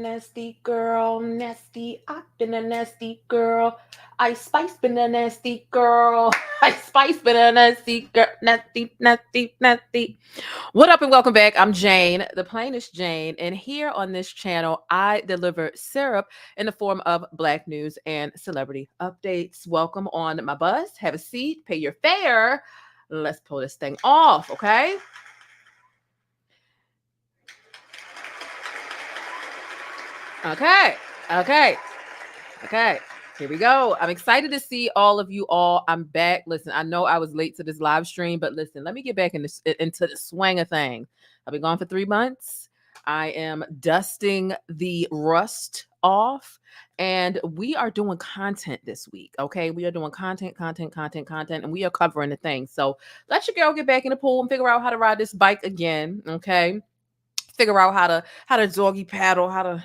nasty girl, nasty. I've been a nasty girl. I spice been a nasty girl. I spice been a nasty girl, nasty, nasty, nasty. What up and welcome back? I'm Jane, the plainest Jane, and here on this channel, I deliver syrup in the form of Black news and celebrity updates. Welcome on my bus. Have a seat, pay your fare. Let's pull this thing off, okay? Okay, okay, okay. Here we go. I'm excited to see all of you all. I'm back. Listen, I know I was late to this live stream, but listen, let me get back into the swing of things. I've been gone for 3 months. I am dusting the rust off, and we are doing content this week. Okay, we are doing content, and we are covering the things. So let your girl get back in the pool and figure out how to ride this bike again. Okay, figure out how to doggy paddle, how to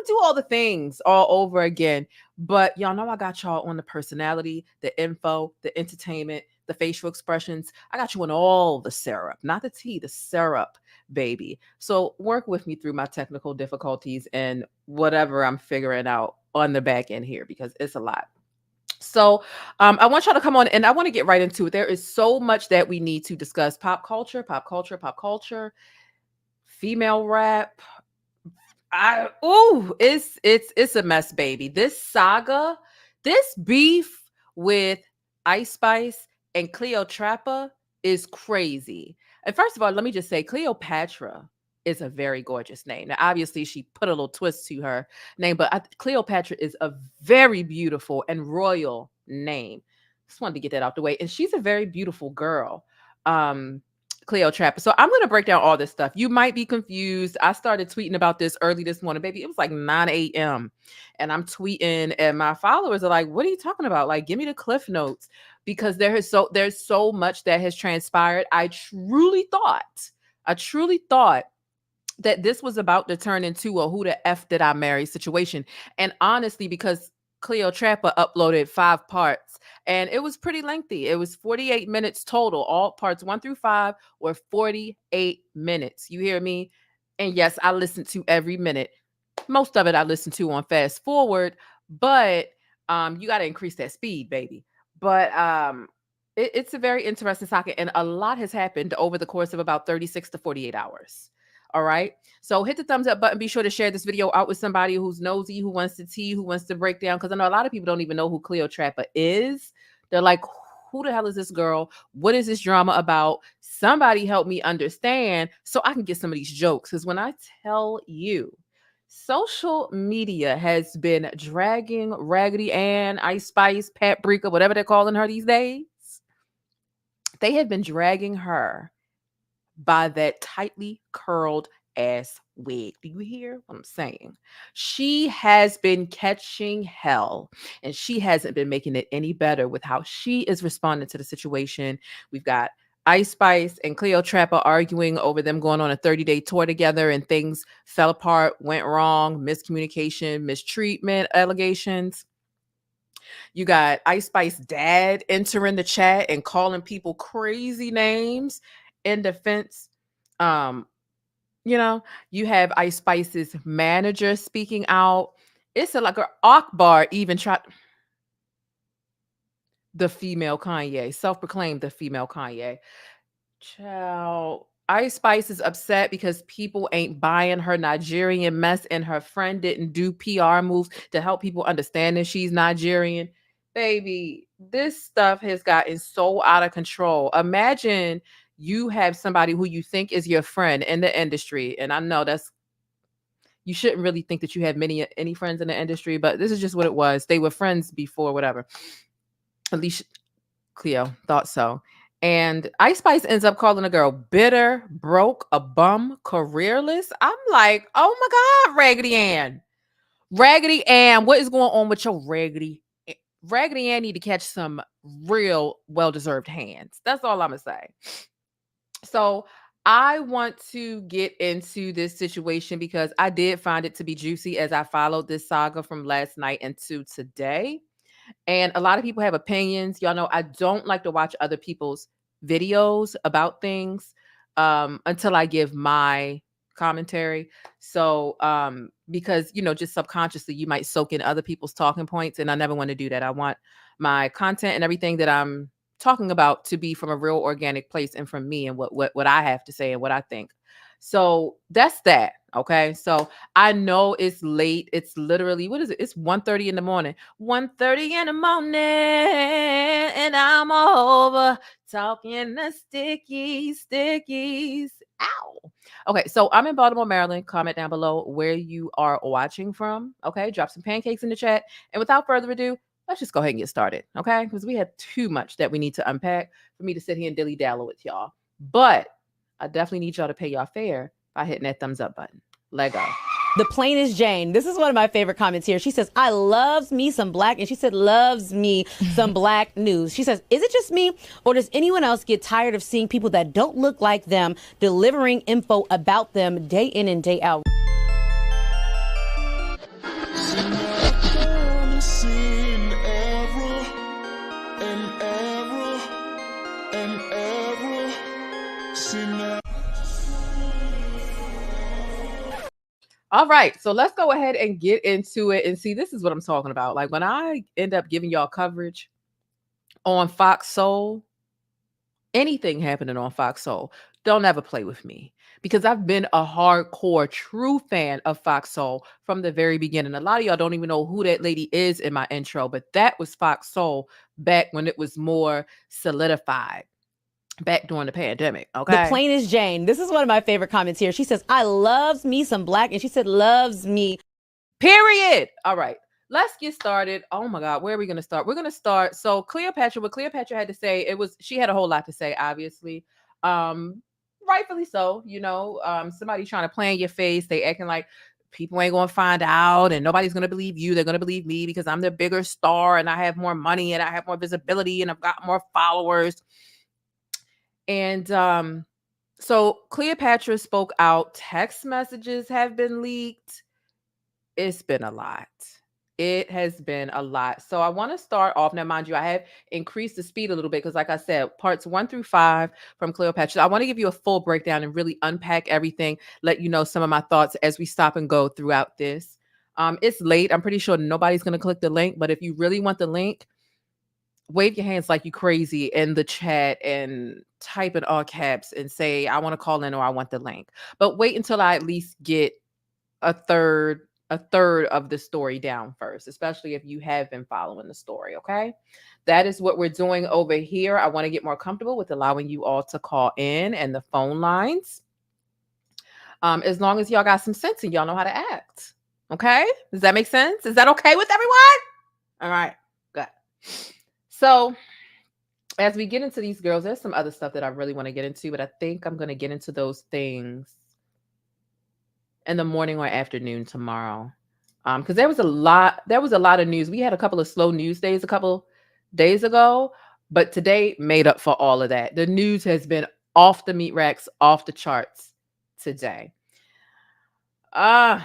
do all the things all over again. But y'all know I got y'all on the personality, the info, the entertainment, the facial expressions. I got you on all the syrup, not the tea, the syrup, baby. So work with me through my technical difficulties and whatever I'm figuring out on the back end here because it's a lot. So I want y'all to come on and I want to get right into it. There is so much that we need to discuss. Pop culture, pop culture, pop culture, female rap, it's a mess, baby. This saga, this beef with Ice Spice and Cleotrapa is crazy. And first of all, let me just say Cleopatra is a very gorgeous name. Now, obviously, she put a little twist to her name, but Cleopatra is a very beautiful and royal name. Just wanted to get that out the way. And she's a very beautiful girl. Cleotrapa. So I'm going to break down all this stuff. You might be confused. I started tweeting about this early this morning, baby. It was like 9 a.m. and I'm tweeting and my followers are like, what are you talking about? Like, give me the cliff notes because there's so much that has transpired. I truly thought that this was about to turn into a who the F did I marry situation. And honestly, because Cleotrapa uploaded 5 parts and it was pretty lengthy. It was 48 minutes total. All parts 1 through 5 were 48 minutes. You hear me? And yes, I listened to every minute. Most of it I listened to on fast forward, but you got to increase that speed, baby. But it's a very interesting socket and a lot has happened over the course of about 36 to 48 hours. All right. So hit the thumbs up button. Be sure to share this video out with somebody who's nosy, who wants to tea, who wants to break down. Because I know a lot of people don't even know who Cleotrapa is. They're like, who the hell is this girl? What is this drama about? Somebody help me understand so I can get some of these jokes. Because when I tell you, social media has been dragging Raggedy Ann, Ice Spice, Paprika, whatever they're calling her these days. They have been dragging her by that tightly curled ass wig. Do you hear what I'm saying? She has been catching hell and she hasn't been making it any better with how she is responding to the situation. We've got Ice Spice and Cleotrapa arguing over them going on a 30-day tour together and things fell apart, went wrong, miscommunication, mistreatment allegations. You got Ice Spice dad entering the chat and calling people crazy names in defense. Um, you have Ice Spice's manager speaking out. It's like a Akbar even tried the female Kanye, self-proclaimed the female Kanye. Child, Ice Spice is upset because people ain't buying her Nigerian mess and her friend didn't do PR moves to help people understand that she's Nigerian. Baby, this stuff has gotten so out of control. Imagine you have somebody who you think is your friend in the industry. And I know you shouldn't really think that you have any friends in the industry, but this is just what it was. They were friends before, whatever. At least Cleo thought so. And Ice Spice ends up calling a girl bitter, broke, a bum, careerless. I'm like, oh my God, Raggedy Ann. Raggedy Ann, what is going on with your Raggedy Ann need to catch some real well-deserved hands. That's all I'm going to say. So I want to get into this situation because I did find it to be juicy as I followed this saga from last night into today. And a lot of people have opinions. Y'all know I don't like to watch other people's videos about things until I give my commentary. So because just subconsciously you might soak in other people's talking points, and I never want to do that. I want my content and everything that I'm talking about to be from a real organic place and from me and what I have to say and what I think. So that's that. Okay. So I know it's late. It's literally, what is it? It's 1:30 in the morning. 1:30 in the morning. And I'm over talking the stickies. Ow. Okay. So I'm in Baltimore, Maryland. Comment down below where you are watching from. Okay. Drop some pancakes in the chat. And without further ado, let's just go ahead and get started. Okay. Because we have too much that we need to unpack for me to sit here and dilly-dally with y'all. But I definitely need y'all to pay y'all fare by hitting that thumbs up button. Let go. thePLAINESTjane. This is one of my favorite comments here. She says, I loves me some black, and she said, loves me some black news. She says, is it just me, or does anyone else get tired of seeing people that don't look like them delivering info about them day in and day out? All right, so let's go ahead and get into it and see. This is what I'm talking about. Like when I end up giving y'all coverage on Fox Soul, anything happening on Fox Soul, don't ever play with me, because I've been a hardcore true fan of Fox Soul from the very beginning. A lot of y'all don't even know who that lady is in my intro, but that was Fox Soul back when it was more solidified. Back during the pandemic, okay? thePLAINESTjane. This is one of my favorite comments here. She says, I loves me some black, and she said, loves me. Period. All right, let's get started. Oh my God, where are we going to start? We're going to start. So Cleopatra, what Cleopatra had to say, she had a whole lot to say, obviously. Rightfully so, somebody trying to play in your face. They acting like people ain't going to find out and nobody's going to believe you. They're going to believe me because I'm the bigger star and I have more money and I have more visibility and I've got more followers. And so Cleopatra spoke out. Text messages have been leaked. It's been a lot. It has been a lot. So I want to start off. Now, mind you, I have increased the speed a little bit because, like I said, parts 1 through 5 from Cleopatra. I want to give you a full breakdown and really unpack everything, let you know some of my thoughts as we stop and go throughout this. It's late. I'm pretty sure nobody's going to click the link, but if you really want the link, wave your hands like you crazy in the chat and type in all caps and say, I want to call in or I want the link. But wait until I at least get a third of the story down first, especially if you have been following the story. Okay. That is what we're doing over here. I want to get more comfortable with allowing you all to call in and the phone lines. As long as y'all got some sense and y'all know how to act. Okay. Does that make sense? Is that okay with everyone? All right. Good. So as we get into these girls, there's some other stuff that I really want to get into, but I think I'm going to get into those things in the morning or afternoon tomorrow. Because there was a lot of news. We had a couple of slow news days a couple days ago, but today made up for all of that. The news has been off the meat racks, off the charts today. All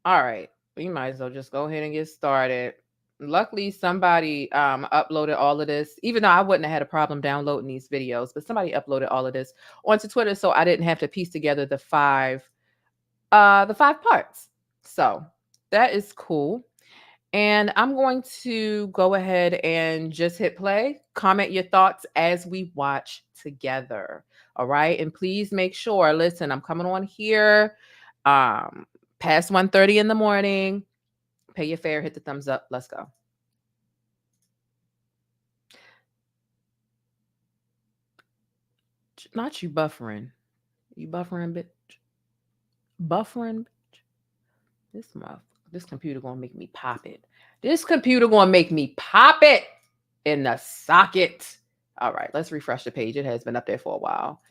right. We might as well just go ahead and get started. Luckily, somebody uploaded all of this, even though I wouldn't have had a problem downloading these videos, but somebody uploaded all of this onto Twitter, so I didn't have to piece together the five parts. So that is cool. And I'm going to go ahead and just hit play. Comment your thoughts as we watch together. All right. And please make sure, listen, I'm coming on here past 1:30 in the morning. Pay your fare, hit the thumbs up. Let's go. Not you buffering. You buffering, bitch. Buffering, bitch. This computer gonna make me pop it. This computer gonna make me pop it in the socket. All right, let's refresh the page. It has been up there for a while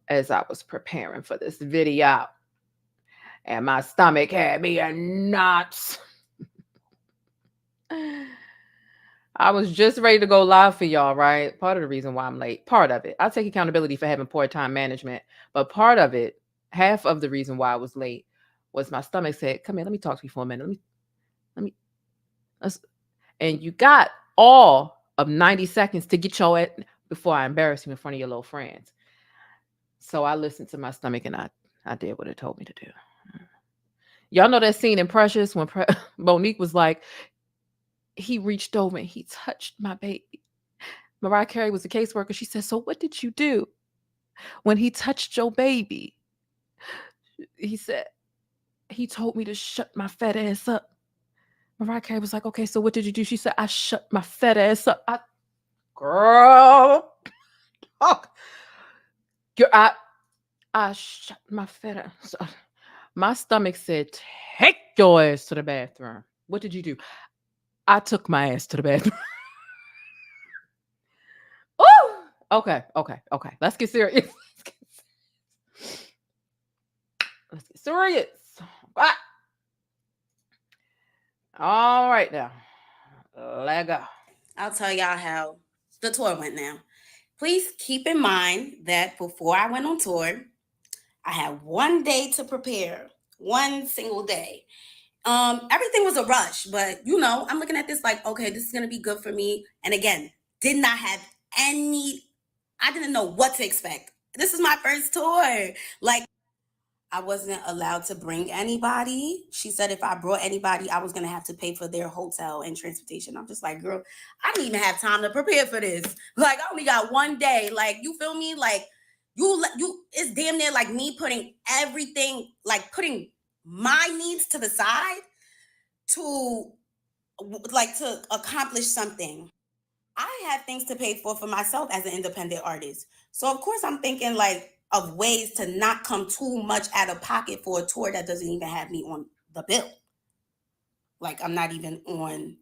as I was preparing for this video. And my stomach had me in knots. I was just ready to go live for y'all, right? Part of the reason why I'm late, part of it. I'll take accountability for having poor time management. But part of it, half of the reason why I was late was my stomach said, come here, let me talk to you for a minute. And you got all of 90 seconds to get your before I embarrass you in front of your little friends. So I listened to my stomach and I did what it told me to do. Y'all know that scene in Precious when Monique was like, he reached over and he touched my baby. Mariah Carey was the caseworker. She said, "So what did you do when he touched your baby?" He said, "He told me to shut my fat ass up." Mariah Carey was like, "Okay, so what did you do?" She said, "I shut my fat ass up." Girl, oh, girl, I shut my fat ass up. My stomach said, "Take your ass to the bathroom." What did you do? I took my ass to the bathroom. Ooh! Okay. Let's get serious. Let's get serious. Ah! All right now. Let go. I'll tell y'all how the tour went now. Please keep in mind that before I went on tour, I had 1 day to prepare, one single day. Everything was a rush, but I'm looking at this like, okay, this is gonna be good for me. And again, did not have I didn't know what to expect. This is my first tour. Like, I wasn't allowed to bring anybody. She said if I brought anybody, I was gonna have to pay for their hotel and transportation. I'm just like, girl, I didn't even have time to prepare for this. Like, I only got 1 day. Like, you feel me? Like, it's damn near like me putting everything, like putting my needs to the side to to accomplish something. I have things to pay for myself as an independent artist. So of course I'm thinking like of ways to not come too much out of pocket for a tour that doesn't even have me on the bill. Like, I'm not even on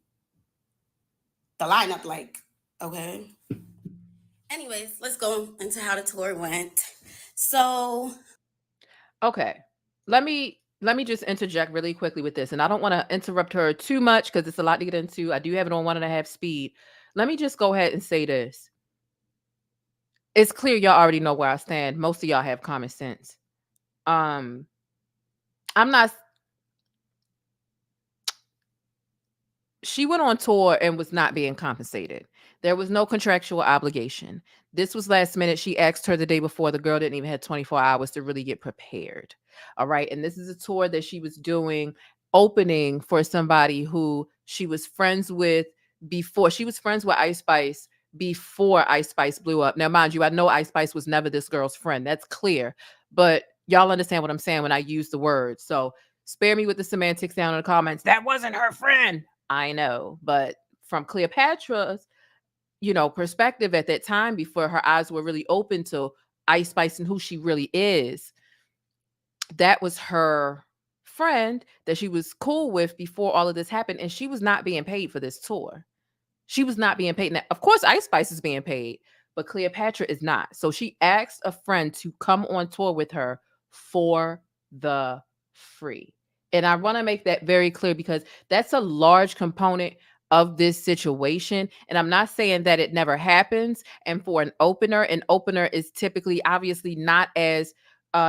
the lineup, like, okay. Anyways, let's go into how the tour went. So, Okay. Let me just interject really quickly with this. And I don't want to interrupt her too much because it's a lot to get into. I do have it on 1.5 speed. Let me just go ahead and say this. It's clear y'all already know where I stand. Most of y'all have common sense. Um, I'm not She went on tour and was not being compensated. There was no contractual obligation. This was last minute. She asked her the day before. The girl didn't even have 24 hours to really get prepared. All right. And this is a tour that she was doing, opening for somebody who she was friends with before. She was friends with Ice Spice before Ice Spice blew up. Now, mind you, I know Ice Spice was never this girl's friend. That's clear. But y'all understand what I'm saying when I use the word. So spare me with the semantics down in the comments. That wasn't her friend. I know, but from Cleopatra's, perspective at that time, before her eyes were really open to Ice Spice and who she really is, that was her friend that she was cool with before all of this happened, and she was not being paid for this tour. She was not being paid. Now, of course, Ice Spice is being paid, but Cleopatra is not. So she asked a friend to come on tour with her for the free. And I want to make that very clear because that's a large component of this situation. And I'm not saying that it never happens. And for an opener is typically obviously not as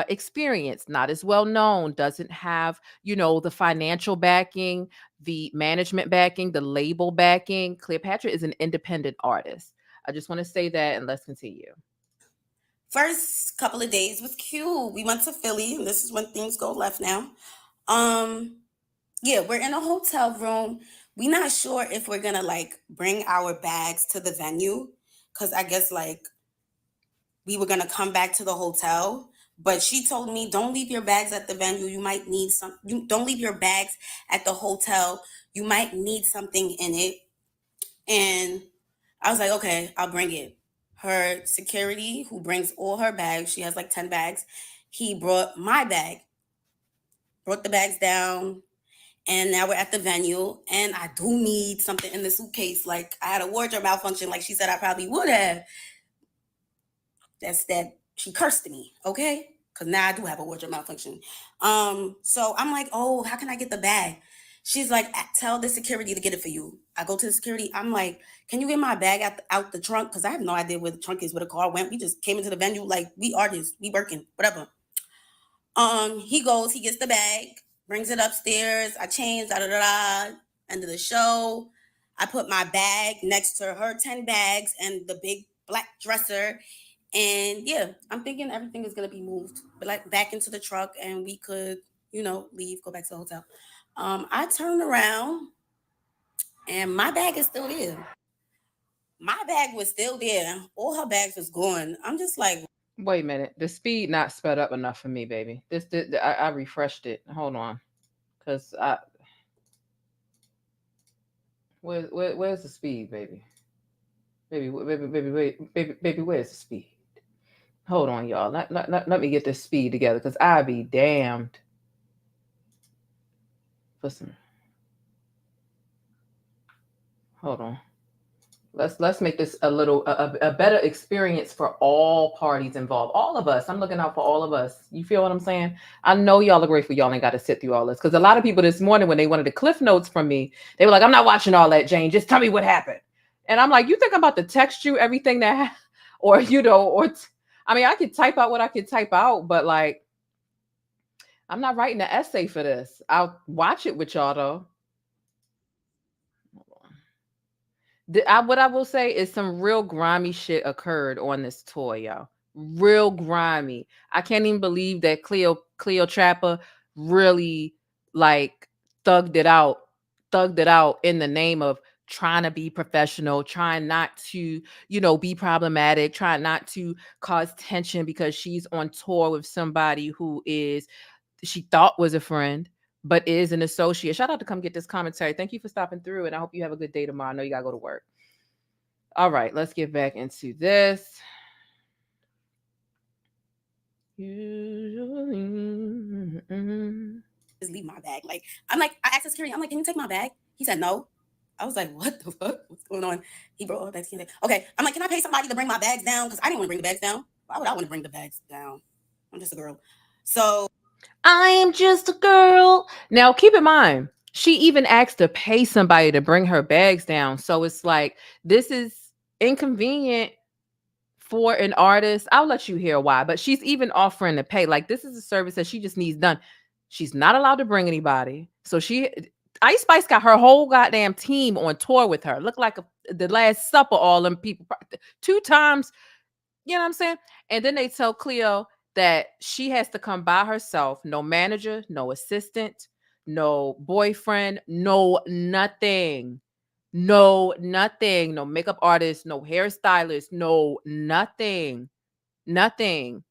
experienced, not as well known, doesn't have, the financial backing, the management backing, the label backing. Cleopatra is an independent artist. I just want to say that, and let's continue. first couple of days was cute. We went to Philly, and this is when things go left now. Um, yeah, we're in a hotel room. We're not sure if we're gonna like bring our bags to the venue, because I guess like we were gonna come back to the hotel. But she told me, don't leave your bags at the venue. You might need some. You don't leave your bags at the hotel. You might need something in it. And I was like, okay, I'll bring it. Her security, who brings all her bags, she has like 10 bags. He brought my bag, brought the bags down, and now we're at the venue. And I do need something in the suitcase. Like, I had a wardrobe malfunction, like she said I probably would have. That's that she cursed me, okay? Because now I do have a wardrobe malfunction. So I'm like, oh, how can I get the bag? She's like, tell the security to get it for you. I go to the security. I'm like, can you get my bag out the trunk? Because I have no idea where the trunk is, where the car went. We just came into the venue like we artists, we working, whatever. He goes, he gets the bag, brings it upstairs. I change, da da da da. End of the show. I put my bag next to her 10 bags and the big black dresser. And yeah, I'm thinking everything is gonna be moved, but like back into the truck, and we could, leave, go back to the hotel. I turned around, and my bag is still there. My bag was still there. All her bags was gone. I'm just like, Wait a minute. The speed not sped up enough for me, baby. I refreshed it. Hold on, cause where's the speed, baby? Baby, where's the speed? Hold on, y'all. Let me get this speed together, cause I be damned. Listen, hold on. Let's make this a better experience for all parties involved. All of us. I'm looking out for all of us. You feel what I'm saying? I know y'all are grateful y'all ain't got to sit through all this. Because a lot of people this morning, when they wanted the cliff notes from me, they were like, I'm not watching all that, Jane. Just tell me what happened. And I'm like, you think I'm about to text you everything that or I mean, I could type out what I could type out, but like I'm not writing an essay for this. I'll watch it with y'all though. What I will say is some real grimy shit occurred on this tour, y'all. Real grimy. I can't even believe that Cleotrapa really like thugged it out in the name of trying to be professional, trying not to, be problematic, trying not to cause tension because she's on tour with somebody who is she thought was a friend but is an associate. Shout out to Come Get This Commentary. Thank you for stopping through, and I hope you have a good day tomorrow. I know you gotta go to work. All right, let's get back into this. just leave my bag. Like, I asked the security, I'm like, can you take my bag? He said no. I was like, what the fuck? What's going on? He brought all the bags. He's like, okay. I'm like, can I pay somebody to bring my bags down? Because I didn't want to bring the bags down. Why would I want to bring the bags down? I'm just a girl. So I am just a girl. Now, keep in mind, she even asked to pay somebody to bring her bags down. So it's like, this is inconvenient for an artist. I'll let you hear why, but she's even offering to pay. Like, this is a service that she just needs done. She's not allowed to bring anybody. So Ice Spice got her whole goddamn team on tour with her. Looked like the Last Supper, all them people, 2 times. You know what I'm saying? And then they tell Cleo that she has to come by herself. No manager, no assistant, no boyfriend, no nothing. No nothing. No makeup artist, no hairstylist, no nothing. Nothing.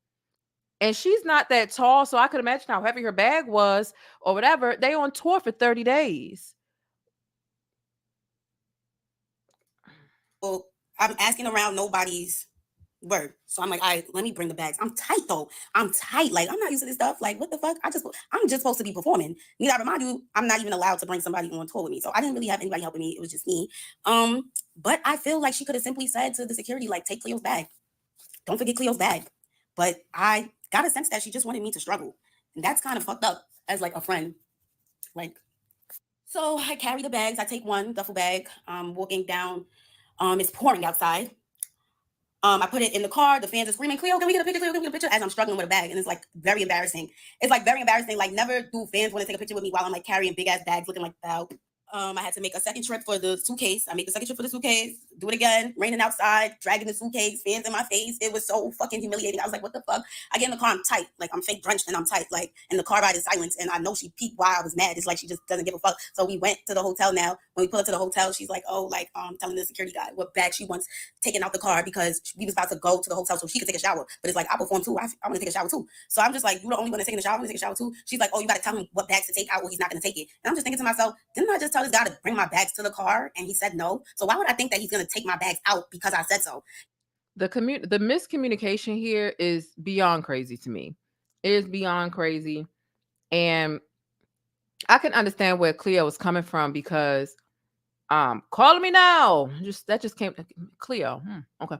And she's not that tall, so I could imagine how heavy her bag was or whatever. They on tour for 30 days. I'm asking around, nobody's word. So I'm like, all right, let me bring the bags. I'm tight though. I'm tight. Like, I'm not used to this stuff. Like, what the fuck? I'm just supposed to be performing. Need I remind you, I'm not even allowed to bring somebody on tour with me. So I didn't really have anybody helping me. It was just me. But I feel like she could have simply said to the security, like, take Cleo's bag. Don't forget Cleo's bag. But I got a sense that she just wanted me to struggle. And that's kind of fucked up as like a friend. Like, so I carry the bags. I take one duffel bag. Walking down. It's pouring outside. I put it in the car. The fans are screaming, Cleo, can we get a picture? Cleo, can we get a picture? As I'm struggling with a bag. And it's like very embarrassing. It's like very embarrassing. Like, never do fans want to take a picture with me while I'm like carrying big ass bags looking like that. I had to make a second trip for the suitcase. I made the second trip for the suitcase. Do it again. Raining outside, dragging the suitcase, fans in my face. It was so fucking humiliating. I was like, what the fuck? I get in the car, I'm tight. Like, I'm fake drenched and I'm tight. Like, and the car ride is silence. And I know she peeped while I was mad. It's like she just doesn't give a fuck. So we went to the hotel now. When we pull up to the hotel, she's like, oh, like, telling the security guy what bag she wants taken out the car because we was about to go to the hotel so she could take a shower. But it's like, I perform too. I want to take a shower too. So I'm just like, you the only one that's taking a shower. I want to take a shower too. She's like, oh, you got to tell him what bags to take out or he's not going to take it. And I'm just thinking to myself, didn't I just tell this guy to bring my bags to the car and he said no? So why would I think that he's going to take my bags out because I said so? The miscommunication here is beyond crazy to me. It is beyond crazy. And I can understand where Cleo was coming from because calling me now. That just came Cleo. Okay.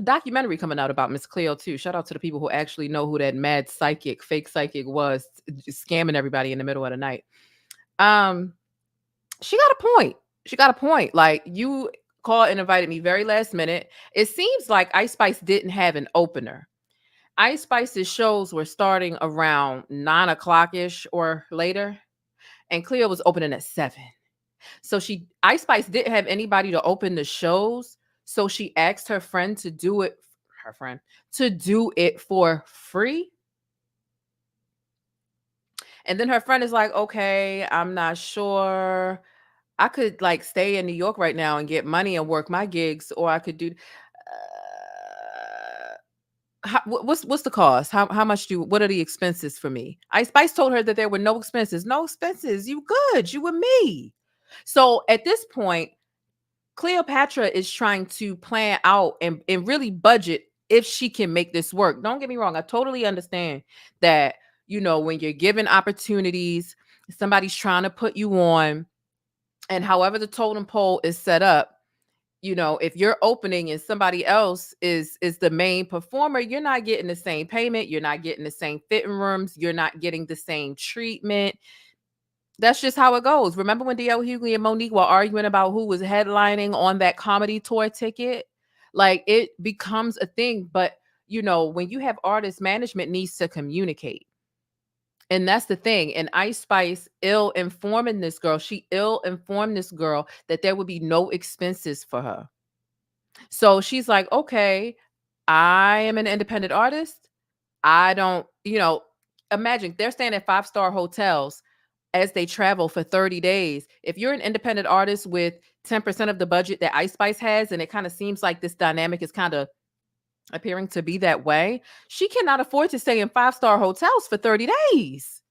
Documentary coming out about Miss Cleo too. Shout out to the people who actually know who that mad psychic, fake psychic was, scamming everybody in the middle of the night. She got a point. She got a point. Like, you called and invited me very last minute. It seems like Ice Spice didn't have an opener. Ice Spice's shows were starting around 9 o'clock-ish or later, and Cleo was opening at 7. So Ice Spice didn't have anybody to open the shows, so she asked her friend to do it her friend, to do it for free. And then her friend is like, okay, I'm not sure. I could like stay in New York right now and get money and work my gigs, or I could do. What's the cost? How much what are the expenses for me? Ice Spice told her that there were no expenses. No expenses. You good. You with me. So at this point, Cleopatra is trying to plan out and really budget if she can make this work. Don't get me wrong. I totally understand that, when you're given opportunities, somebody's trying to put you on, and however the totem pole is set up, if you're opening and somebody else is the main performer, you're not getting the same payment, you're not getting the same fitting rooms, you're not getting the same treatment. That's just how it goes. Remember when D.L. Hughley and Monique were arguing about who was headlining on that comedy tour ticket? Like, it becomes a thing. But when you have artist, management needs to communicate. And that's the thing. And Ice Spice ill-informed this girl that there would be no expenses for her. So she's like, okay, I am an independent artist. I don't, imagine they're staying at 5-star hotels as they travel for 30 days. If you're an independent artist with 10% of the budget that Ice Spice has, and it kind of seems like this dynamic is kind of appearing to be that way, she cannot afford to stay in 5-star hotels for 30 days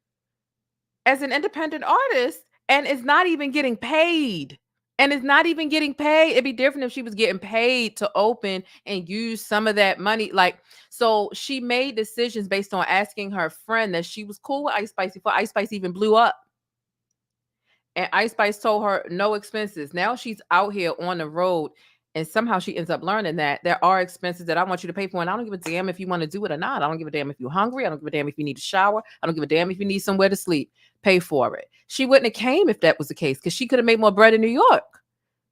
as an independent artist, and is not even getting paid. It'd be different if she was getting paid to open and use some of that money. Like, so she made decisions based on asking her friend that she was cool with Ice Spice before Ice Spice even blew up. And Ice Spice told her no expenses. Now she's out here on the road, and somehow she ends up learning that there are expenses that I want you to pay for. And I don't give a damn if you want to do it or not. I don't give a damn if you're hungry. I don't give a damn if you need a shower. I don't give a damn if you need somewhere to sleep. Pay for it. She wouldn't have came if that was the case, because she could have made more bread in New York.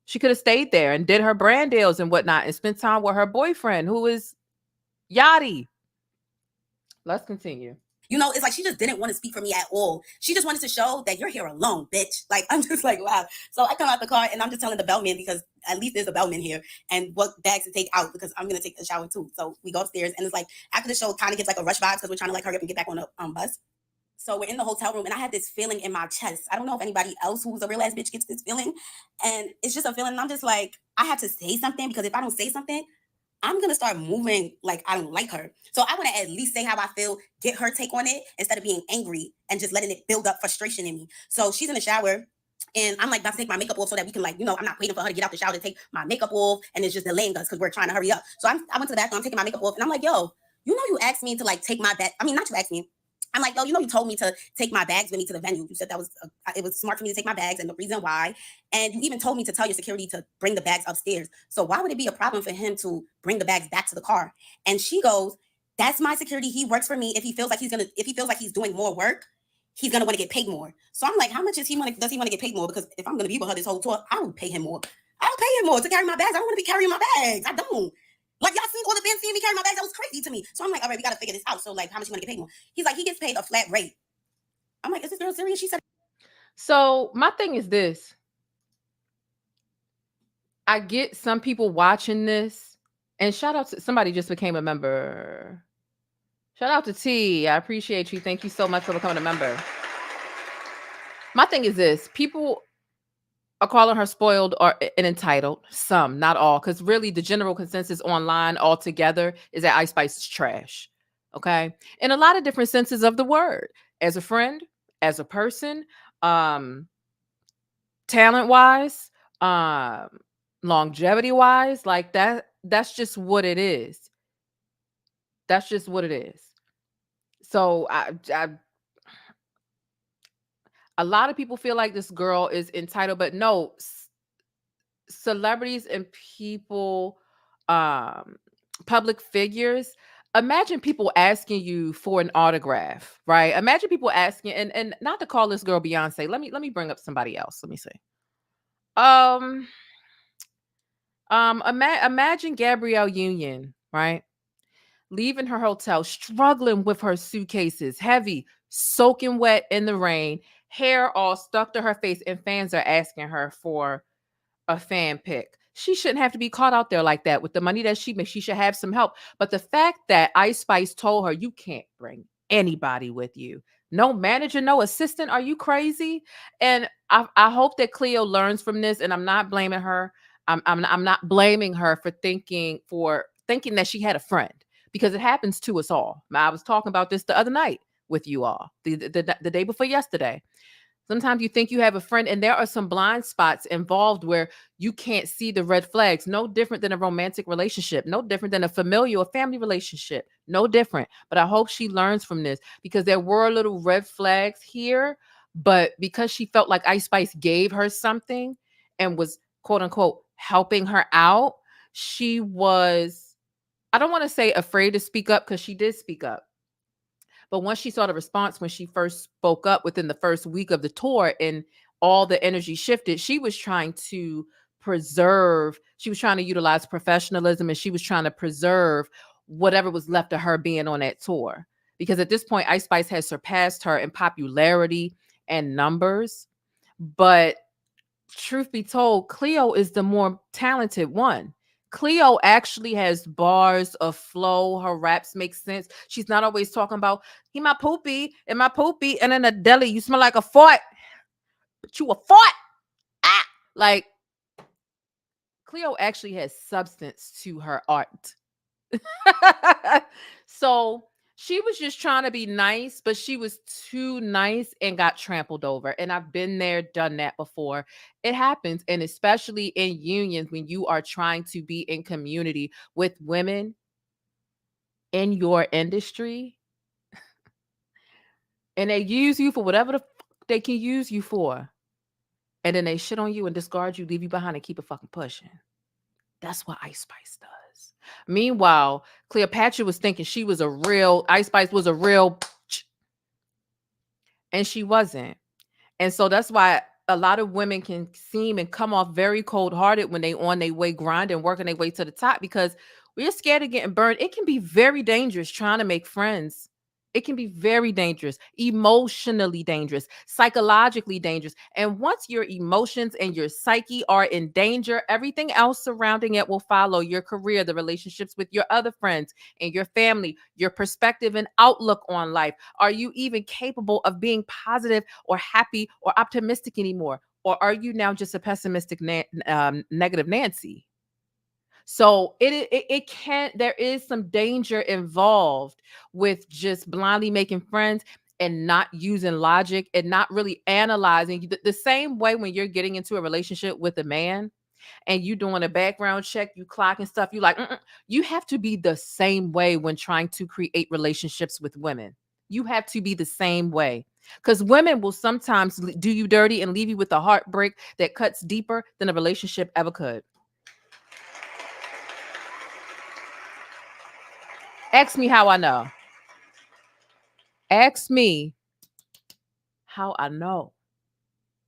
She could have stayed there and did her brand deals and whatnot and spent time with her boyfriend, who is Yachty. Let's continue. It's like she just didn't want to speak for me at all. She just wanted to show that you're here alone, bitch. Like, I'm just like, wow. So I come out the car and I'm just telling the bellman, because at least there's a bellman here, and what bags to take out, because I'm going to take a shower too. So we go upstairs, and it's like after the show kind of gets like a rush vibe, because we're trying to like hurry up and get back on the bus. So we're in the hotel room, and I had this feeling in my chest. I don't know if anybody else who's a real ass bitch gets this feeling. And it's just a feeling. And I'm just like, I have to say something, because if I don't say something, I'm going to start moving like I don't like her. So I want to at least say how I feel, get her take on it, instead of being angry and just letting it build up frustration in me. So she's in the shower, and I'm like about to take my makeup off so that we can, like, I'm not waiting for her to get out the shower to take my makeup off, and it's just delaying us because we're trying to hurry up. So I went to the bathroom, I'm taking my makeup off, and I'm like, yo, you asked me to like take my bag. I mean, not you asked me. I'm like, yo, you told me to take my bags with me to the venue. You said that it was smart for me to take my bags, and the reason why. And you even told me to tell your security to bring the bags upstairs. So why would it be a problem for him to bring the bags back to the car? And she goes, that's my security. He works for me. If he feels like he's doing more work, he's gonna want to get paid more. So I'm like, how much does he want to get paid more? Because if I'm gonna be with her this whole tour, I will pay him more. I'll pay him more to carry my bags. I don't want to be carrying my bags. I don't. Like, y'all seen all the fans seeing me carry my bags? That was crazy to me. So I'm like, all right, we got to figure this out. So, like, how much you want to get paid more? He's like, he gets paid a flat rate. I'm like, is this girl serious? She said. So my thing is this. I get some people watching this, and shout out to somebody just became a member. Shout out to T. I appreciate you. Thank you so much for becoming a member. My thing is this. People are calling her spoiled or and entitled. Some, not all, because really the general consensus online altogether is that Ice Spice is trash. Okay, in a lot of different senses of the word. As a friend, as a person, talent wise, longevity wise, like that. That's just what it is. That's just what it is. So a lot of people feel like this girl is entitled, but no, celebrities and people, public figures. Imagine people asking you for an autograph, right? Imagine people asking, and not to call this girl Beyonce. Let me bring up somebody else. Let me see. Imagine Gabrielle Union, right? Leaving her hotel, struggling with her suitcases, heavy, soaking wet in the rain, hair all stuck to her face, and fans are asking her for a fan pic. she shouldn't have to be caught out there like that with the money that she makes. She should have some help. But the fact that Ice Spice told her, you can't bring anybody with you, no manager, no assistant, are you crazy? And I hope that Cleo learns from this. And I'm not blaming her. I'm not blaming her for thinking that she had a friend, because it happens to us all. I was talking about this the other night with you all, the day before yesterday. Sometimes you think you have a friend, and there are some blind spots involved where you can't see the red flags. No different than a romantic relationship, no different than a familial or family relationship, no different. But I hope she learns from this, because there were little red flags here. But because she felt like Ice Spice gave her something and was, quote unquote, helping her out, she was, I don't want to say afraid to speak up, because she did speak up. But once she saw the response when she first spoke up within the first week of the tour, and all the energy shifted, she was trying to she was trying to utilize professionalism, and she was trying to preserve whatever was left of her being on that tour. Because at this point, Ice Spice has surpassed her in popularity and numbers. But truth be told, Cleo is the more talented one. Cleo actually has bars of flow. Her raps make sense. She's not always talking about, he my poopy and my poopy, and in a deli, you smell like a fart, but you a fart. Ah! Like, Cleo actually has substance to her art. So she was just trying to be nice, but she was too nice and got trampled over. And I've been there, done that before. It happens. And especially in unions, when you are trying to be in community with women in your industry, and they use you for whatever the they can use you for. And then they shit on you and discard you, leave you behind, and keep it fucking pushing. That's what Ice Spice does. Meanwhile, Cleopatra was thinking she was a real, Ice Spice was a real, and she wasn't. And so that's why a lot of women can seem and come off very cold-hearted when they on their way grinding, working their way to the top, because we're scared of getting burned. It can be very dangerous trying to make friends. It can be very dangerous, emotionally dangerous, psychologically dangerous. And once your emotions and your psyche are in danger, everything else surrounding it will follow: your career, the relationships with your other friends and your family, your perspective and outlook on life. Are you even capable of being positive or happy or optimistic anymore? Or are you now just a pessimistic, negative Nancy? So it can't, there is some danger involved with just blindly making friends and not using logic and not really analyzing. The same way when you're getting into a relationship with a man and you doing a background check, you clocking stuff, you like, you have to be the same way when trying to create relationships with women. You have to be the same way, because women will sometimes do you dirty and leave you with a heartbreak that cuts deeper than a relationship ever could. Ask me how I know. Ask me how I know.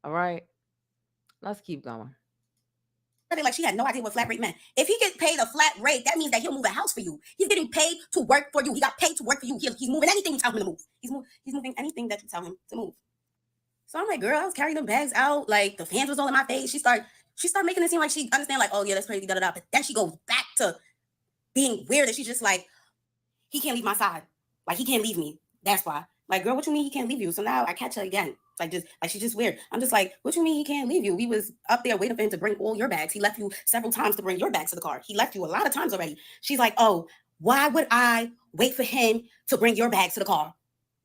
All right. Let's keep going. Like she had no idea what flat rate meant. If he gets paid a flat rate, that means that he'll move a house for you. He's getting paid to work for you. He got paid to work for you. He's moving anything you tell him to move. He's moving anything that you tell him to move. So I'm like, girl, I was carrying them bags out. Like, the fans was all in my face. She started making it seem like she understand, like, oh yeah, that's crazy, da da da. But then she goes back to being weird, and she's just like, he can't leave my side. Like, he can't leave me. That's why. Like, girl, what you mean he can't leave you? So now I catch her again. She's just weird. I'm just like, what you mean he can't leave you? We was up there waiting for him to bring all your bags. He left you several times to bring your bags to the car. He left you a lot of times already. She's like, oh, why would I wait for him to bring your bags to the car?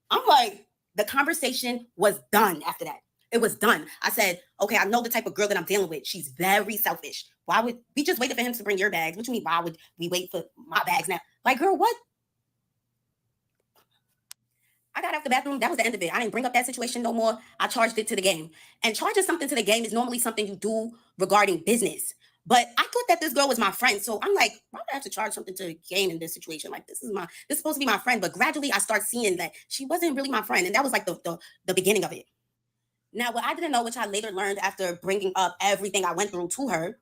I'm like, the conversation was done after that. It was done. I said, okay, I know the type of girl that I'm dealing with. She's very selfish. Why would we just wait for him to bring your bags? What you mean, why would we wait for my bags now? Like, girl, what? I got out the bathroom. That was the end of it. I didn't bring up that situation no more. I charged it to the game. And charging something to the game is normally something you do regarding business. But I thought that this girl was my friend. So I'm like, why would I have to charge something to the game in this situation? Like, this is supposed to be my friend. But gradually I start seeing that she wasn't really my friend. And that was like the beginning of it. Now, what I didn't know, which I later learned after bringing up everything I went through to her,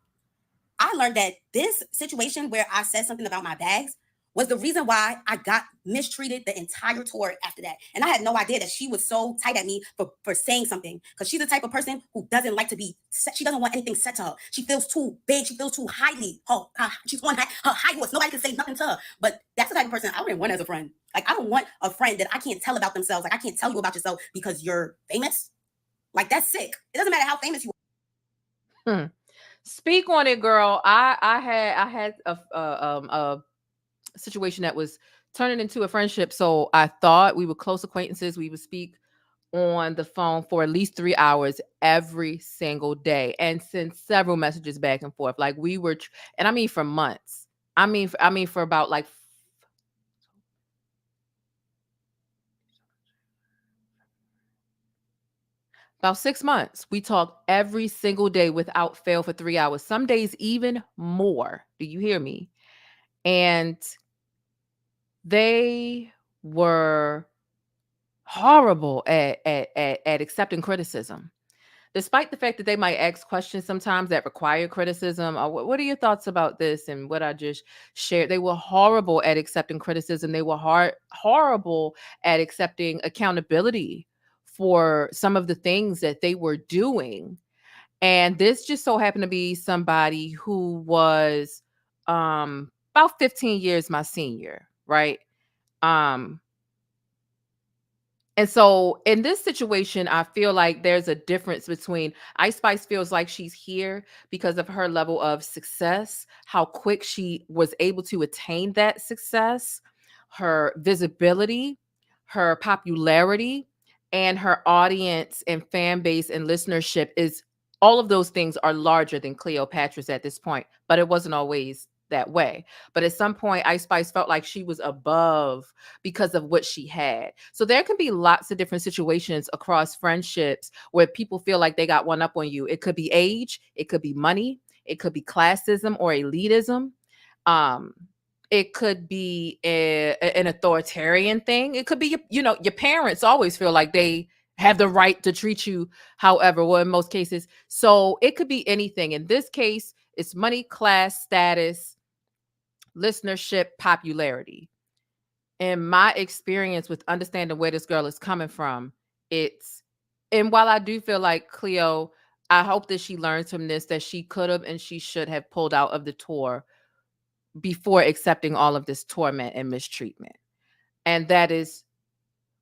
I learned that this situation where I said something about my bags was the reason why I got mistreated the entire tour after that. And I had no idea that she was so tight at me for saying something, because she's the type of person who doesn't like to be, she doesn't want anything said to her. She feels too big. She feels too highly. She's on her high horse. Nobody can say nothing to her. But that's the type of person I wouldn't want as a friend. Like, I don't want a friend that I can't tell about themselves. Like, I can't tell you about yourself because you're famous. Like, that's sick. It doesn't matter how famous you are. Speak on it, girl. I had a situation that was turning into a friendship. So I thought we were close acquaintances. We would speak on the phone for at least 3 hours every single day and send several messages back and forth. Like, we were, and I mean for months. I mean for about like about 6 months. We talked every single day without fail for 3 hours. Some days even more. Do you hear me? And they were horrible at accepting criticism, despite the fact that they might ask questions sometimes that require criticism. What are your thoughts about this and what I just shared? They were horrible at accepting criticism. They were horrible at accepting accountability for some of the things that they were doing. And this just so happened to be somebody who was about 15 years my senior, right? And so in this situation, I feel like there's a difference between Ice Spice feels like she's here because of her level of success, how quick she was able to attain that success, her visibility, her popularity, and her audience and fan base and listenership is, all of those things are larger than Cleopatra's at this point, but it wasn't always that way. But at some point, Ice Spice felt like she was above because of what she had. So there can be lots of different situations across friendships where people feel like they got one up on you. It could be age, it could be money, it could be classism or elitism. It could be an authoritarian thing. It could be, your parents always feel like they have the right to treat you however, well, in most cases. So it could be anything. In this case, it's money, class, status, listenership, popularity. In my experience with understanding where this girl is coming from, and while I do feel like Cleo, I hope that she learns from this, that she could have and she should have pulled out of the tour before accepting all of this torment and mistreatment. And that is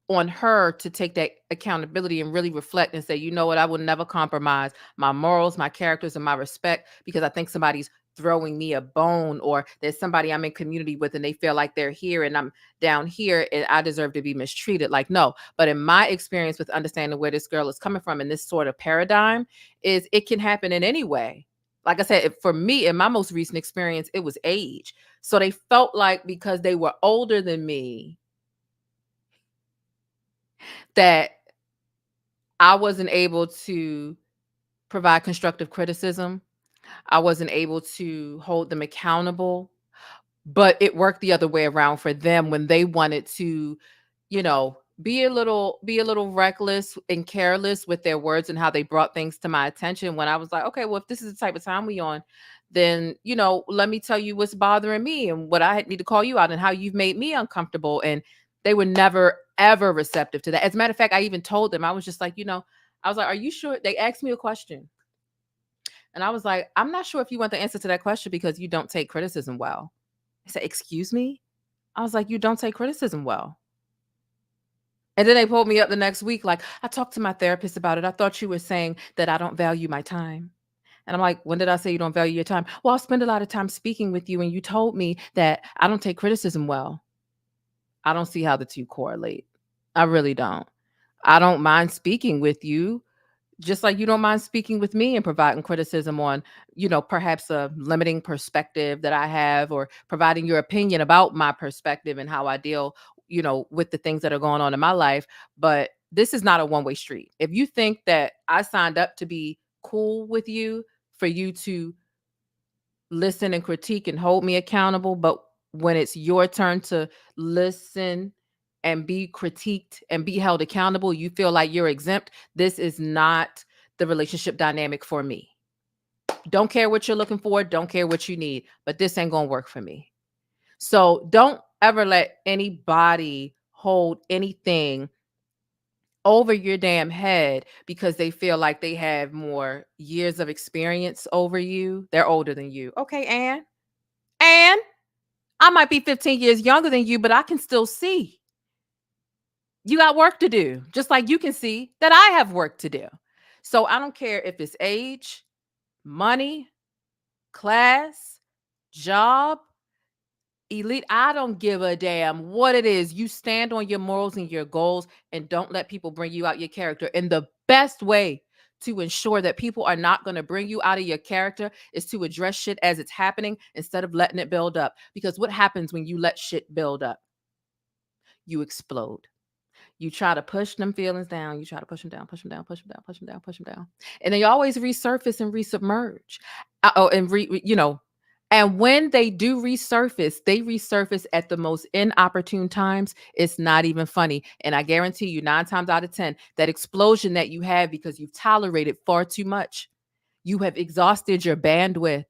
on her to take that accountability and really reflect and say, you know what, I will never compromise my morals, my characters, and my respect because I think somebody's throwing me a bone, or there's somebody I'm in community with and they feel like they're here and I'm down here and I deserve to be mistreated. Like, no. But in my experience with understanding where this girl is coming from in this sort of paradigm, is it can happen in any way. Like I said, for me, in my most recent experience, it was age. So they felt like because they were older than me, that I wasn't able to provide constructive criticism. I wasn't able to hold them accountable, but it worked the other way around for them when they wanted to, be a little reckless and careless with their words and how they brought things to my attention. When I was like, okay, well, if this is the type of time we on, then, let me tell you what's bothering me and what I need to call you out and how you've made me uncomfortable. And they were never, ever receptive to that. As a matter of fact, I even told them, I was just like, I was like, are you sure? They asked me a question. And I was like, I'm not sure if you want the answer to that question because you don't take criticism well. They said, excuse me? I was like, you don't take criticism well. And then they pulled me up the next week. Like, I talked to my therapist about it. I thought you were saying that I don't value my time. And I'm like, when did I say you don't value your time? Well, I'll spend a lot of time speaking with you. And you told me that I don't take criticism well. I don't see how the two correlate. I really don't. I don't mind speaking with you, just like you don't mind speaking with me and providing criticism on, perhaps a limiting perspective that I have, or providing your opinion about my perspective and how I deal, with the things that are going on in my life. But this is not a one-way street. If you think that I signed up to be cool with you, for you to listen and critique and hold me accountable, but when it's your turn to listen and be critiqued and be held accountable, you feel like you're exempt, this is not the relationship dynamic for me. Don't care what you're looking for, don't care what you need, but this ain't gonna work for me. So don't ever let anybody hold anything over your damn head because they feel like they have more years of experience over you. They're older than you. Okay, Anne. Anne, I might be 15 years younger than you, but I can still see. You got work to do, just like you can see that I have work to do. So I don't care if it's age, money, class, job, elite. I don't give a damn what it is. You stand on your morals and your goals and don't let people bring you out your character. And the best way to ensure that people are not going to bring you out of your character is to address shit as it's happening instead of letting it build up. Because what happens when you let shit build up? You explode. You try to push them feelings down. You try to push them down, push them down, push them down, push them down, push them down. And they always resurface and resubmerge. And when they do resurface, they resurface at the most inopportune times. It's not even funny. And I guarantee you 9 times out of 10, that explosion that you have because you've tolerated far too much, you have exhausted your bandwidth.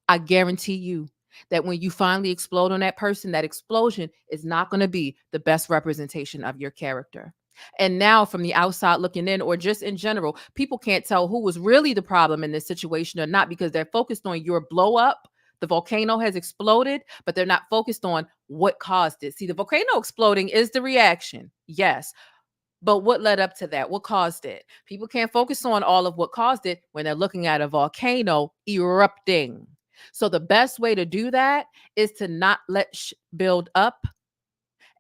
I guarantee you that when you finally explode on that person, that explosion is not going to be the best representation of your character. And now from the outside looking in, or just in general, people can't tell who was really the problem in this situation or not because they're focused on your blow up. The volcano has exploded, but they're not focused on what caused it. See, the volcano exploding is the reaction. Yes. But what led up to that? What caused it? People can't focus on all of what caused it when they're looking at a volcano erupting. So the best way to do that is to not let build up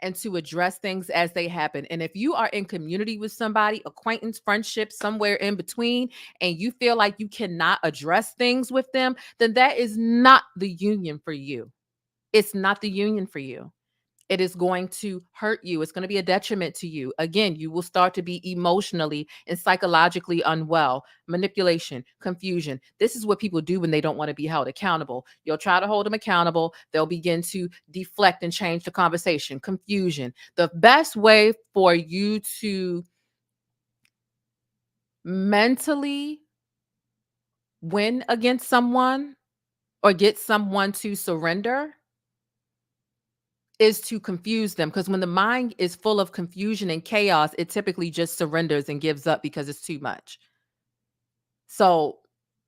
and to address things as they happen. And if you are in community with somebody, acquaintance, friendship, somewhere in between, and you feel like you cannot address things with them, then that is not the union for you. It's not the union for you. It is going to hurt you. It's going to be a detriment to you. Again, you will start to be emotionally and psychologically unwell. Manipulation, confusion. This is what people do when they don't want to be held accountable. You'll try to hold them accountable. They'll begin to deflect and change the conversation. Confusion. The best way for you to mentally win against someone or get someone to surrender is to confuse them, because when the mind is full of confusion and chaos, it typically just surrenders and gives up because it's too much. So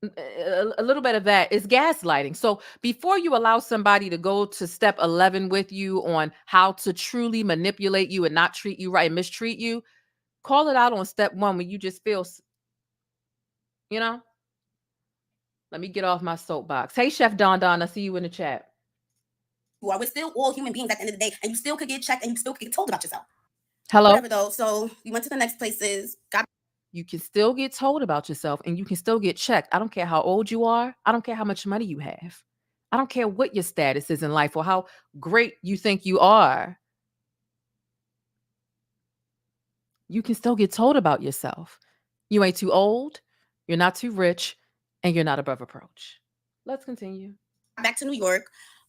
a little bit of that is gaslighting. So before you allow somebody to go to step 11 with you on how to truly manipulate you and not treat you right and mistreat you, call it out on step 1 when you just feel, let me get off my soapbox. Hey, Chef Don, I see you in the chat. We're still all human beings at the end of the day, and you still could get checked and you still could get told about yourself. Hello? Whatever though. So we went to the next places. You can still get told about yourself and you can still get checked. I don't care how old you are. I don't care how much money you have. I don't care what your status is in life or how great you think you are. You can still get told about yourself. You ain't too old, you're not too rich, and you're not above reproach. Let's continue. Back to New York.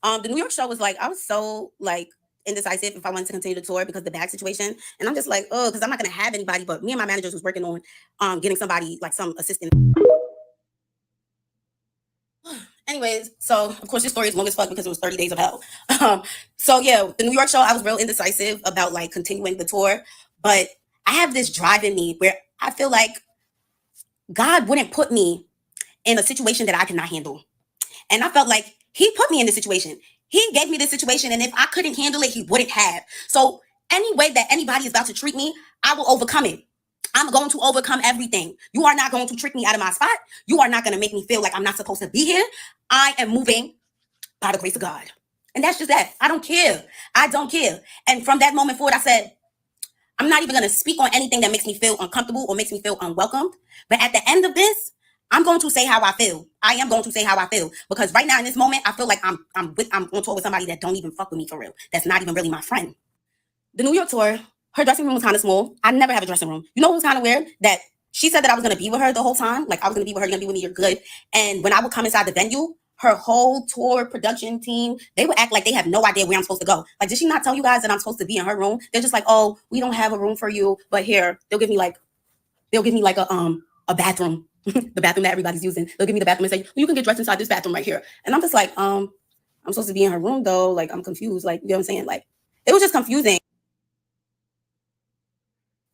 The New York show was like, I was so like indecisive if I wanted to continue the tour because of the bag situation. And I'm just like, oh, because I'm not going to have anybody. But me and my managers was working on getting somebody, like some assistant. Anyways, so of course this story is long as fuck because it was 30 days of hell. So yeah, the New York show, I was real indecisive about like continuing the tour. But I have this drive in me where I feel like God wouldn't put me in a situation that I cannot handle. And I felt like he put me in this situation. He gave me this situation, and if I couldn't handle it, he wouldn't have. So any way that anybody is about to treat me, I will overcome it. I'm going to overcome everything. You are not going to trick me out of my spot. You are not going to make me feel like I'm not supposed to be here. I am moving by the grace of God. And that's just that. I don't care. I don't care. And from that moment forward, I said, I'm not even going to speak on anything that makes me feel uncomfortable or makes me feel unwelcomed. But at the end of this, I'm going to say how I feel. I am going to say how I feel, because right now in this moment, I feel like I'm on tour with somebody that don't even fuck with me for real. That's not even really my friend. The New York tour, her dressing room was kind of small. I never have a dressing room. You know what was kind of weird? That she said that I was going to be with her the whole time. Like I was going to be with her. You're going to be with me. You're good. And when I would come inside the venue, her whole tour production team, they would act like they have no idea where I'm supposed to go. Like, did she not tell you guys that I'm supposed to be in her room? They're just like, oh, we don't have a room for you, but here, they'll give me like a bathroom. The bathroom that everybody's using. They'll give me the bathroom and say, well, you can get dressed inside this bathroom right here. And I'm just like, I'm supposed to be in her room though. Like, I'm confused. Like, you know what I'm saying? Like, it was just confusing.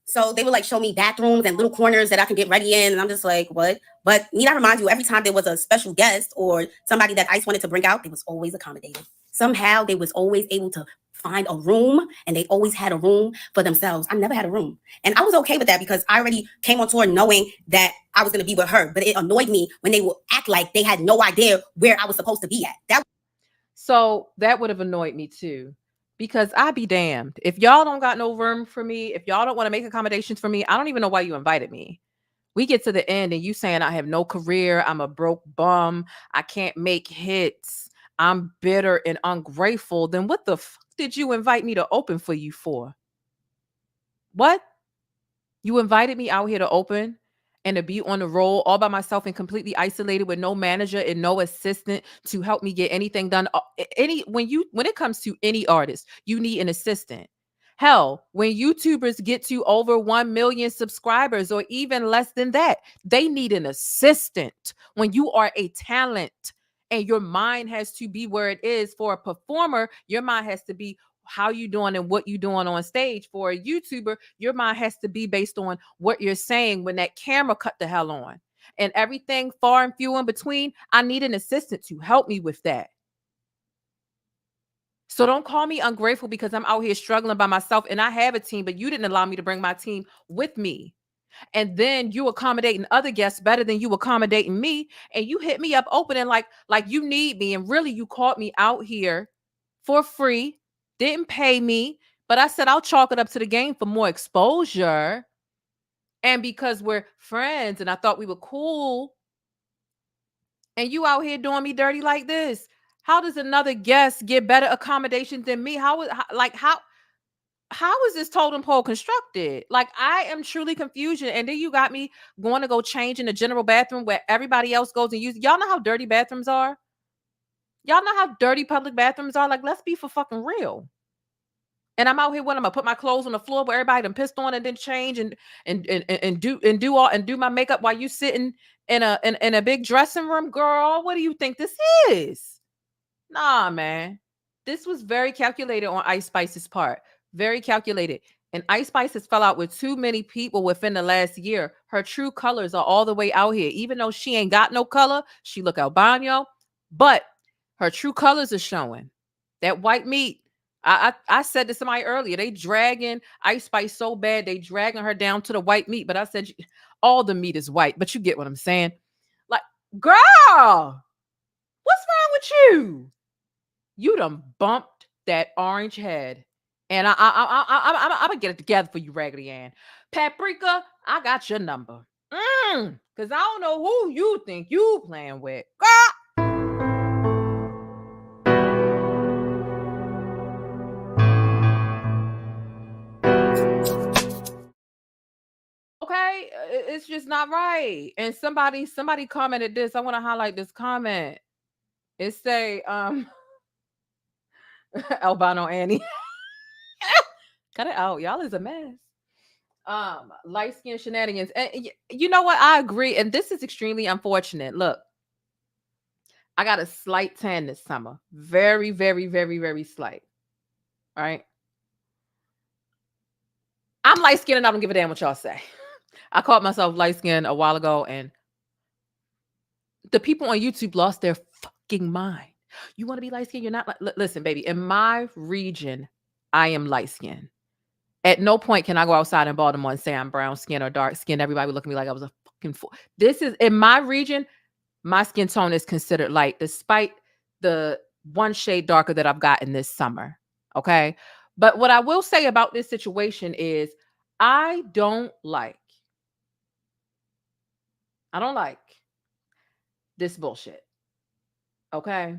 So they would like show me bathrooms and little corners that I can get ready in. And I'm just like, what? But need I remind you, every time there was a special guest or somebody that ICE wanted to bring out, they was always accommodated. Somehow they was always able to find a room, and they always had a room for themselves. I never had a room. And I was okay with that because I already came on tour knowing that I was going to be with her. But it annoyed me when they would act like they had no idea where I was supposed to be at. So that would have annoyed me too. Because I be damned. If y'all don't got no room for me, if y'all don't want to make accommodations for me, I don't even know why you invited me. We get to the end and you saying I have no career, I'm a broke bum, I can't make hits, I'm bitter and ungrateful, then what the fuck did you invite me to open for you for? What? You invited me out here to open and to be on the road all by myself and completely isolated with no manager and no assistant to help me get anything done. When it comes to any artist, you need an assistant. Hell, when YouTubers get to over 1 million subscribers or even less than that, they need an assistant. When you are a talent and your mind has to be where it is, for a performer, your mind has to be how you doing and what you doing on stage. For a YouTuber, your mind has to be based on what you're saying when that camera cut the hell on. And everything far and few in between, I need an assistant to help me with that. So don't call me ungrateful because I'm out here struggling by myself and I have a team, but you didn't allow me to bring my team with me. And then you accommodating other guests better than you accommodating me. And you hit me up opening like you need me. And really, you caught me out here for free, didn't pay me, but I said I'll chalk it up to the game for more exposure. And because we're friends and I thought we were cool, and you out here doing me dirty like this. How does another guest get better accommodations than me? How is this totem pole constructed? Like, I am truly confused. And then you got me going to go change in the general bathroom where everybody else goes and use. Y'all know how dirty bathrooms are? Y'all know how dirty public bathrooms are? Like, let's be for fucking real. And I'm out here when I'm gonna put my clothes on the floor where everybody done pissed on and then change and do my makeup while you sitting in a big dressing room, girl. What do you think this is? Nah, man. This was very calculated on Ice Spice's part. Very calculated. And Ice Spice has fell out with too many people within the last year. Her true colors are all the way out here. Even though she ain't got no color, she look albino, but her true colors are showing. That white meat. I said to somebody earlier, they dragging Ice Spice so bad, they dragging her down to the white meat. But I said, all the meat is white, but you get what I'm saying. Like, girl, what's wrong with you? You done bumped that orange head. And I'm gonna get it together for you, Raggedy Ann. Paprika, I got your number. Cause I don't know who you think you playing with. Girl. Okay, it's just not right. And somebody commented this. I want to highlight this comment. It say, Albino Annie. Cut it out. Y'all is a mess. Light skin shenanigans. And you know what? I agree. And this is extremely unfortunate. Look, I got a slight tan this summer. Very, very, very, very slight. All right. I'm light skinned and I don't give a damn what y'all say. I caught myself light skinned a while ago and the people on YouTube lost their fucking mind. You want to be light skinned? You're not. Listen, baby, in my region, I am light skinned. At no point can I go outside in Baltimore and say I'm brown skin or dark skin. Everybody would look at me like I was a fucking fool. This is in my region. My skin tone is considered light, despite the one shade darker that I've gotten this summer. Okay. But what I will say about this situation is I don't like this bullshit. Okay.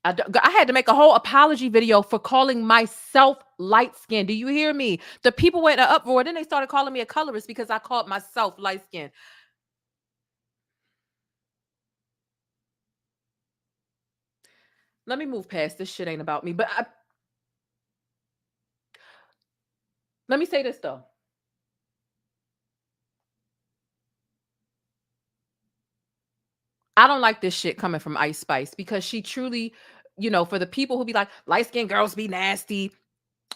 I had to make a whole apology video for calling myself light skinned. Do you hear me? The people went in an uproar. Then they started calling me a colorist because I called myself light skinned. Let me move past this shit. Ain't about me. But let me say this though. I don't like this shit coming from Ice Spice because she truly for the people who be like, light-skinned girls be nasty,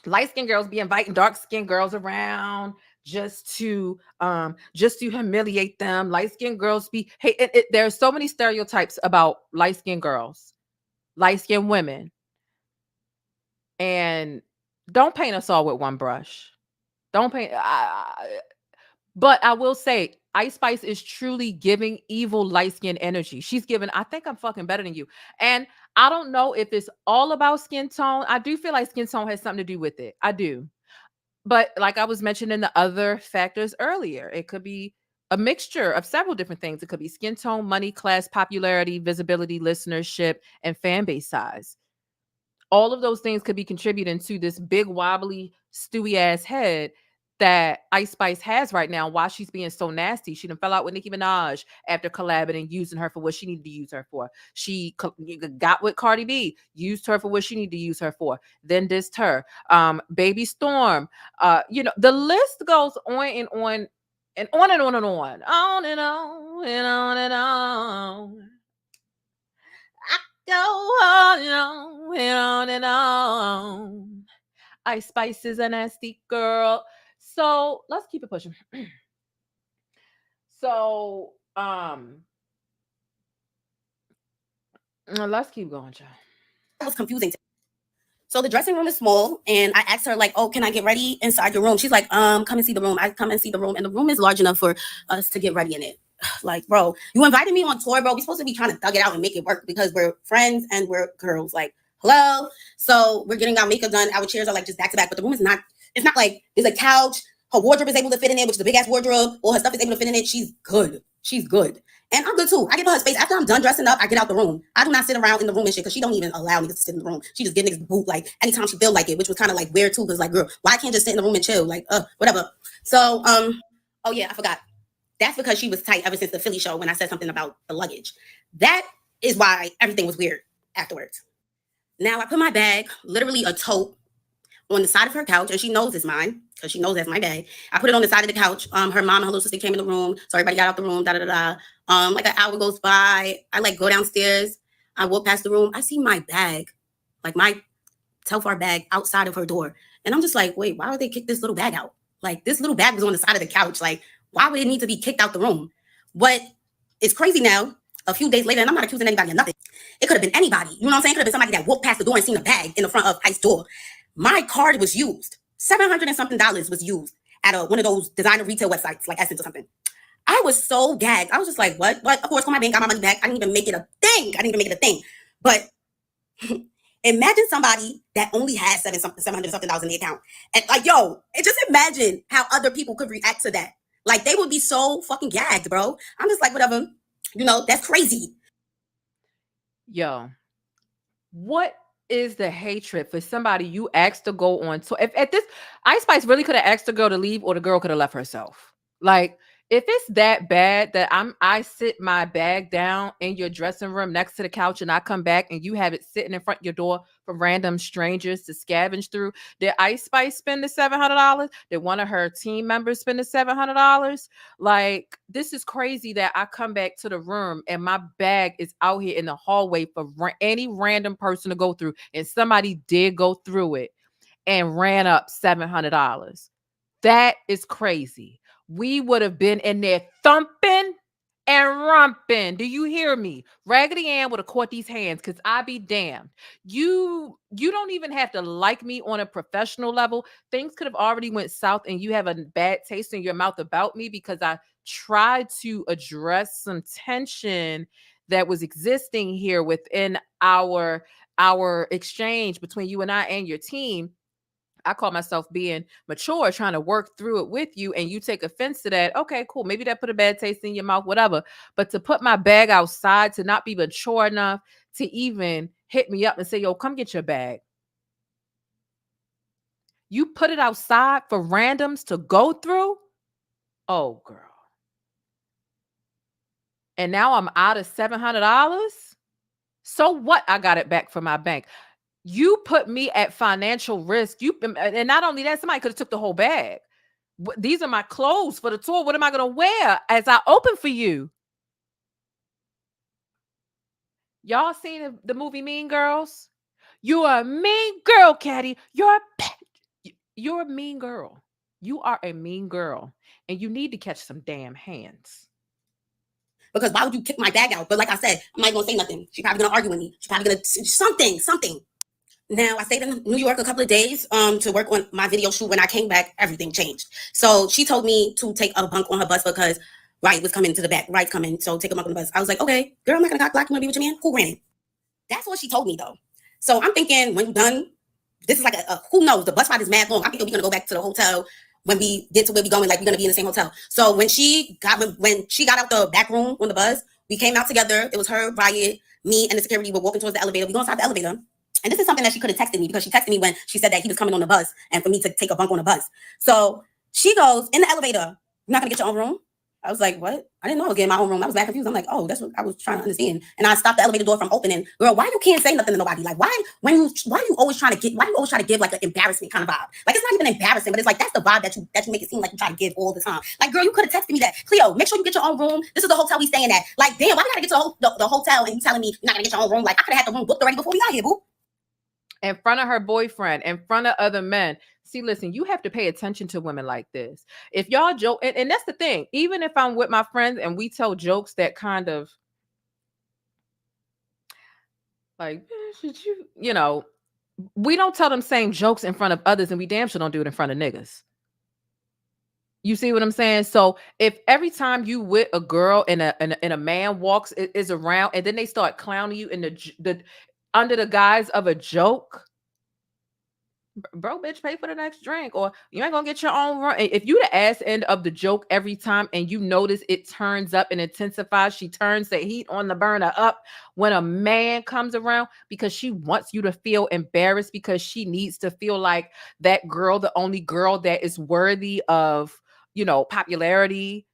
light-skinned girls be inviting dark-skinned girls around just to humiliate them. Light-skinned girls be there's so many stereotypes about light-skinned girls, light-skinned women. And don't paint us all with one brush. Don't paint. But I will say, Ice Spice is truly giving evil light skin energy. She's giving, I think I'm fucking better than you. And I don't know if it's all about skin tone. I do feel like skin tone has something to do with it. I do. But like I was mentioning the other factors earlier, it could be a mixture of several different things. It could be skin tone, money, class, popularity, visibility, listenership, and fan base size. All of those things could be contributing to this big wobbly stewy ass head that Ice Spice has right now. Why she's being so nasty. She done fell out with Nicki Minaj after collabing and using her for what she needed to use her for. She got with Cardi B, used her for what she needed to use her for, then dissed her. Baby Storm, the list goes on and on and on and on and on. On and on and on and on. Go on and on and on and on. Ice Spice is a nasty girl. So let's keep it pushing. So let's keep going, child. That was confusing. So the dressing room is small, and I asked her, like, oh, can I get ready inside your room? She's like, come and see the room. I come and see the room, and the room is large enough for us to get ready in it. Like, bro, you invited me on tour, bro. We're supposed to be trying to thug it out and make it work because we're friends and we're girls. Like, hello. So we're getting our makeup done. Our chairs are like just back to back, but the room is not. It's not like there's a couch. Her wardrobe is able to fit in it, which is a big ass wardrobe. All her stuff is able to fit in it. She's good. She's good. And I'm good too. I give her space. After I'm done dressing up, I get out the room. I do not sit around in the room and shit because she don't even allow me to sit in the room. She just give niggas the boot like anytime she feel like it, which was kind of like weird too. Because like, girl, why I can't just sit in the room and chill? Like, whatever. So, oh yeah, I forgot. That's because she was tight ever since the Philly show when I said something about the luggage. That is why everything was weird afterwards. Now I put my bag, literally a tote, on the side of her couch, and she knows it's mine because she knows that's my bag. I put it on the side of the couch. Her mom and her little sister came in the room, so everybody got out the room. Like an hour goes by, I like go downstairs. I walk past the room. I see my bag, like my Telfar bag, outside of her door, and I'm just like, wait, why would they kick this little bag out? Like this little bag was on the side of the couch. Like, why would it need to be kicked out the room? But it's crazy now. A few days later, and I'm not accusing anybody of nothing. It could have been anybody. You know what I'm saying? It could have been somebody that walked past the door and seen a bag in the front of Ice's door. My card was used. $700 and something was used at one of those designer retail websites like Essence or something. I was so gagged. I was just like, what? Of course, call my bank, got my money back. I didn't even make it a thing. But imagine somebody that only has $700 something in the account. And like, yo, just imagine how other people could react to that. Like, they would be so fucking gagged, bro. I'm just like, whatever. That's crazy. Yo, what is the hatred for somebody you asked to go on? So if at this, Ice Spice really could have asked the girl to leave, or the girl could have left herself. Like, if it's that bad that I sit my bag down in your dressing room next to the couch and I come back and you have it sitting in front of your door for random strangers to scavenge through, did Ice Spice spend the $700? Did one of her team members spend the $700? Like, this is crazy that I come back to the room and my bag is out here in the hallway for any random person to go through, and somebody did go through it and ran up $700. That is crazy. We would have been in there thumping and rumping. Do you hear me? Raggedy Ann would have caught these hands, because I be damned. You don't even have to like me on a professional level. Things could have already went south and you have a bad taste in your mouth about me because I tried to address some tension that was existing here within our exchange between you and I and your team. I call myself being mature, trying to work through it with you, and you take offense to that. Okay, cool. Maybe that put a bad taste in your mouth, whatever. But to put my bag outside, to not be mature enough to even hit me up and say, yo, come get your bag. You put it outside for randoms to go through? Oh, girl. And now I'm out of $700? So what? I got it back from my bank. You put me at financial risk. And not only that, somebody could have took the whole bag. These are my clothes for the tour. What am I going to wear as I open for you? Y'all seen the movie Mean Girls? You're a mean girl, Caddy. You're a mean girl. You are a mean girl, and you need to catch some damn hands. Because why would you kick my bag out? But like I said, I'm not gonna say nothing. She's probably gonna argue with me. She's probably gonna something. Now I stayed in New York a couple of days to work on my video shoot. When I came back, everything changed. So she told me to take a bunk on her bus because Wright was coming to the back. Wright's coming, so take a bunk on the bus. I was like, okay, girl, I'm not gonna cock block. You wanna be with your man? Cool, granted. That's what she told me though. So I'm thinking when you're done, this is like a who knows? The bus ride is mad long. I'm thinking we're gonna go back to the hotel when we get to where we going. Like we're gonna be in the same hotel. So when she got out the back room on the bus, we came out together. It was her, Riot, me, and the security were walking towards the elevator. We go inside the elevator. And this is something that she could have texted me because she texted me when she said that he was coming on the bus and for me to take a bunk on the bus. So she goes in the elevator, you're not gonna get your own room? I was like, what? I didn't know I was getting my own room. I was back confused. I'm like, oh, that's what I was trying to understand. And I stopped the elevator door from opening. Girl, why you can't say nothing to nobody? Like, why do you always try to give like an embarrassment kind of vibe? Like, it's not even embarrassing, but it's like that's the vibe that you make it seem like you try to give all the time. Like, girl, you could have texted me that. Cleo, make sure you get your own room. This is the hotel we staying at. Like, damn, why you gotta get to the hotel and you telling me you're not gonna get your own room? Like, I could have had the room booked already before we got here, boo. In front of her boyfriend, in front of other men. See, listen, you have to pay attention to women like this. If y'all joke, and that's the thing, even if I'm with my friends and we tell jokes that kind of like, should you know, we don't tell them same jokes in front of others, and we damn sure don't do it in front of niggas. You see what I'm saying? So if every time you with a girl and a man walks is around, and then they start clowning you in the under the guise of a joke, bro, bitch, pay for the next drink, or you ain't gonna get your own run. If you the ass end of the joke every time, and you notice it turns up and intensifies, she turns the heat on the burner up when a man comes around because she wants you to feel embarrassed, because she needs to feel like that girl, the only girl that is worthy of, popularity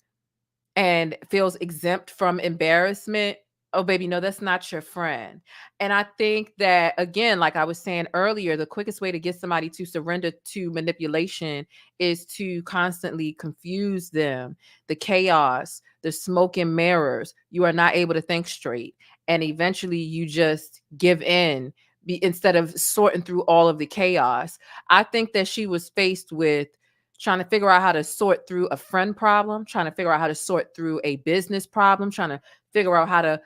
and feels exempt from embarrassment. Oh, baby, no, that's not your friend. And I think that, again, like I was saying earlier, the quickest way to get somebody to surrender to manipulation is to constantly confuse them, the chaos, the smoke and mirrors. You are not able to think straight. And eventually you just give in instead of sorting through all of the chaos. I think that she was faced with trying to figure out how to sort through a friend problem, trying to figure out how to sort through a business problem, trying to figure out how to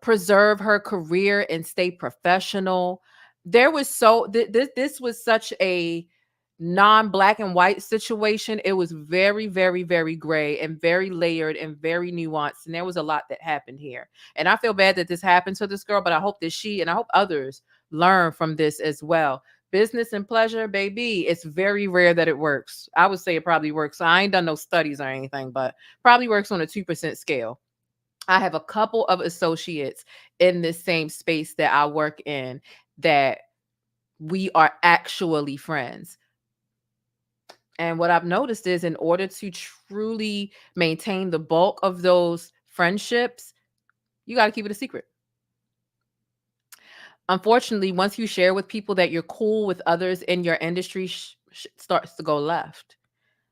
preserve her career and stay professional. There was this was such a non-black and white situation. It was very, very, very gray and very layered and very nuanced. And there was a lot that happened here. And I feel bad that this happened to this girl, but I hope that she and I hope others learn from this as well. Business and pleasure, baby, it's very rare that it works. I would say it probably works. I ain't done no studies or anything, but probably works on a 2% scale. I have a couple of associates in this same space that I work in that we are actually friends. And what I've noticed is, in order to truly maintain the bulk of those friendships, you got to keep it a secret. Unfortunately, once you share with people that you're cool with others in your industry, starts to go left.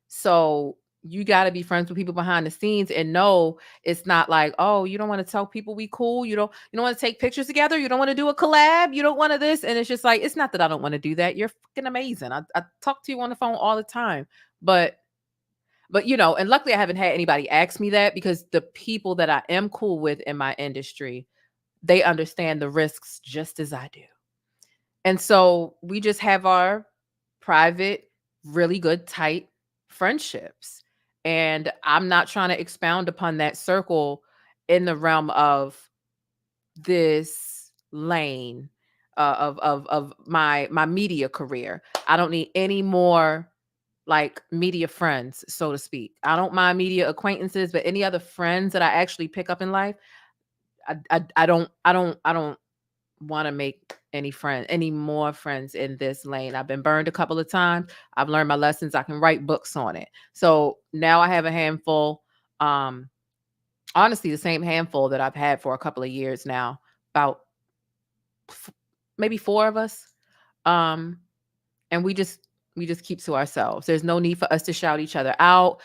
So you got to be friends with people behind the scenes and know it's not like, oh, you don't want to tell people we cool. You don't want to take pictures together. You don't want to do a collab. You don't want to this. And it's just like, it's not that I don't want to do that. You're fucking amazing. I talk to you on the phone all the time, but and luckily I haven't had anybody ask me that, because the people that I am cool with in my industry, they understand the risks just as I do. And so we just have our private, really good, tight friendships. And I'm not trying to expound upon that circle in the realm of this lane of my media career. I don't need any more like media friends, so to speak. I don't mind media acquaintances, but any other friends that I actually pick up in life, I don't want to make any more friends in this lane. I've been burned a couple of times. I've learned my lessons. I can write books on it. So now I have a handful, honestly, the same handful that I've had for a couple of years now, about maybe 4 of us. And we just keep to ourselves. There's no need for us to shout each other out.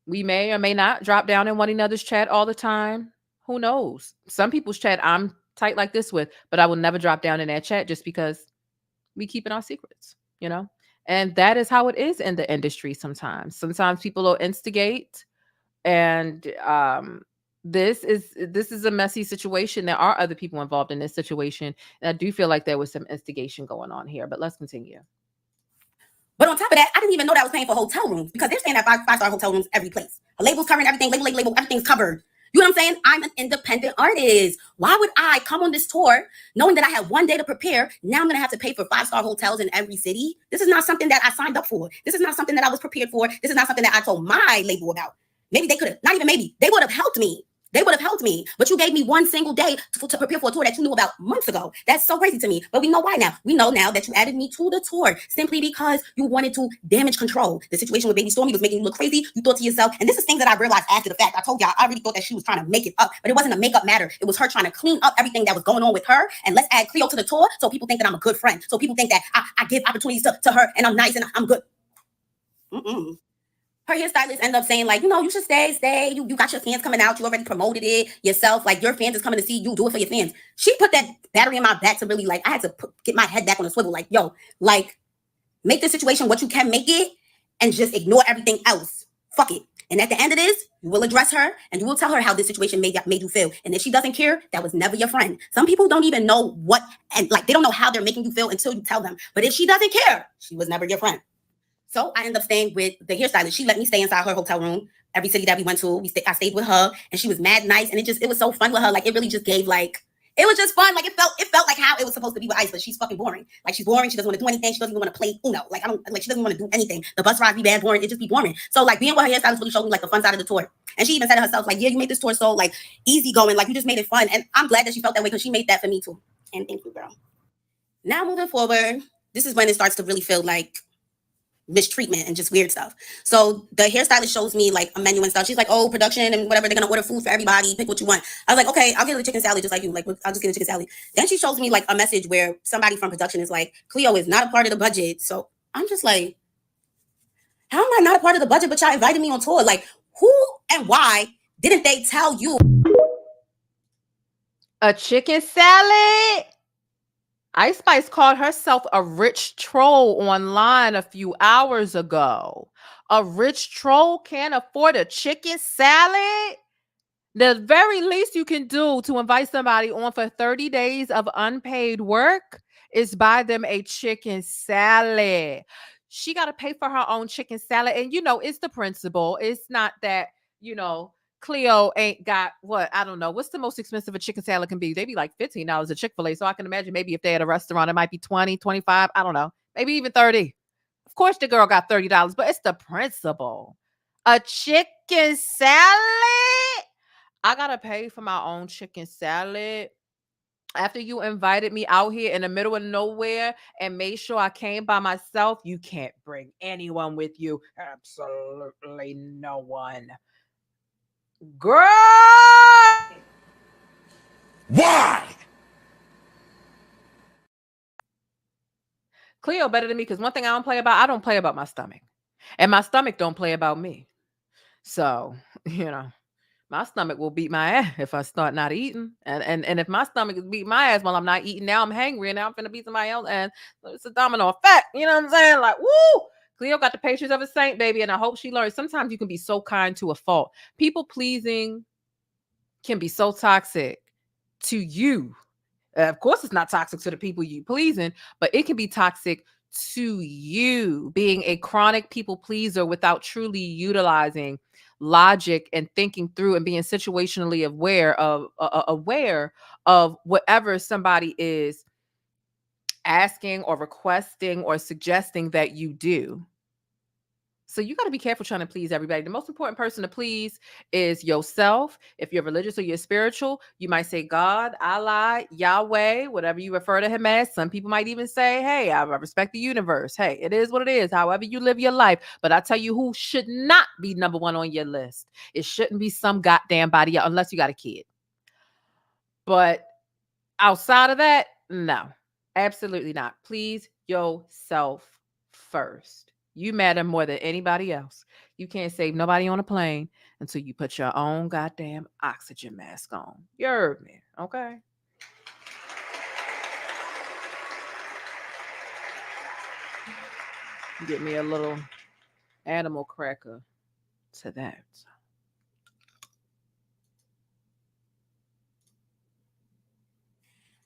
We may or may not drop down in one another's chat all the time. Who knows? Some people's chat I'm tight like this with, but I will never drop down in that chat just because we keep it our secrets, you know? And that is how it is in the industry sometimes. Sometimes people will instigate, and this is a messy situation. There are other people involved in this situation, and I do feel like there was some instigation going on here, but let's continue. But on top of that, I didn't even know that I was paying for hotel rooms, because they're saying that five-star hotel rooms every place. A label's covering everything, label, everything's covered. You know what I'm saying? I'm an independent artist. Why would I come on this tour knowing that I had one day to prepare? Now I'm going to have to pay for 5-star hotels in every city. This is not something that I signed up for. This is not something that I was prepared for. This is not something that I told my label about. Maybe they could have, not even maybe, they would have helped me. They would have helped me, but you gave me one single day to prepare for a tour that you knew about months ago. That's so crazy to me. But we know why now. We know now that you added me to the tour simply because you wanted to damage control. The situation with Baby Stormy was making you look crazy. You thought to yourself, and this is things that I realized after the fact. I told y'all, I really thought that she was trying to make it up, but it wasn't a makeup matter. It was her trying to clean up everything that was going on with her. And let's add Cleo to the tour so people think that I'm a good friend. So people think that I give opportunities to her and I'm nice and I'm good. Her hairstylist ended up saying, like, you know, you should stay. You got your fans coming out. You already promoted it yourself. Like, your fans is coming to see you. Do it for your fans. She put that battery in my back to really, like, I had to get my head back on the swivel. Like, yo, like, make the situation what you can make it and just ignore everything else. Fuck it. And at the end of this, you will address her and you will tell her how this situation made you feel. And if she doesn't care, that was never your friend. Some people don't even know what, and like, they don't know how they're making you feel until you tell them. But if she doesn't care, she was never your friend. So I ended up staying with the hairstylist. She let me stay inside her hotel room. Every city that we went to, I stayed with her, and she was mad nice. And it was so fun with her. Like, it really just gave, like, it was just fun. Like, it felt like how it was supposed to be with Ice, but she's fucking boring. Like, she's boring. She doesn't want to do anything. She doesn't even want to play Uno. Like, she doesn't want to do anything. The bus ride be bad, boring. It just be boring. So, like, being with her hairstylist really showed me, like, the fun side of the tour. And she even said to herself, like, yeah, you made this tour so, like, easy going. Like, you just made it fun. And I'm glad that she felt that way, because she made that for me too. And thank you, girl. Now, moving forward, this is when it starts to really feel like mistreatment and just weird stuff. So the hairstylist shows me, like, a menu and stuff. She's like, oh, production and whatever, they're gonna order food for everybody, pick what you want. I was like, okay, I'll get a chicken salad just like you. Like, I'll just get a chicken salad. Then she shows me, like, a message where somebody from production is like, Cleo is not a part of the budget. So I'm just like, how am I not a part of the budget, but y'all invited me on tour? Like, who and why didn't they tell you? A chicken salad? Ice Spice called herself a rich troll online a few hours ago. A rich troll can't afford a chicken salad? The very least you can do to invite somebody on for 30 days of unpaid work is buy them a chicken salad. She got to pay for her own chicken salad. And, you know, it's the principle. It's not that, you know, Cleo ain't got what, I don't know. What's the most expensive a chicken salad can be? They be like $15 at Chick-fil-A. So I can imagine maybe if they had a restaurant, it might be 20, 25. I don't know. Maybe even 30. Of course the girl got $30, but it's the principle. A chicken salad? I got to pay for my own chicken salad. After you invited me out here in the middle of nowhere and made sure I came by myself, you can't bring anyone with you. Absolutely no one. Girl! Why? Cleo better than me, because one thing I don't play about my stomach. And my stomach don't play about me. So, you know, my stomach will beat my ass if I start not eating. And if my stomach is beating my ass while I'm not eating, now I'm hangry and now I'm finna beat somebody else. And it's a domino effect. You know what I'm saying? Like, woo! Cleo got the patience of a saint, baby. And I hope she learns. Sometimes you can be so kind to a fault. People pleasing can be so toxic to you. Of course, it's not toxic to the people you pleasing, but it can be toxic to you, being a chronic people pleaser without truly utilizing logic and thinking through and being situationally aware of whatever somebody is asking or requesting or suggesting that you do. So you got to be careful trying to please everybody. The most important person to please is yourself. If you're religious or you're spiritual, you might say God, Allah, Yahweh, whatever you refer to him as. Some people might even say, hey, I respect the universe. Hey, it is what it is, however you live your life. But I tell you who should not be number one on your list. It shouldn't be some goddamn body, unless you got a kid. But outside of that, no, absolutely not. Please yourself first. You matter more than anybody else. You can't save nobody on a plane until you put your own goddamn oxygen mask on. You heard me, okay? Get me a little animal cracker to that.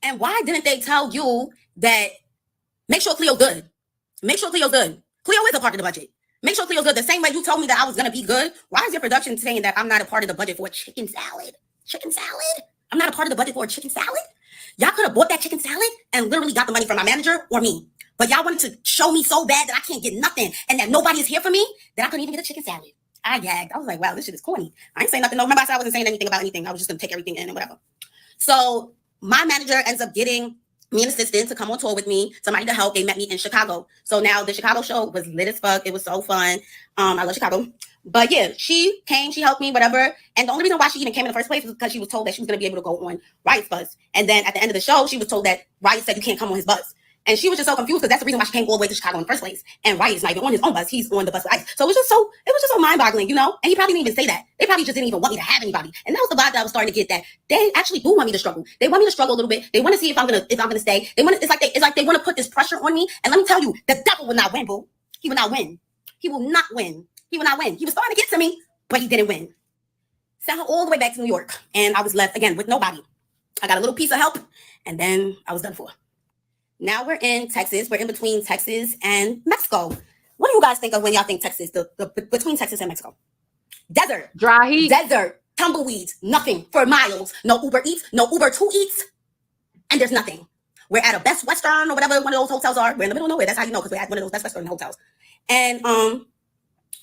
And why didn't they tell you that make sure Cleo good? Make sure Cleo's good. Cleo is a part of the budget. Make sure Cleo's good. The same way you told me that I was gonna be good. Why is your production saying that I'm not a part of the budget for a chicken salad? Chicken salad? I'm not a part of the budget for a chicken salad? Y'all could have bought that chicken salad and literally got the money from my manager or me. But y'all wanted to show me so bad that I can't get nothing and that nobody is here for me that I couldn't even get a chicken salad. I gagged. I was like, wow, this shit is corny. I ain't saying nothing. No, remember I said I wasn't saying anything about anything. I was just gonna take everything in and whatever. So my manager ends up getting me an assistant to come on tour with me, somebody to help. They met me in Chicago. So now the Chicago show was lit as fuck. It was so fun. I love Chicago. But yeah, she came, she helped me, whatever. And the only reason why she even came in the first place was because she was told that she was going to be able to go on Riot's bus. And then at the end of the show, she was told that Riot said you can't come on his bus. And she was just so confused because that's the reason why she came all the way to Chicago in the first place. And Riot's not even on his own bus. He's on the bus with Ice. So it was just so mind-boggling, you know? And he probably didn't even say that. They probably just didn't even want me to have anybody. And that was the vibe that I was starting to get, that they actually do want me to struggle. They want me to struggle a little bit. They want to see if I'm gonna stay. It's like they want to put this pressure on me. And let me tell you, the devil will not win, boo. He will not win. He will not win. He will not win. He was starting to get to me, but he didn't win. Sent her all the way back to New York. And I was left again with nobody. I got a little piece of help, and then I was done for. Now we're in Texas. We're in between Texas and Mexico. What do you guys think of when y'all think Texas, the between Texas and Mexico? Desert. Dry heat. Desert. Tumbleweeds. Nothing for miles. No Uber Eats. No Uber to Eats. And there's nothing. We're at a Best Western or whatever one of those hotels are. We're in the middle of nowhere. That's how you know, because we're at one of those Best Western hotels. And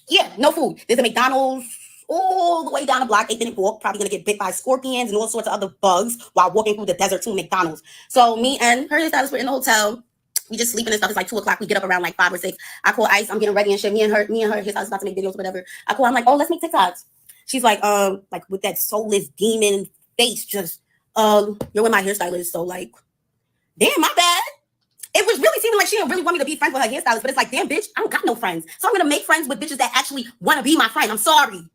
yeah, no food. There's a McDonald's all the way down the block. 8-minute walk. Probably gonna get bit by scorpions and all sorts of other bugs while walking through the desert to McDonald's. So me and her hairstylist were in the hotel. We just sleeping and stuff. It's like 2:00. We get up around like 5 or 6. I call Ice. I'm getting ready and shit. Me and her hairstylist about to make videos or whatever. I call. I'm like, oh, let's make TikToks. She's like with that soulless demon face, just you're with my hairstylist. So like, damn, my bad. It was really seeming like she didn't really want me to be friends with her hairstylist, but it's like, damn, bitch, I don't got no friends. So I'm gonna make friends with bitches that actually want to be my friend. I'm sorry.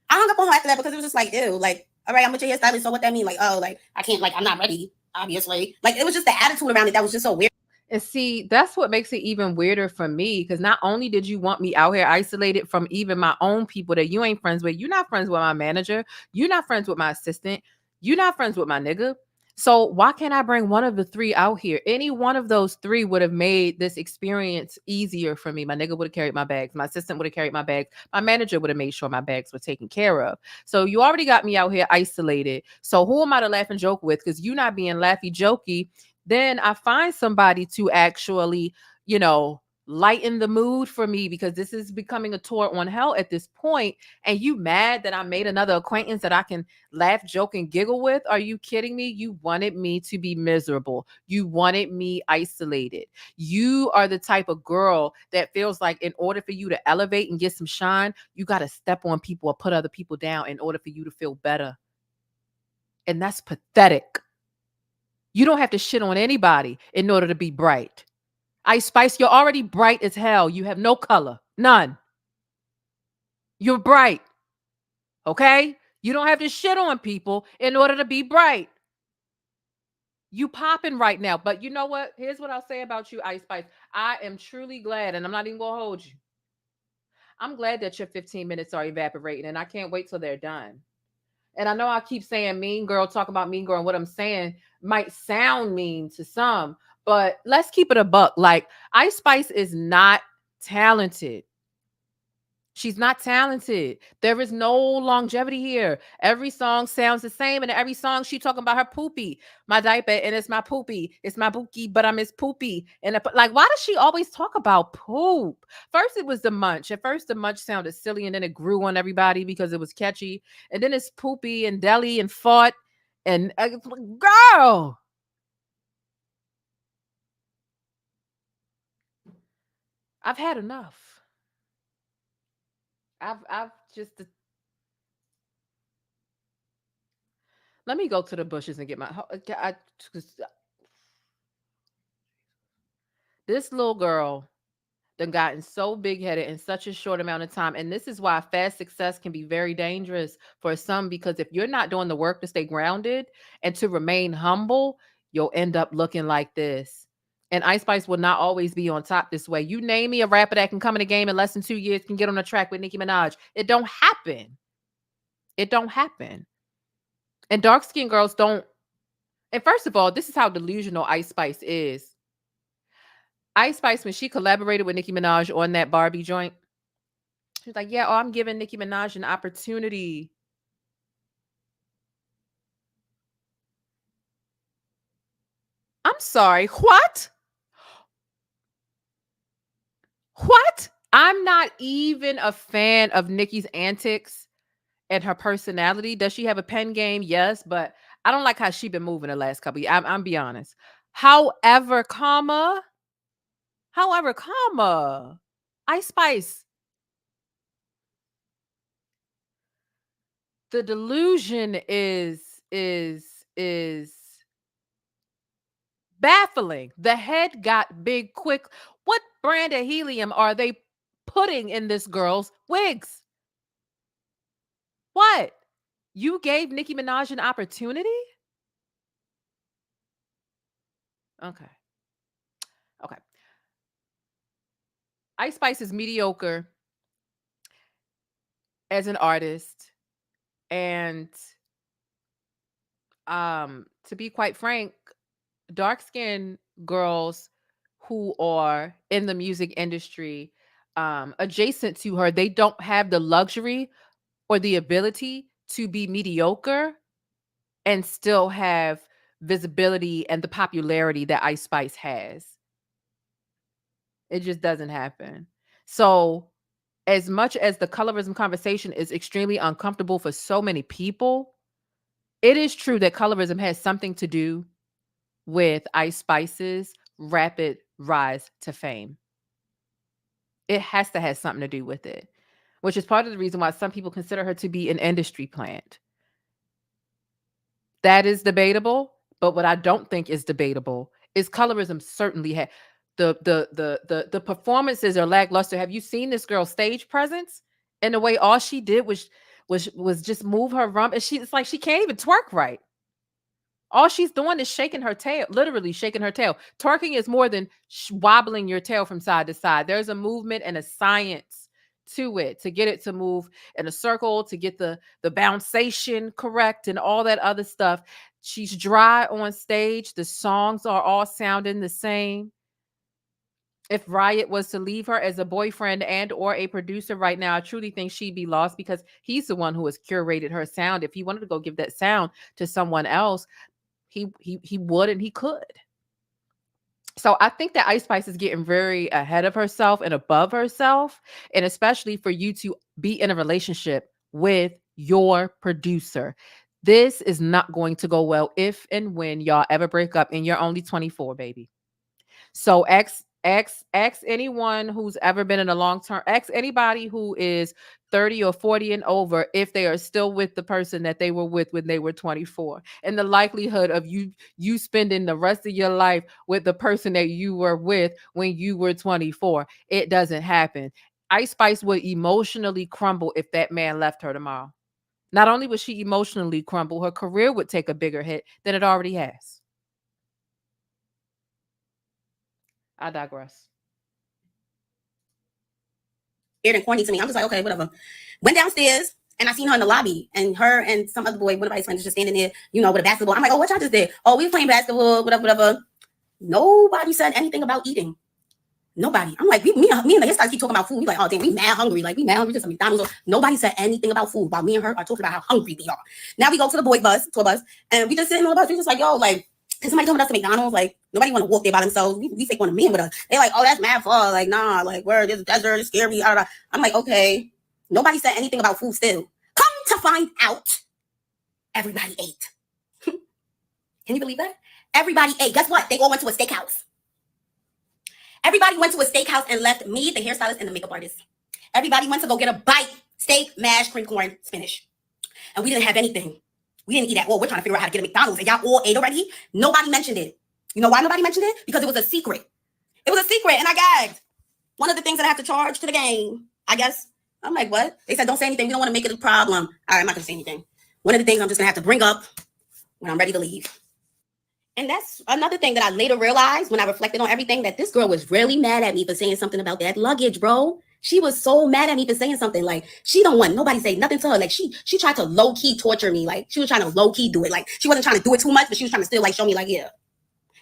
I hung up on her after that because it was just like, ew, like, all right, I'm with your hairstylist. So what that mean? Like, oh, like, I can't, like, I'm not ready, obviously. Like, it was just the attitude around it that was just so weird. And see, that's what makes it even weirder for me, because not only did you want me out here isolated from even my own people that you ain't friends with, you're not friends with my manager, you're not friends with my assistant, you're not friends with my nigga. So why can't I bring one of the three out here? Any one of those three would have made this experience easier for me. My nigga would have carried my bags. My assistant would have carried my bags. My manager would have made sure my bags were taken care of. So you already got me out here isolated. So who am I to laugh and joke with? Because you not being laughy jokey. Then I find somebody to actually, lighten the mood for me, because this is becoming a tour on hell at this point. And you mad that I made another acquaintance that I can laugh, joke, and giggle with? Are you kidding me? You wanted me to be miserable. You wanted me isolated. You are the type of girl that feels like in order for you to elevate and get some shine, you got to step on people or put other people down in order for you to feel better. And that's pathetic. You don't have to shit on anybody in order to be bright. Ice Spice, you're already bright as hell. You have no color. None. You're bright. Okay? You don't have to shit on people in order to be bright. You popping right now. But you know what? Here's what I'll say about you, Ice Spice. I am truly glad, and I'm not even going to hold you. I'm glad that your 15 minutes are evaporating, and I can't wait till they're done. And I know I keep saying mean girl, talk about mean girl, and what I'm saying might sound mean to some, but let's keep it a buck. Like, Ice Spice is not talented. She's not talented. There is no longevity here. Every song sounds the same, and every song she talking about her poopy, my diaper, and it's my poopy, it's my bookie, but I miss poopy. And like, why does she always talk about poop? First it was the munch. At first the munch sounded silly, and then it grew on everybody because it was catchy. And then it's poopy and deli and fought, and girl. I've had enough. I've just let me go to the bushes and get my this little girl done gotten so big headed in such a short amount of time. And this is why fast success can be very dangerous for some, because if you're not doing the work to stay grounded and to remain humble, you'll end up looking like this. And Ice Spice will not always be on top this way. You name me a rapper that can come in the game in less than 2 years, can get on the track with Nicki Minaj. It don't happen. It don't happen. And dark-skinned girls don't. And first of all, this is how delusional Ice Spice is. Ice Spice, when she collaborated with Nicki Minaj on that Barbie joint, she was like, yeah, I'm giving Nicki Minaj an opportunity. I'm sorry, what? What? I'm not even a fan of Nicki's antics and her personality. Does she have a pen game? Yes, but I don't like how she been moving the last couple of years. I'm be honest. However, Ice Spice, the delusion is baffling. The head got big quick. What brand of helium are they putting in this girl's wigs? What? You gave Nicki Minaj an opportunity? Okay. Okay. Ice Spice is mediocre as an artist. And to be quite frank, dark-skinned girls who are in the music industry adjacent to her, they don't have the luxury or the ability to be mediocre and still have visibility and the popularity that Ice Spice has. It just doesn't happen. So as much as the colorism conversation is extremely uncomfortable for so many people, it is true that colorism has something to do with Ice Spice's rapid rise to fame. It has to have something to do with it, which is part of the reason why some people consider her to be an industry plant. That is debatable, but what I don't think is debatable is colorism certainly had the performances are lackluster. Have you seen this girl's stage presence? And the way all she did was just move her rump, and it's like she can't even twerk right. All she's doing is shaking her tail, literally shaking her tail. Twerking is more than wobbling your tail from side to side. There's a movement and a science to it to get it to move in a circle, to get the bouncation correct and all that other stuff. She's dry on stage. The songs are all sounding the same. If Riot was to leave her as a boyfriend and or a producer right now, I truly think she'd be lost because he's the one who has curated her sound. If he wanted to go give that sound to someone else, he would and he could. So I think that Ice Spice is getting very ahead of herself and above herself, and especially for you to be in a relationship with your producer. This is not going to go well if and when y'all ever break up and you're only 24, baby. So X anyone who's ever been in a long-term, X anybody who is 30 or 40 and over, if they are still with the person that they were with when they were 24. And the likelihood of you spending the rest of your life with the person that you were with when you were 24, it doesn't happen. Ice Spice would emotionally crumble if that man left her tomorrow. Not only would she emotionally crumble, her career would take a bigger hit than it already has. I digress. Weird and corny to me. I'm just like, okay, whatever. Went downstairs and I seen her in the lobby, and her and some other boy, one of my friends, just standing there, you know, with a basketball. I'm like, oh, what y'all just did? Oh, we were playing basketball, whatever. Nobody said anything about eating. Nobody. I'm like, me and the hairstylist keep talking about food. We like, oh damn, we mad hungry. Like, we mad hungry to some McDonald's. Nobody said anything about food. While me and her are talking about how hungry we are. Now we go to the tour bus, and we just sitting on the bus. We just like, yo, like, can somebody come with us to McDonald's? Like, nobody want to walk there by themselves. We take one of men with us. They're like, oh, that's mad far. Like, nah, like, where this desert is scary. I'm like, okay. Nobody said anything about food still. Come to find out, everybody ate. Can you believe that? Everybody ate. Guess what? They all went to a steakhouse. Everybody went to a steakhouse and left me, the hairstylist, and the makeup artist. Everybody went to go get a bite. Steak, mash, cream corn, spinach. And we didn't have anything. We didn't eat at all. We're trying to figure out how to get a McDonald's. And y'all all ate already? Nobody mentioned it. You know why nobody mentioned it? Because it was a secret. It was a secret, and I gagged. One of the things that I have to charge to the game, I guess. I'm like, what? They said, don't say anything. We don't want to make it a problem. All right, I'm not going to say anything. One of the things I'm just going to have to bring up when I'm ready to leave. And that's another thing that I later realized when I reflected on everything, that this girl was really mad at me for saying something about that luggage, bro. She was so mad at me for saying something. Like, she don't want nobody say nothing to her. Like, she tried to low-key torture me. Like, she was trying to low-key do it. Like, she wasn't trying to do it too much, but she was trying to still, like, show me, like, yeah.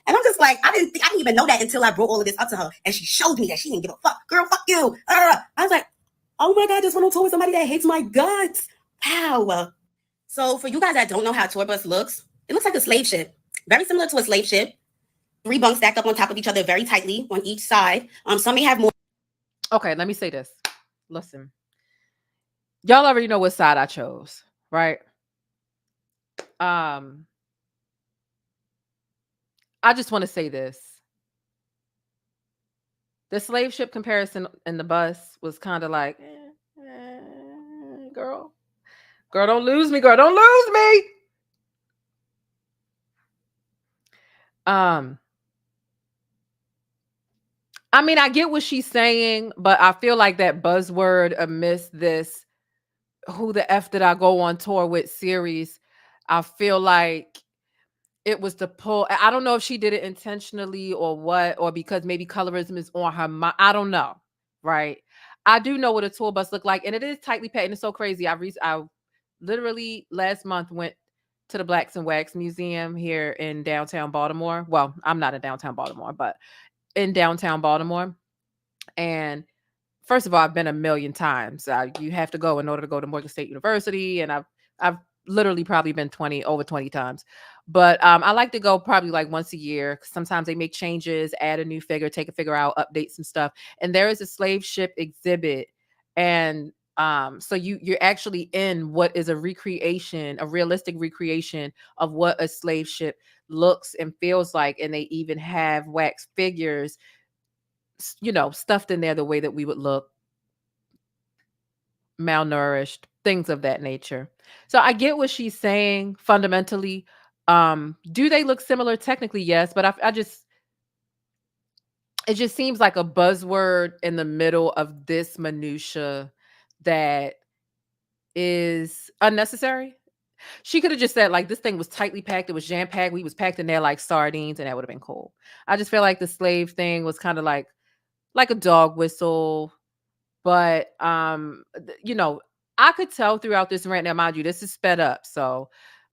And I'm just like, I didn't even know that until I brought all of this up to her. And she showed me that she didn't give a fuck. Girl, fuck you. I was like, oh my God, just went on tour with somebody that hates my guts. Wow. So for you guys that don't know how a tour bus looks, it looks like a slave ship. Very similar to a slave ship. 3 bunks stacked up on top of each other very tightly on each side. Some may have more. Okay, let me say this. Listen. Y'all already know what side I chose, right? I just want to say this. The slave ship comparison in the bus was kind of like, girl, don't lose me, girl, don't lose me. I mean, I get what she's saying, but I feel like that buzzword amidst this "Who the F Did I Go on Tour With" series, I feel like it was to pull. I don't know if she did it intentionally or what, or because maybe colorism is on her mind. I don't know, right? I do know what a tour bus look like, and it is tightly packed, and it's so crazy. I literally last month went to the Blacks and Wax Museum here in downtown Baltimore. Well, I'm not in downtown Baltimore, but in downtown Baltimore. And first of all, I've been a million times. You have to go in order to go to Morgan State University, and I've literally probably been over 20 times. But I like to go probably like once a year. Sometimes they make changes, add a new figure, take a figure out, update some stuff. And there is a slave ship exhibit, and so you're actually in what is a recreation, a realistic recreation of what a slave ship looks and feels like. And they even have wax figures, stuffed in there the way that we would look, malnourished, things of that nature. So I get what she's saying fundamentally. Do they look similar? Technically, yes, but it just seems like a buzzword in the middle of this minutia that is unnecessary. She could have just said, like, this thing was tightly packed, it was jam-packed, we was packed in there like sardines, and that would have been cool. I just feel like the slave thing was kind of like a dog whistle. But I could tell throughout this rant. Now, mind you, this is sped up, so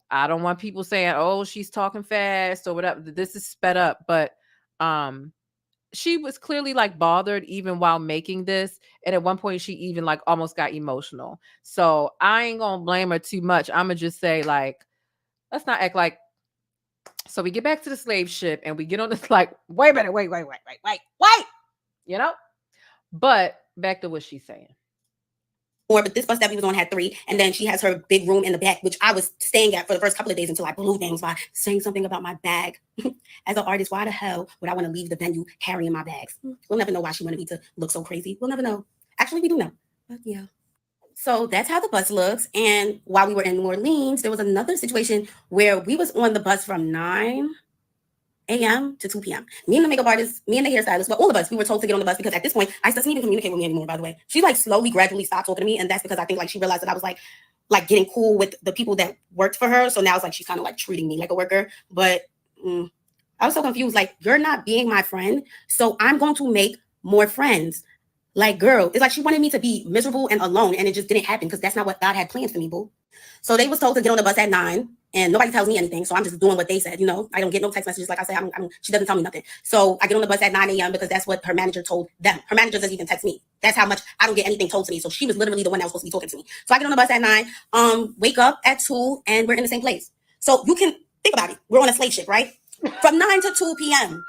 I don't want people saying, "Oh, she's talking fast" or whatever. This is sped up, but she was clearly like bothered even while making this, and at one point she even like almost got emotional. So I ain't gonna blame her too much. I'm gonna just say, like, let's not act like. So we get back to the slave ship and we get on this like, wait a minute, wait. But back to what she's saying. But this bus that we was on had 3, and then she has her big room in the back, which I was staying at for the first couple of days until I blew things by saying something about my bag. As an artist, why the hell would I want to leave the venue carrying my bags? We'll never know why she wanted me to look so crazy. We'll never know. Actually, we do know. But yeah. So that's how the bus looks. And while we were in New Orleans, there was another situation where we was on the bus from 9 a.m. to 2 p.m. Me and the makeup artist, me and the hairstylist, but all of us, we were told to get on the bus because at this point, Ice doesn't even communicate with me anymore, by the way. She like slowly, gradually stopped talking to me. And that's because I think like she realized that I was like getting cool with the people that worked for her. So now it's like she's kind of like treating me like a worker. But I was so confused. Like, you're not being my friend, so I'm going to make more friends. Like, girl, it's like she wanted me to be miserable and alone, and it just didn't happen because that's not what God had planned for me, boo. So they was told to get on the bus at 9, and nobody tells me anything, so I'm just doing what they said. I don't get no text messages. Like I said, she doesn't tell me nothing. So I get on the bus at 9 a.m. because that's what her manager told them. Her manager doesn't even text me. That's how much I don't get anything told to me. So she was literally the one that was supposed to be talking to me. So I get on the bus at 9, wake up at 2, and we're in the same place. So you can think about it. We're on a slave ship, right? From 9 to 2 p.m.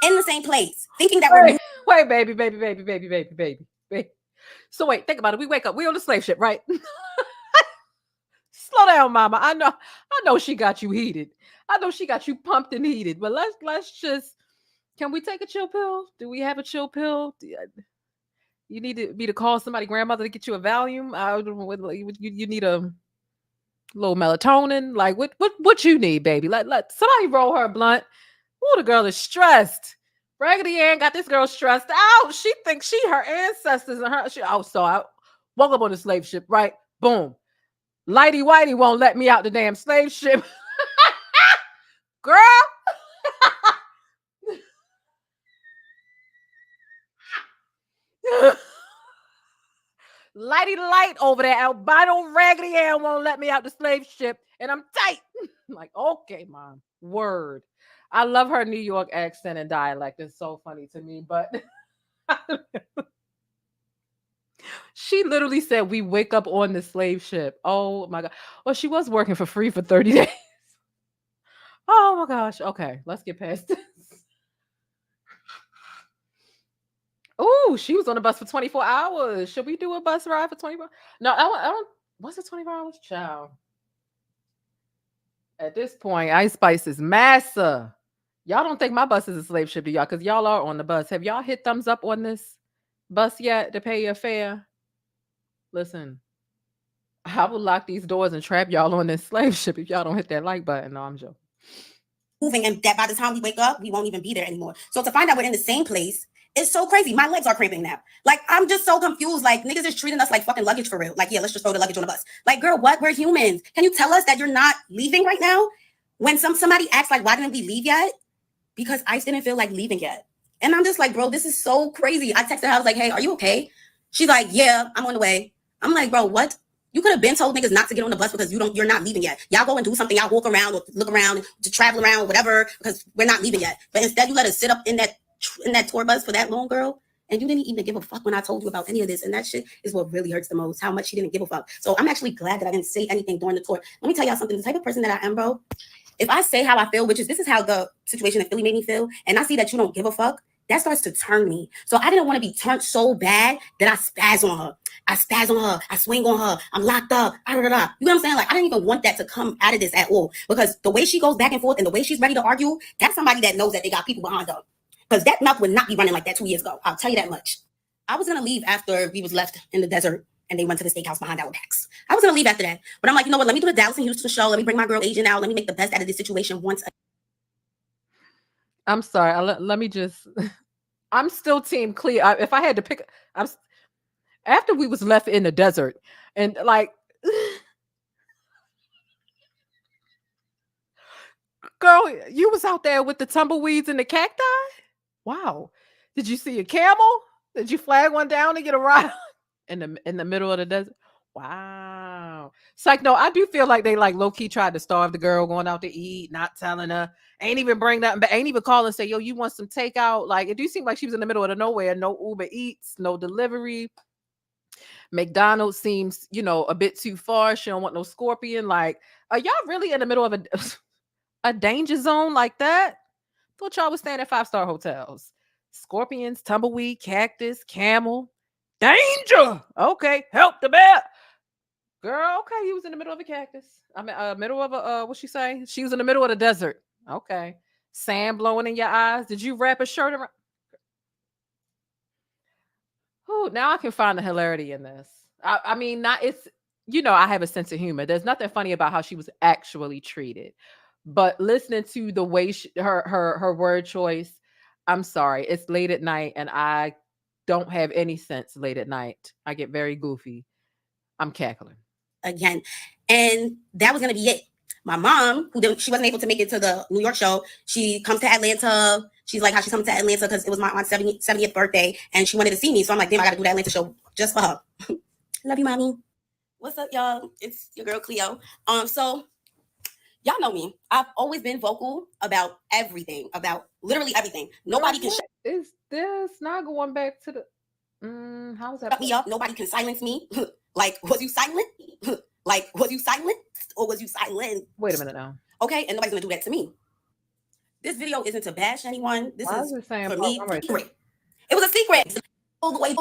in the same place, thinking that we're wait, baby. So wait, think about it. We wake up. We on the slave ship, right? Slow down, mama. I know she got you heated. I know she got you pumped and heated. But let's just. Can we take a chill pill? Do we have a chill pill? You need to call somebody, grandmother, to get you a Valium. You need a little melatonin. Like what you need, baby? Let somebody roll her blunt. Oh, the girl is stressed. Raggedy Ann got this girl stressed out. She thinks her ancestors and her. So I woke up on the slave ship, right? Boom. Lighty Whitey won't let me out the damn slave ship. Girl, lighty light over there. Albino raggedy hair won't let me out the slave ship, and I'm tight. I'm like, okay, mom, word. I love her New York accent and dialect. It's so funny to me, but she literally said we wake up on the slave ship. Oh my god. Well, she was working for free for 30 days. Oh my gosh. Okay, let's get past this. Oh, she was on the bus for 24 hours. Should we do a bus ride for 24? No, I don't. What's it 24 hours? Child. At this point, Ice Spice is massa. Y'all don't think my bus is a slave ship, do y'all? Because y'all are on the bus. Have y'all hit thumbs up on this bus yet to pay your fare? Listen, I will lock these doors and trap y'all on this slave ship if y'all don't hit that like button. No, I'm joking. Moving, and that by the time we wake up, we won't even be there anymore. So to find out we're in the same place, it's so crazy. My legs are cramping now. Like, I'm just so confused. Like, niggas is treating us like fucking luggage for real. Like, yeah, let's just throw the luggage on the bus. Like, girl, what? We're humans. Can you tell us that you're not leaving right now? When somebody asks, like, why didn't we leave yet? Because Ice didn't feel like leaving yet. And I'm just like, bro, this is so crazy. I texted her. I was like, hey, are you okay? She's like, yeah, I'm on the way. I'm like, bro, what? You could have been told niggas not to get on the bus because you're not leaving yet. Y'all go and do something. Y'all walk around or look around, to travel around, whatever, because we're not leaving yet. But instead, you let us sit up in that tour bus for that long, girl. And you didn't even give a fuck when I told you about any of this. And that shit is what really hurts the most, how much she didn't give a fuck. So I'm actually glad that I didn't say anything during the tour. Let me tell y'all something. The type of person that I am, bro, if I say how I feel, this is how the situation in Philly made me feel, and I see that you don't give a fuck, that starts to turn me. So I didn't want to be turned so bad that I spaz on her. I swing on her. I'm locked up. You know what I'm saying? Like, I didn't even want that to come out of this at all. Because the way she goes back and forth and the way she's ready to argue, that's somebody that knows that they got people behind her. Because that mouth would not be running like that 2 years ago. I'll tell you that much. I was going to leave after we was left in the desert and they went to the steakhouse behind our backs. I was going to leave after that. But I'm like, you know what? Let me do the Dallas and Houston show. Let me bring my girl Asian out. Let me make the best out of this situation once again. I'm sorry. Let me just... I'm still team Cleo. If I had to pick... after we was left in the desert and like... Girl, you was out there with the tumbleweeds and the cacti? Wow. Did you see a camel? Did you flag one down and get a ride in the middle of the desert? Wow. It's like, no, I do feel like they like low-key tried to starve the girl going out to eat, not telling her, ain't even bring nothing, but ain't even call and say, yo, you want some takeout? Like, it do seem like she was in the middle of nowhere, no Uber Eats, no delivery. McDonald's seems, a bit too far. She don't want no scorpion. Like, are y'all really in the middle of a danger zone like that? Thought y'all was staying at 5-star hotels. Scorpions, tumbleweed, cactus, camel. Danger! Okay, help the bear. Girl, okay, he was in the middle of a cactus. I mean, middle of a, what'd she say? She was in the middle of the desert. Okay. Sand blowing in your eyes. Did you wrap a shirt around? Oh, now I can find the hilarity in this. I mean, I have a sense of humor. There's nothing funny about how she was actually treated. But listening to the way her word choice, I'm sorry, it's late at night and I don't have any sense late at night. I get very goofy. I'm cackling. Again. And that was going to be it. My mom, she wasn't able to make it to the New York show. She comes to Atlanta. She's like how she's coming to Atlanta because it was my aunt's 70th birthday and she wanted to see me. So I'm like, damn, I got to do the Atlanta show just for her. Love you, mommy. What's up, y'all? It's your girl, Cleo. So y'all know me. I've always been vocal about everything, about literally everything. Nobody can shut is this not going back to the how's that me up? Nobody can silence me. Like, was you silent? Like, was you silent or was you silent? Wait a minute now. Okay, and nobody's gonna do that to me. This video isn't to bash anyone. This is for me. It was a secret. All the way.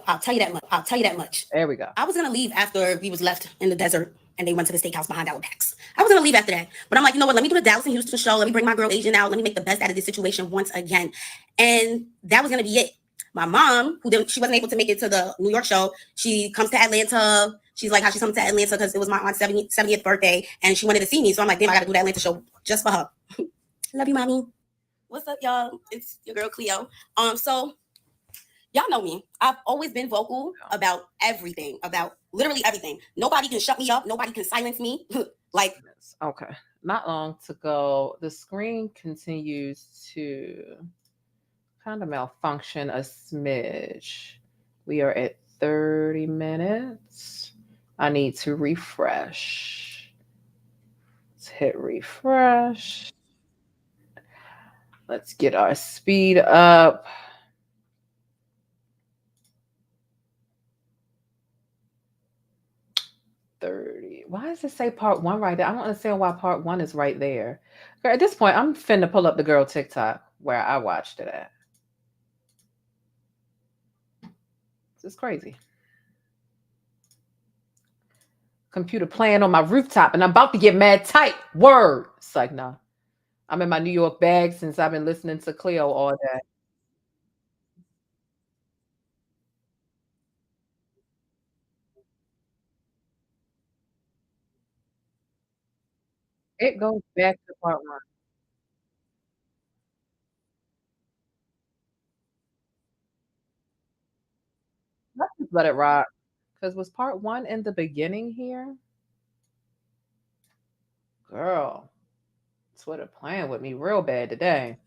I'll tell you that much. There we go. I was gonna leave after we was left in the desert and they went to the steakhouse behind our backs. I was gonna leave after that, but I'm like, you know what? Let me do the Dallas and Houston show. Let me bring my girl Asian out. Let me make the best out of this situation once again. And that was gonna be it. My mom, she wasn't able to make it to the New York show. She comes to Atlanta. She's like how she's coming to Atlanta because it was my aunt's 70th birthday and she wanted to see me. So I'm like, damn, I got to do the Atlanta show just for her. Love you, mommy. What's up, y'all? It's your girl, Cleo. So y'all know me. I've always been vocal about everything, about literally everything. Nobody can shut me up. Nobody can silence me. Like, okay. Not long to go. The screen continues to kind of malfunction a smidge. We are at 30 minutes. I need to refresh. Let's hit refresh. Let's get our speed up. 30. Why does it say part one right there? I don't understand why part one is right there. Okay, at this point, I'm finna pull up the girl TikTok where I watched it at. This is crazy. Computer playing on my rooftop and I'm about to get mad tight. Word. It's like, nah. I'm in my New York bag since I've been listening to Cleo all day. It goes back to part one. Let's just let it rock. Because was part one in the beginning here? Girl, Twitter playing with me real bad today.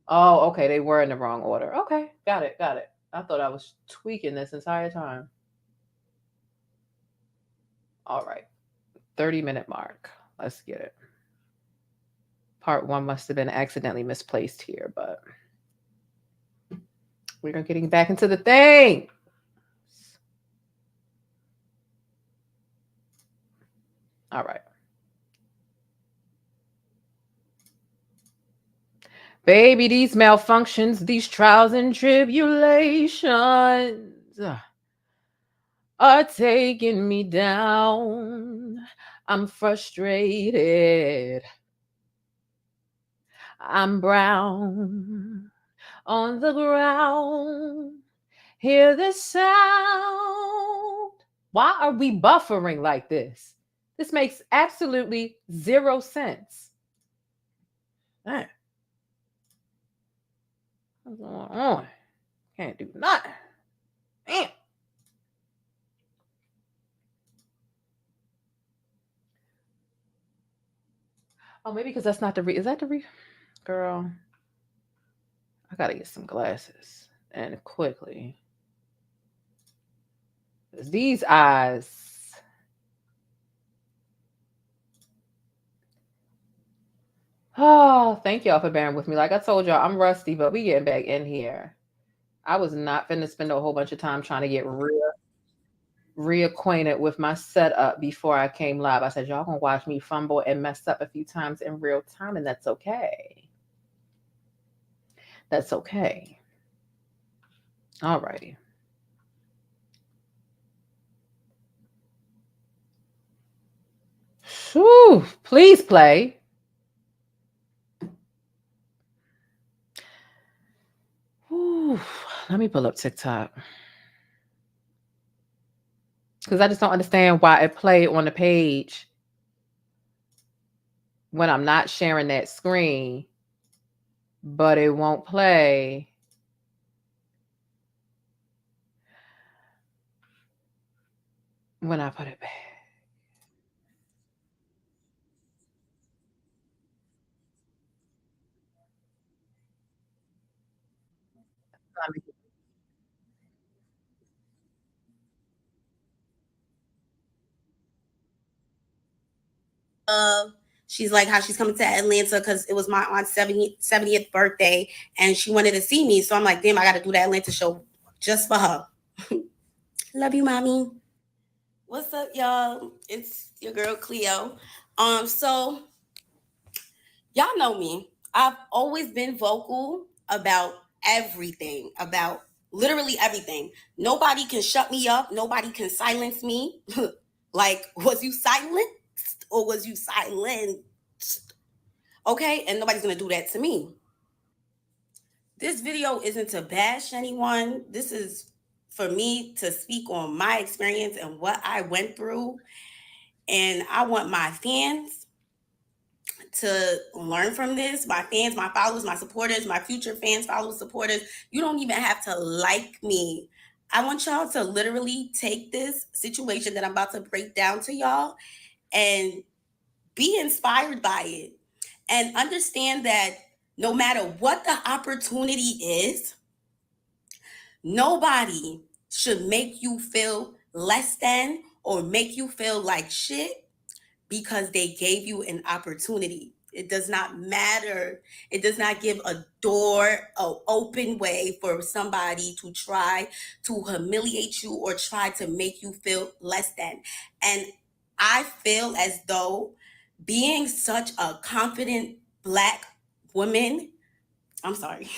Oh, okay. They were in the wrong order. Okay. Got it. Got it. I thought I was tweaking this entire time. All right. 30-minute mark. Let's get it. Part one must have been accidentally misplaced here, but we're getting back into the thing. All right. Baby, these malfunctions, these trials and tribulations are taking me down. I'm frustrated. I'm brown on the ground. Hear the sound. Why are we buffering like this? This makes absolutely zero sense. Man. What's going on? Can't do nothing. Damn. Oh, maybe because that's not the is that the girl? I gotta get some glasses and quickly. These eyes. Oh, thank y'all for bearing with me. Like I told y'all, I'm rusty, but we getting back in here. I was not finna spend a whole bunch of time trying to get reacquainted with my setup before I came live. I said, y'all gonna watch me fumble and mess up a few times in real time, and that's okay. That's okay. All righty. Whew, please play. Whew, let me pull up TikTok. Because I just don't understand why it played on the page when I'm not sharing that screen, but it won't play when I put it back. She's like how she's coming to Atlanta because it was my aunt's 70th birthday and she wanted to see me. So I'm like, damn, I got to do that Atlanta show just for her. Love you, mommy. What's up, y'all? It's your girl Cleo. So y'all know me. I've always been vocal about everything, about literally everything. Nobody can shut me up. Nobody can silence me. Like, was you silent or was you silent? Okay, and nobody's gonna do that to me. This video isn't to bash anyone. This is for me to speak on my experience and what I went through. And I want my fans to learn from this. My fans, my followers, my supporters, my future fans, followers, supporters. You don't even have to like me. I want y'all to literally take this situation that I'm about to break down to y'all and be inspired by it. And understand that no matter what the opportunity is, Nobody should make you feel less than or make you feel like shit because they gave you an opportunity. It does not matter. It does not give a door, an open way for somebody to try to humiliate you or try to make you feel less than. And I feel as though being such a confident Black woman, I'm sorry.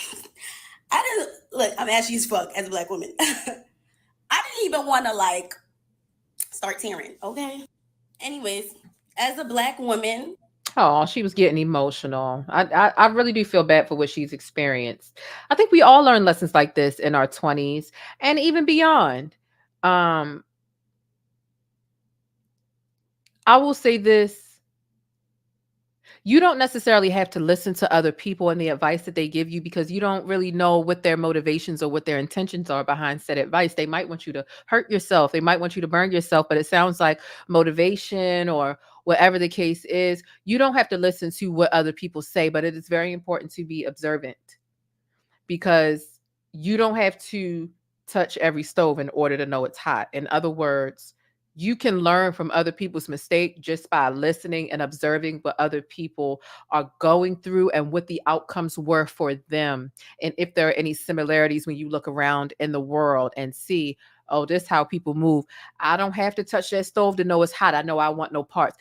I didn't look, I'm ashy as fuck as a Black woman. I didn't even want to like start tearing, okay? Anyways, as a Black woman, Oh, she was getting emotional. I really do feel bad for what she's experienced. I think we all learn lessons like this in our 20s and even beyond. Um, I will say this. You don't necessarily have to listen to other people and the advice that they give you because you don't really know what their motivations or what their intentions are behind said advice. They might want you to hurt yourself. They might want you to burn yourself, but it sounds like motivation or whatever the case is. You don't have to listen to what other people say, but it is very important to be observant because you don't have to touch every stove in order to know it's hot. In other words, you can learn from other people's mistake just by listening and observing what other people are going through and what the outcomes were for them. And if there are any similarities when you look around in the world and see, oh, this is how people move. I don't have to touch that stove to know it's hot. I know I want no parts.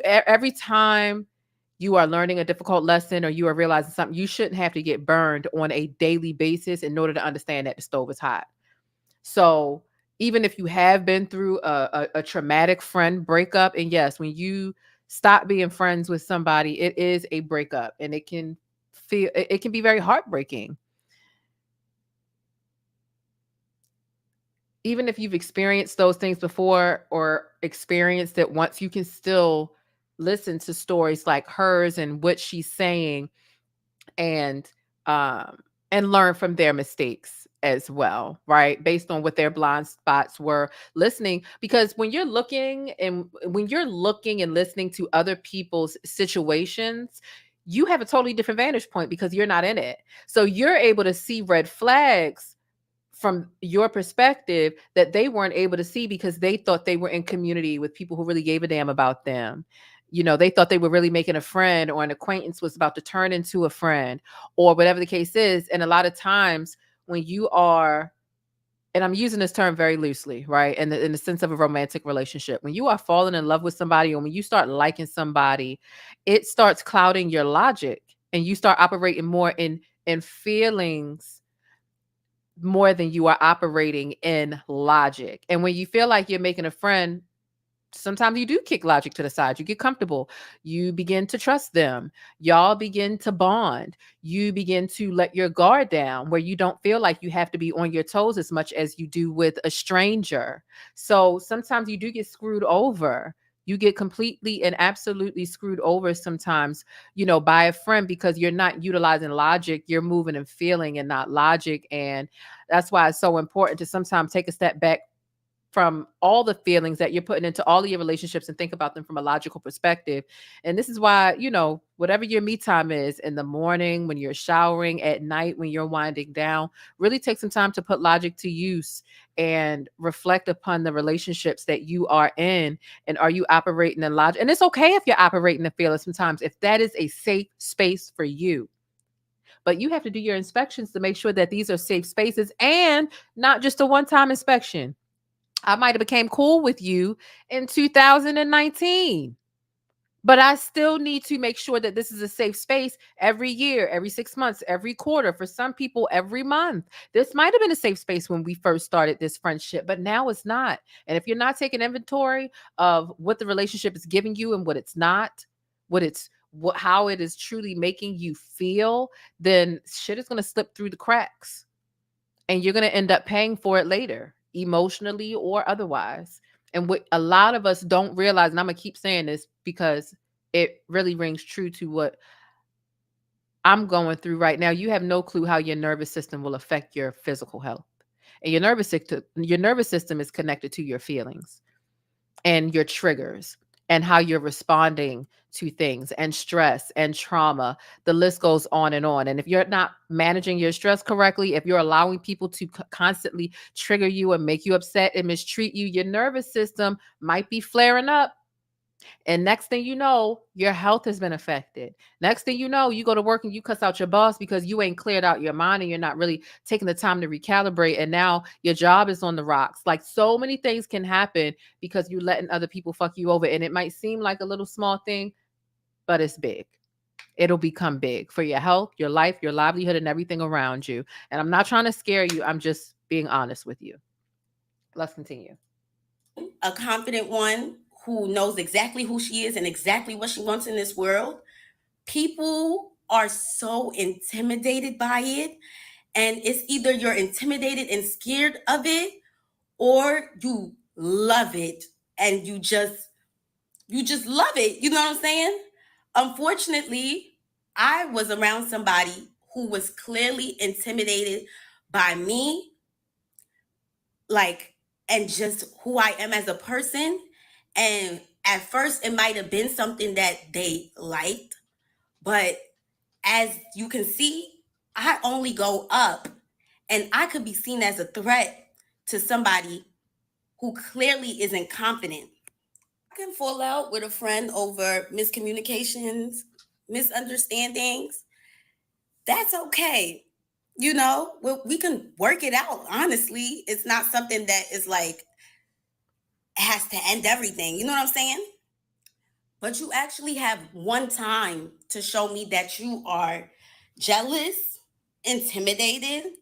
Every time you are learning a difficult lesson or you are realizing something, you shouldn't have to get burned on a daily basis in order to understand that the stove is hot. So even if you have been through a traumatic friend breakup, and yes, when you stop being friends with somebody, it is a breakup and it can be very heartbreaking. Even if you've experienced those things before or experienced it once, you can still listen to stories like hers and what she's saying and um and learn from their mistakes as well, right? Based on what their blind spots were, listening, because when you're looking and listening to other people's situations, you have a totally different vantage point because you're not in it. So you're able to see red flags from your perspective that they weren't able to see because they thought they were in community with people who really gave a damn about them. You know, they thought they were really making a friend or an acquaintance was about to turn into a friend or whatever the case is. And a lot of times when you are, and I'm using this term very loosely, right? In the sense of a romantic relationship, when you are falling in love with somebody or when you start liking somebody, it starts clouding your logic and you start operating more in feelings more than you are operating in logic. And when you feel like you're making a friend, sometimes you do kick logic to the side. You get comfortable. You begin to trust them. Y'all begin to bond. You begin to let your guard down where you don't feel like you have to be on your toes as much as you do with a stranger. So sometimes you do get screwed over. You get completely and absolutely screwed over sometimes, by a friend because you're not utilizing logic. You're moving and feeling and not logic. And that's why it's so important to sometimes take a step back from all the feelings that you're putting into all of your relationships and think about them from a logical perspective. And this is why, whatever your me time is in the morning, when you're showering, at night, when you're winding down, really take some time to put logic to use and reflect upon the relationships that you are in. And are you operating in logic? And it's okay if you're operating in feelings sometimes, if that is a safe space for you. But you have to do your inspections to make sure that these are safe spaces and not just a one-time inspection. I might have became cool with you in 2019, but I still need to make sure that this is a safe space every year, every 6 months, every quarter, for some people, every month. This might have been a safe space when we first started this friendship, but now it's not. And if you're not taking inventory of what the relationship is giving you and what it's not, how it is truly making you feel, then shit is going to slip through the cracks and you're going to end up paying for it later, emotionally or otherwise. And what a lot of us don't realize, and I'm going to keep saying this because it really rings true to what I'm going through right now. You have no clue how your nervous system will affect your physical health. And your nervous system is connected to your feelings and your triggers. and how you're responding to things and stress and trauma. The list goes on and on. And if you're not managing your stress correctly, if you're allowing people to constantly trigger you and make you upset and mistreat you, your nervous system might be flaring up. And next thing you know, your health has been affected. Next thing you know, you go to work and you cuss out your boss because you ain't cleared out your mind and you're not really taking the time to recalibrate. And now your job is on the rocks. Like, so many things can happen because you're letting other people fuck you over. And it might seem like a little small thing, but it's big. It'll become big for your health, your life, your livelihood, and everything around you. And I'm not trying to scare you. I'm just being honest with you. Let's continue. A confident one who knows exactly who she is and exactly what she wants in this world. People are so intimidated by it. And it's either you're intimidated and scared of it, or you love it and you just love it. You know what I'm saying? Unfortunately, I was around somebody who was clearly intimidated by me, like, and just who I am as a person. And at first, it might have been something that they liked, but as you can see, I only go up, and I could be seen as a threat to somebody who clearly isn't confident. I can fall out with a friend over miscommunications, misunderstandings. That's okay. You know, we can work it out. Honestly, it's not something that is like has to end everything. You know what I'm saying? But you actually have one time to show me that you are jealous, intimidated,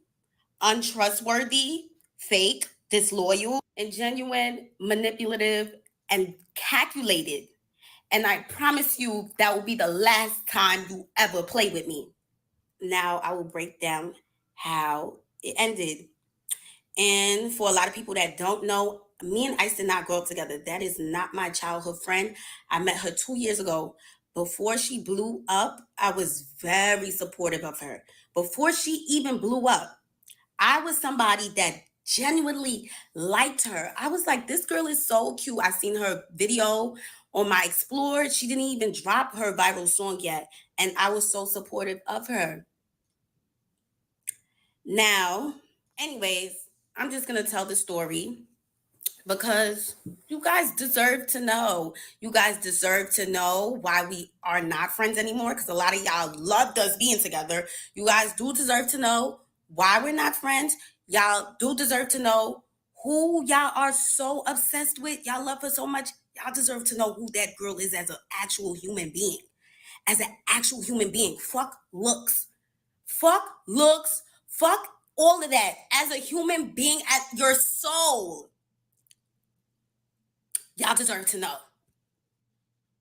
untrustworthy, fake, disloyal, and genuine, manipulative, and calculated. And I promise you that will be the last time you ever play with me. Now I will break down how it ended. And for a lot of people that don't know, me and Ice did not grow up together. That is not my childhood friend. I met her 2 years ago. Before she blew up, I was very supportive of her. Before she even blew up, I was somebody that genuinely liked her. I was like, this girl is so cute. I seen her video on my Explore. She didn't even drop her viral song yet. And I was so supportive of her. Now, anyways, I'm just going to tell the story because you guys deserve to know. You guys deserve to know why we are not friends anymore, because a lot of y'all loved us being together. You guys do deserve to know why we're not friends. Y'all do deserve to know who y'all are so obsessed with. Y'all love her so much. Y'all deserve to know who that girl is as an actual human being. As an actual human being. Fuck looks. Fuck looks. Fuck all of that. As a human being, at your soul. Y'all deserve to know.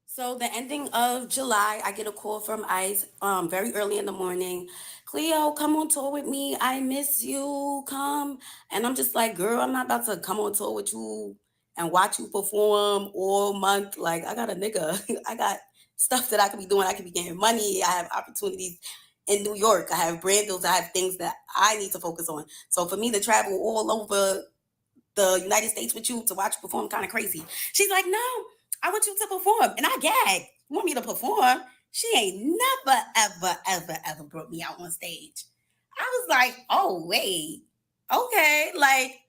So the ending of July, I get a call from Ice very early in the morning. Cleo, come on tour with me. I miss you. Come. And I'm just like, girl, I'm not about to come on tour with you and watch you perform all month. Like, I got a nigga. I got stuff that I could be doing. I could be getting money. I have opportunities in New York. I have brand deals. I have things that I need to focus on. So for me to travel all over the United States with you to watch you perform kind of crazy. She's like, no, I want you to perform. And I gagged. You want me to perform? She ain't never, ever, ever, ever brought me out on stage. I was like, oh, wait. Okay. Like,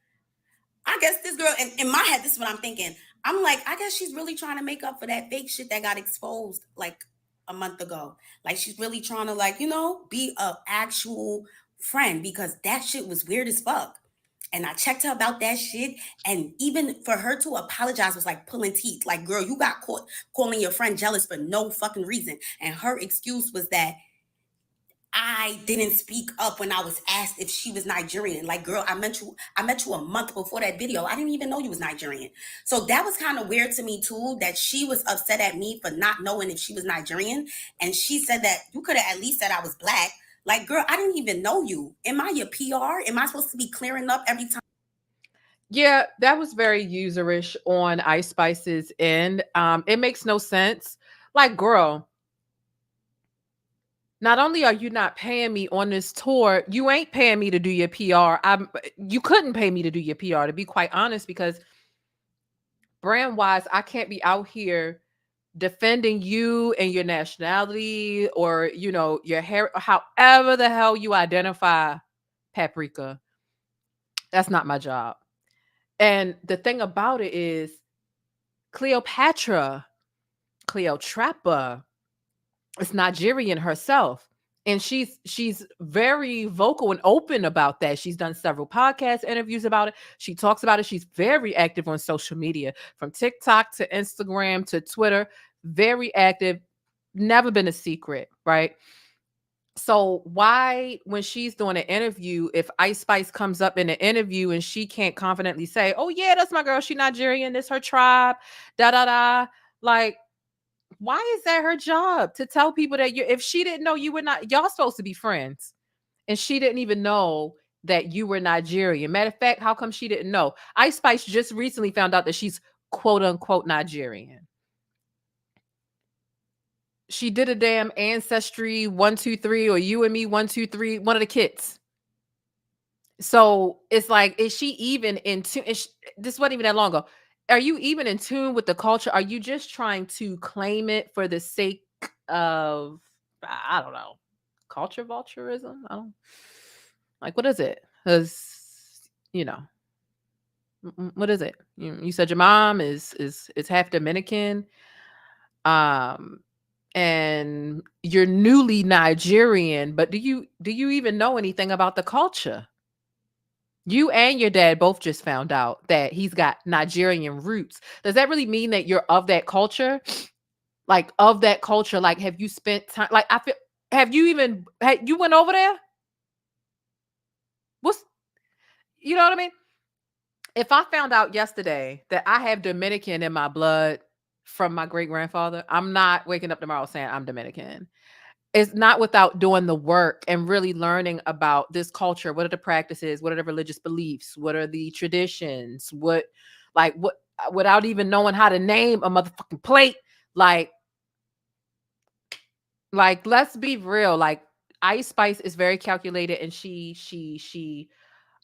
I guess this girl, and in my head, this is what I'm thinking. I'm like, I guess she's really trying to make up for that fake shit that got exposed like a month ago. Like, she's really trying to, like, you know, be an actual friend, because that shit was weird as fuck. And I checked her about that shit. And even for her to apologize was like pulling teeth. Like, girl, you got caught calling your friend jealous for no fucking reason. And her excuse was that I didn't speak up when I was asked if she was Nigerian. Like, girl, I met you a month before that video. I didn't even know you was Nigerian. So that was kind of weird to me too, that she was upset at me for not knowing if she was Nigerian. And she said that you could have at least said I was Black. Like, girl, I didn't even know you. Am I your PR? Am I supposed to be clearing up every time? Yeah, that was very userish on Ice Spice's end. It makes no sense. Like, girl, not only are you not paying me on this tour, you ain't paying me to do your PR. You couldn't pay me to do your PR, to be quite honest, because brand wise, I can't be out here defending you and your nationality, or your hair, however the hell you identify, Paprika. That's not my job. And the thing about it is, Cleopatra, Cleotrapa, is Nigerian herself. And she's very vocal and open about that. She's done several podcast interviews about it. She talks about it. She's very active on social media, from TikTok to Instagram to Twitter. Very active. Never been a secret, right? So why, when she's doing an interview, if Ice Spice comes up in an interview and she can't confidently say, "Oh yeah, that's my girl. She Nigerian. This her tribe." Da da da. Like, why is that her job to tell people that if she didn't know you were not, y'all supposed to be friends, and she didn't even know that you were Nigerian. Matter of fact, how come she didn't know? Ice Spice just recently found out that she's quote unquote Nigerian. She did a damn ancestry 123, or you and me 123, one of the kits. So it's like, is she even in tune? This wasn't even that long ago. Are you even in tune with the culture? Are you just trying to claim it for the sake of, I don't know, culture vulturism? I don't, like, what is it? Because, what is it? You said your mom is half Dominican. And you're newly Nigerian, but do you even know anything about the culture? You and your dad both just found out that he's got Nigerian roots. Does that really mean that you're of that culture? Like, of that culture, like, have you spent time, like, I feel, have you even, you went over there? What's, you know what I mean? If I found out yesterday that I have Dominican in my blood from my great grandfather, I'm not waking up tomorrow saying I'm Dominican. It's not without doing the work and really learning about this culture. What are the practices? What are the religious beliefs? What are the traditions? Without even knowing how to name a motherfucking plate. Like, let's be real. Like, Ice Spice is very calculated, and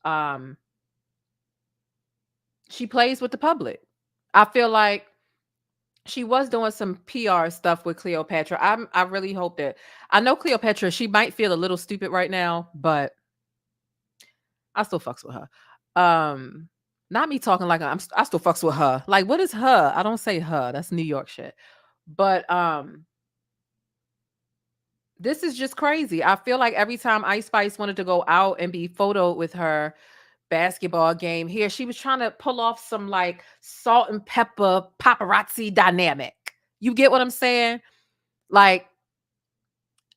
um she plays with the public. I feel like she was doing some PR stuff with Cleopatra. I really hope that, I know Cleopatra, she might feel a little stupid right now, but I still fucks with her. Not me talking like I still fucks with her. Like, what is her? I don't say her. That's New York shit. But this is just crazy. I feel like every time Ice Spice wanted to go out and be photoed with her basketball game here, she was trying to pull off some like salt and pepper paparazzi dynamic. You get what I'm saying? Like,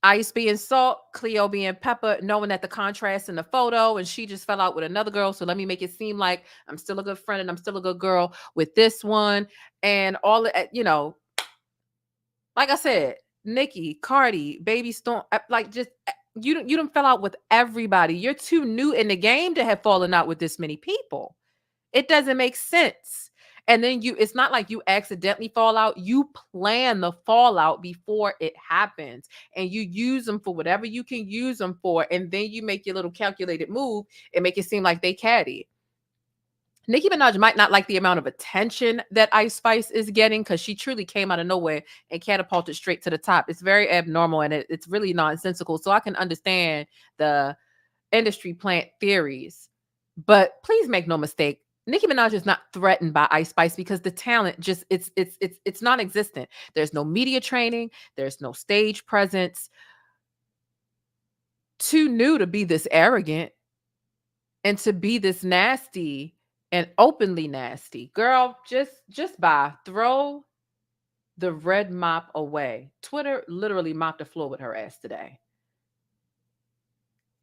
Ice being salt, Cleo being pepper, knowing that the contrast in the photo, and she just fell out with another girl. So let me make it seem like I'm still a good friend and I'm still a good girl with this one. And all like I said, Nicki, Cardi, Baby Storm, like, just you don't fell out with everybody. You're too new in the game to have fallen out with this many people. It doesn't make sense. And then it's not like you accidentally fall out. You plan the fallout before it happens, and you use them for whatever you can use them for. And then you make your little calculated move and make it seem like they caddy. Nicki Minaj might not like the amount of attention that Ice Spice is getting, because she truly came out of nowhere and catapulted straight to the top. It's very abnormal, and it's really nonsensical. So I can understand the industry plant theories, but please make no mistake, Nicki Minaj is not threatened by Ice Spice, because the talent just it's non-existent. There's no media training, there's no stage presence. Too new to be this arrogant and to be this nasty and openly nasty. Girl, just throw the red mop away. Twitter literally mopped the floor with her ass today.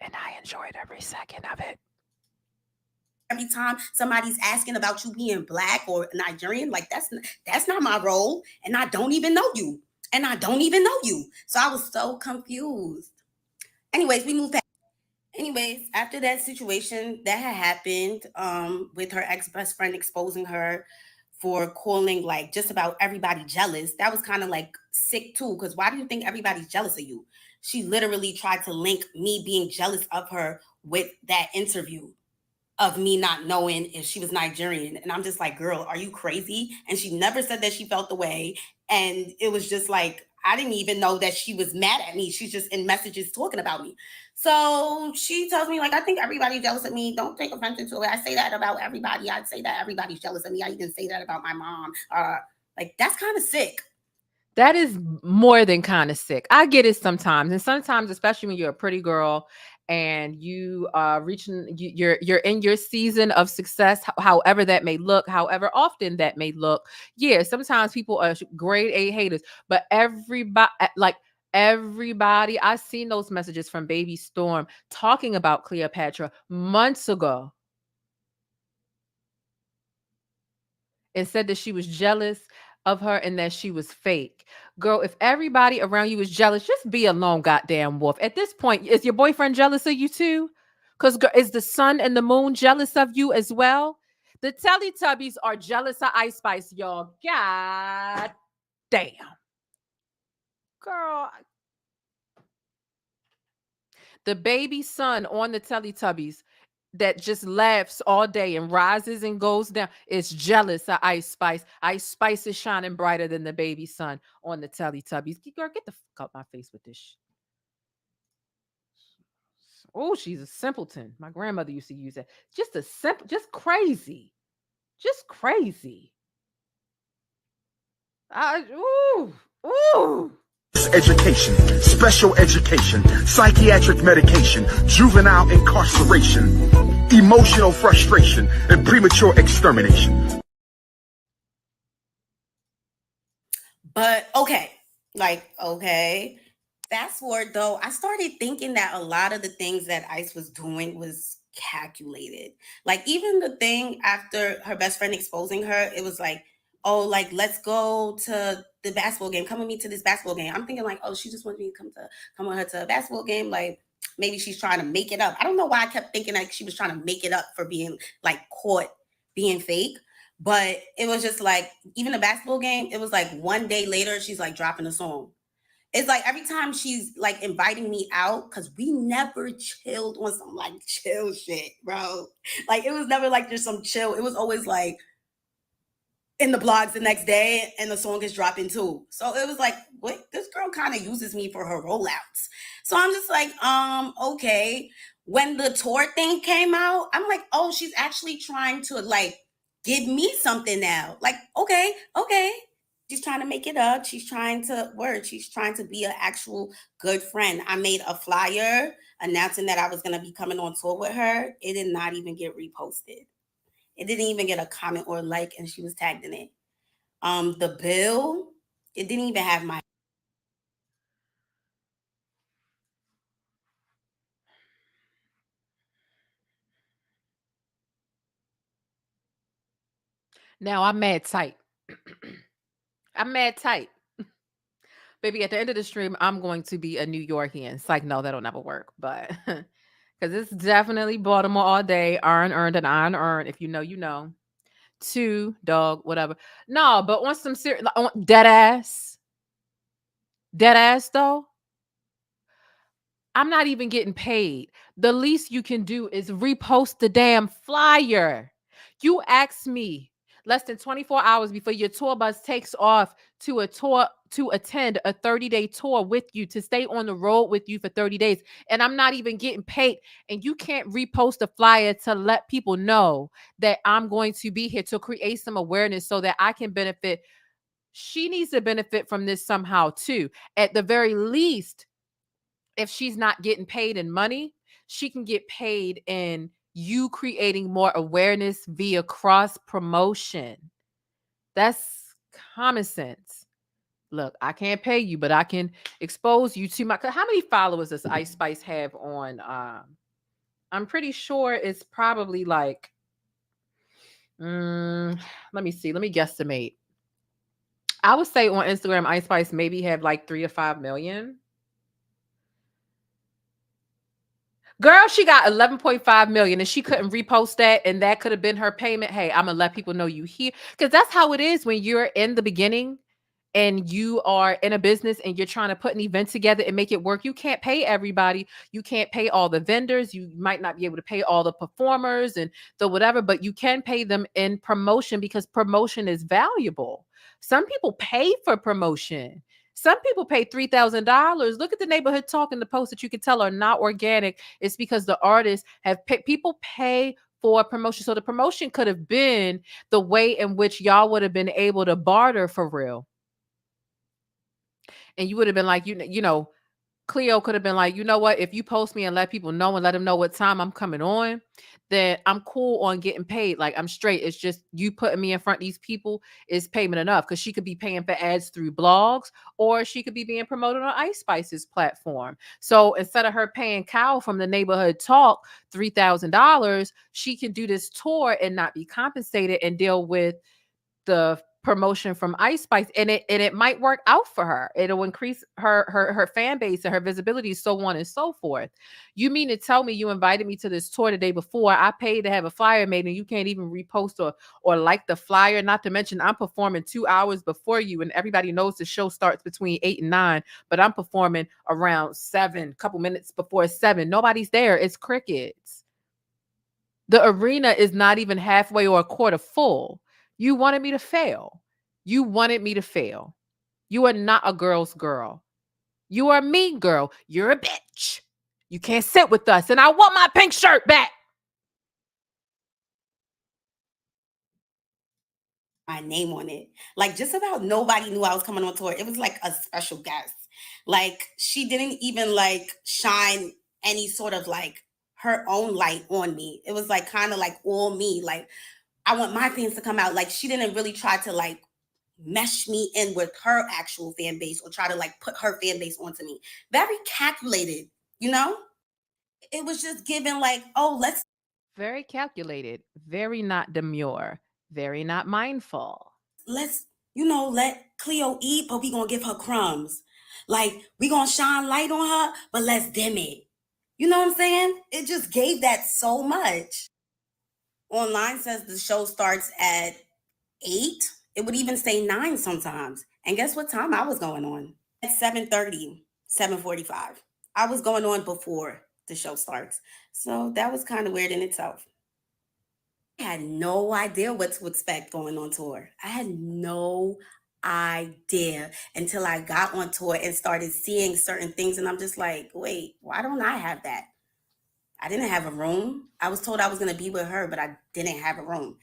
And I enjoyed every second of it. Every time somebody's asking about you being Black or Nigerian, like, that's not my role, and I don't even know you, So I was so confused. Anyways, we moved past. Anyways, after that situation that had happened, with her ex-best friend exposing her for calling like just about everybody jealous, that was kind of like sick too. Because why do you think everybody's jealous of you? She literally tried to link me being jealous of her with that interview. of me not knowing if she was Nigerian. And I'm just like, girl, are you crazy? And she never said that she felt the way. And it was just like, I didn't even know that she was mad at me. She's just in messages talking about me. So she tells me, like, I think everybody's jealous of me. Don't take offense to it. I say that about everybody. I'd say that everybody's jealous of me. I even say that about my mom. Like, that's kind of sick. That is more than kind of sick. I get it sometimes. And sometimes, especially when you're a pretty girl and you you're in your season of success, however that may look, however often that may look. Yeah, sometimes people are grade A haters, but everybody, I seen those messages from Baby Storm talking about Cleopatra months ago and said that she was jealous of her and that she was fake. Girl, if everybody around you is jealous, just be a lone goddamn wolf. At this point, is your boyfriend jealous of you too? Because is the sun and the moon jealous of you as well? The Teletubbies are jealous of Ice Spice, y'all. God damn. Girl, the baby sun on the Teletubbies that just laughs all day and rises and goes down is jealous of Ice Spice. Ice Spice is shining brighter than the baby sun on the Teletubbies. Girl, get the fuck out my face with this. Oh, she's a simpleton. My grandmother used to use that. Just a simple, just crazy. Just crazy. Ooh. Education, special education, psychiatric medication, juvenile incarceration, emotional frustration, and premature extermination. But okay. Fast forward though, I started thinking that a lot of the things that Ice was doing was calculated. Like even the thing after her best friend exposing her, it was like, oh, like let's go to the basketball game. Come with me to this basketball game. I'm thinking like, oh, she just wanted me to come with her to a basketball game. Like maybe she's trying to make it up. I don't know why I kept thinking like she was trying to make it up for being like caught being fake. But it was just like, even the basketball game, it was like one day later, she's like dropping a song. It's like every time she's like inviting me out, because we never chilled on some like chill shit, bro. Like it was never like just some chill. It was always like in the blogs the next day and the song is dropping too. So it was like, what? This girl kind of uses me for her rollouts. So I'm just like, okay. When the tour thing came out, I'm like, oh, she's actually trying to like give me something now. Like, okay. She's trying to make it up. She's trying to be an actual good friend. I made a flyer announcing that I was going to be coming on tour with her. It did not even get reposted. It didn't even get a comment or a like, and she was tagged in it. The bill, it didn't even have my. Now I'm mad tight. I'm mad tight. Baby, at the end of the stream, I'm going to be a New Yorkian. It's like, no, that'll never work. But because it's definitely Baltimore all day, iron earned and iron earned. If you know, you know. Two, dog, whatever. No, but on some serious, on dead ass though, I'm not even getting paid. The least you can do is repost the damn flyer. You asked me less than 24 hours before your tour bus takes off to attend a 30-day tour with you, to stay on the road with you for 30 days. And I'm not even getting paid. And you can't repost a flyer to let people know that I'm going to be here, to create some awareness so that I can benefit. She needs to benefit from this somehow too. At the very least, if she's not getting paid in money, she can get paid in you creating more awareness via cross promotion. That's common sense. Look, I can't pay you, but I can expose you to how many followers does Ice Spice have on? I'm pretty sure it's probably like, let me see. Let me guesstimate. I would say on Instagram, Ice Spice maybe have like 3 or 5 million. Girl, she got 11.5 million and she couldn't repost that, and that could have been her payment. Hey, I'm gonna let people know you here, because that's how it is when you're in the beginning and you are in a business and you're trying to put an event together and make it work, you can't pay everybody. You can't pay all the vendors. You might not be able to pay all the performers and the whatever, but you can pay them in promotion because promotion is valuable. Some people pay for promotion. Some people pay $3,000. Look at the neighborhood talk in the posts that you can tell are not organic. It's because the artists have people pay for promotion. So the promotion could have been the way in which y'all would have been able to barter for real. And you would have been like, you know, Cleo could have been like, you know what? If you post me and let people know and let them know what time I'm coming on, then I'm cool on getting paid. Like I'm straight. It's just you putting me in front of these people is payment enough, because she could be paying for ads through blogs, or she could be being promoted on Ice Spice's platform. So instead of her paying Kyle from the neighborhood talk $3,000, she can do this tour and not be compensated and deal with the promotion from Ice Spice, and it might work out for her. It'll increase her fan base and her visibility, so on and so forth. You mean to tell me you invited me to this tour the day before? I paid to have a flyer made, and you can't even repost or like the flyer? Not to mention, I'm performing 2 hours before you, and everybody knows the show starts between 8 and 9, but I'm performing around 7, couple minutes before 7. Nobody's there. It's crickets. The arena is not even halfway or a quarter full. You wanted me to fail. You wanted me to fail. You are not a girl's girl. You are a mean girl. You're a bitch. You can't sit with us, and I want my pink shirt back. My name on it. Like just about nobody knew I was coming on tour. It was like a special guest. Like she didn't even like shine any sort of like her own light on me. It was like kind of like all me. Like I want my fans to come out. Like she didn't really try to like mesh me in with her actual fan base or try to like put her fan base onto me. Very calculated, you know? It was just given like, oh, Very calculated, very not demure, very not mindful. let's let Cleo eat, but we gonna give her crumbs. Like we gonna shine light on her, but let's dim it. You know what I'm saying? It just gave that so much. Online says the show starts at 8. It would even say 9 sometimes. And guess what time I was going on? At 7:30, 7:45. I was going on before the show starts. So that was kind of weird in itself. I had no idea what to expect going on tour. I had no idea until I got on tour and started seeing certain things. And I'm just like, wait, why don't I have that? I didn't have a room. I was told I was going to be with her, but I didn't have a room.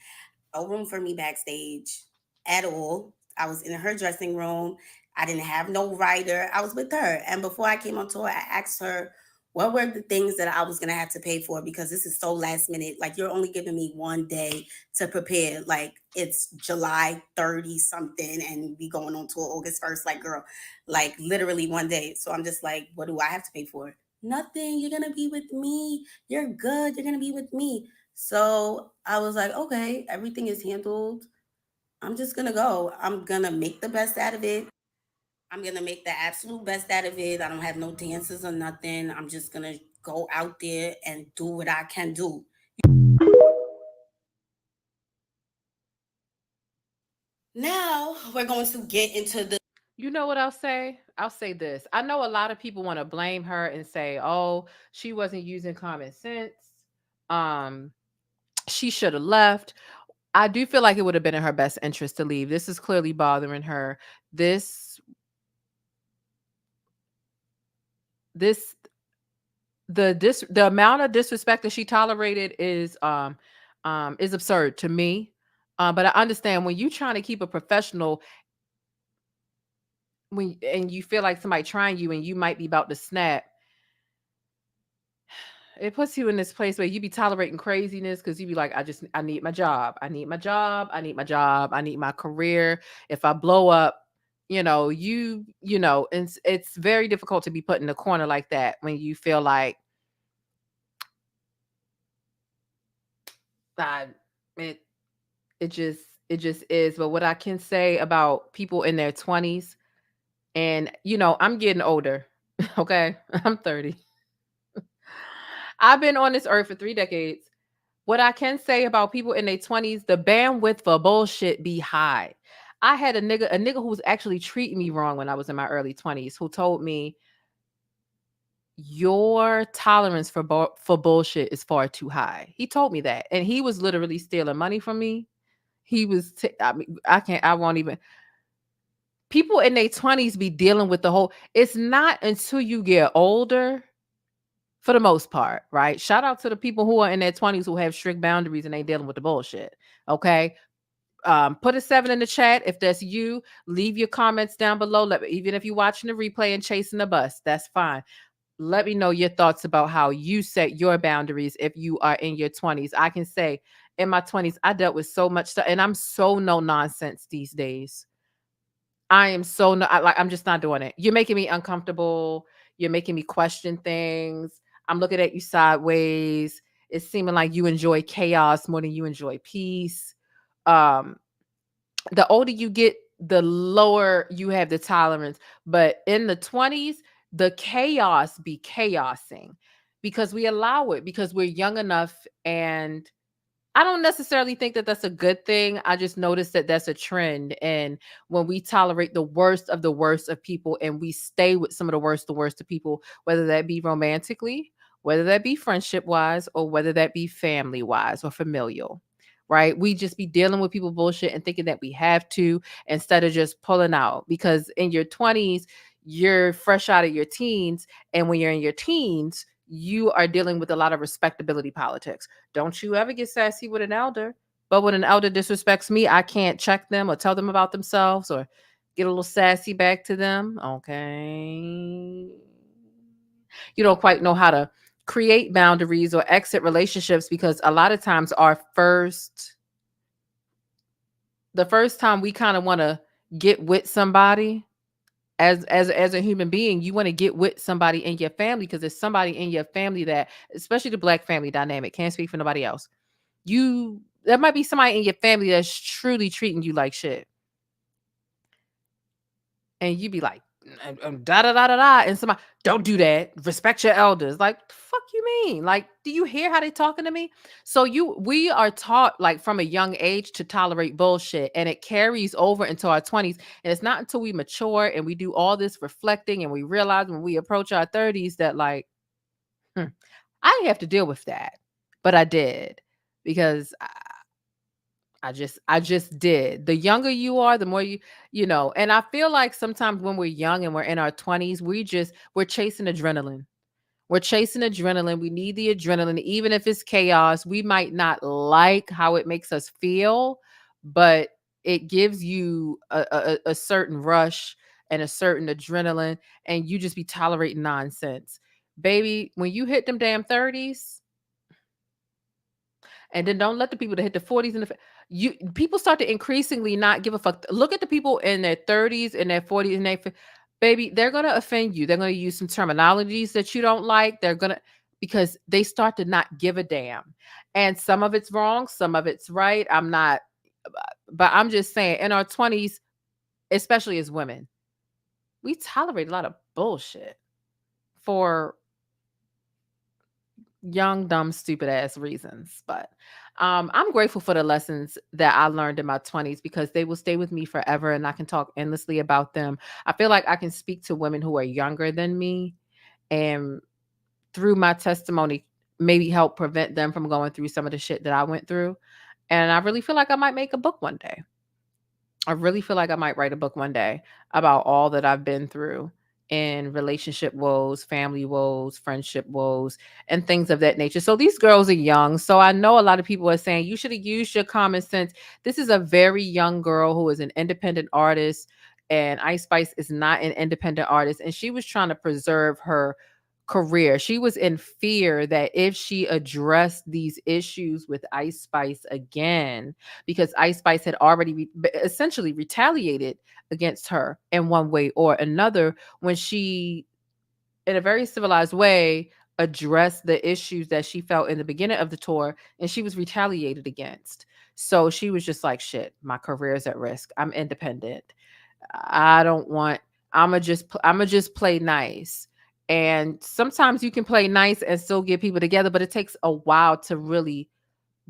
No room for me backstage at all. I was in her dressing room. I didn't have no writer. I was with her. And before I came on tour, I asked her what were the things that I was going to have to pay for, because this is so last minute. Like you're only giving me one day to prepare. Like it's July 30 something and we going on tour August 1st. Like girl, like literally one day. So I'm just like, what do I have to pay for? Nothing. You're going to be with me. You're good. You're going to be with me. So I was like, okay, everything is handled. I'm just going to go. I'm going to make the best out of it. I'm going to make the absolute best out of it. I don't have no dances or nothing. I'm just going to go out there and do what I can do. Now we're going to get into the. You know what I'll say? I'll say this. I know a lot of people want to blame her and say, "Oh, she wasn't using common sense. Um, she should have left." I do feel like it would have been in her best interest to leave. This is clearly bothering her. This the amount of disrespect that she tolerated is absurd to me. But I understand when you trying to keep a professional, and you feel like somebody trying you and you might be about to snap, it puts you in this place where you be tolerating craziness because you be like, I need my job. I need my job. I need my job. I need my career. If I blow up, it's very difficult to be put in a corner like that when you feel like God, it it just it just is. But what I can say about people in their 20s, and I'm getting older. Okay. I'm 30. I've been on this earth for 3 decades. What I can say about people in their 20s, the bandwidth for bullshit be high. I had a nigga who was actually treating me wrong when I was in my early 20s, who told me, your tolerance for bullshit is far too high. He told me that, and he was literally stealing money from me. He was, I mean, I won't even. People in their 20s be dealing with the whole. It's not until you get older, for the most part, right? Shout out to the people who are in their 20s who have strict boundaries and they dealing with the bullshit. Okay. Put a 7 in the chat if that's you. Leave your comments down below. Even if you're watching the replay and chasing the bus, that's fine. Let me know your thoughts about how you set your boundaries if you are in your 20s. I can say in my 20s, I dealt with so much stuff, and I'm so no nonsense these days. I am so I'm just not doing it. You're making me uncomfortable. You're making me question things. I'm looking at you sideways. It's seeming like you enjoy chaos more than you enjoy peace. Um, the older you get, the lower you have the tolerance. But in the 20s, the chaos be chaosing because we allow it because we're young enough, and I don't necessarily think that that's a good thing. I just noticed that that's a trend. And when we tolerate the worst of people and we stay with some of the worst of people, whether that be romantically, whether that be friendship wise, or whether that be family wise or familial, right? We just be dealing with people bullshit and thinking that we have to instead of just pulling out. Because in your 20s, you're fresh out of your teens. And when you're in your teens, you are dealing with a lot of respectability politics. Don't you ever get sassy with an elder. But when an elder disrespects me, I can't check them or tell them about themselves or get a little sassy back to them. Okay. You don't quite know how to create boundaries or exit relationships because a lot of times the first time we kind of want to get with somebody as a human being, you want to get with somebody in your family because there's somebody in your family that, especially the Black family dynamic, can't speak for nobody else. There might be somebody in your family that's truly treating you like shit, and you be like, da da da da da, and somebody, don't do that. Respect your elders. Like, the fuck you mean? Like, do you hear how they talking to me? So we are taught like from a young age to tolerate bullshit, and it carries over into our 20s. And it's not until we mature and we do all this reflecting and we realize when we approach our 30s that like, I didn't have to deal with that, but I did because I just did. The younger you are, the more you know. And I feel like sometimes when we're young and we're in our 20s, we're chasing adrenaline. We're chasing adrenaline. We need the adrenaline, even if it's chaos. We might not like how it makes us feel, but it gives you a certain rush and a certain adrenaline, and you just be tolerating nonsense. Baby, when you hit them damn 30s, and then don't let the people that hit the 40s and people start to increasingly not give a fuck. Look at the people in their 30s and their 40s and baby, they're gonna offend you. They're gonna use some terminologies that you don't like. Because they start to not give a damn. And some of it's wrong, some of it's right. But I'm just saying, in our 20s, especially as women, we tolerate a lot of bullshit for young, dumb, stupid ass reasons. But I'm grateful for the lessons that I learned in my 20s because they will stay with me forever and I can talk endlessly about them. I feel like I can speak to women who are younger than me and through my testimony, maybe help prevent them from going through some of the shit that I went through. And I really feel like I might make a book one day. I really feel like I might write a book one day about all that I've been through in relationship woes, family woes, friendship woes, and things of that nature. So these girls are young. So I know a lot of people are saying you should have used your common sense. This is a very young girl who is an independent artist, and Ice Spice is not an independent artist. And she was trying to preserve her career. She was in fear that if she addressed these issues with Ice Spice again, because Ice Spice had already essentially retaliated against her in one way or another when she, in a very civilized way, addressed the issues that she felt in the beginning of the tour, and she was retaliated against. So she was just like, shit, my career is at risk. I'm independent. I'ma just play nice. And sometimes you can play nice and still get people together, but it takes a while to really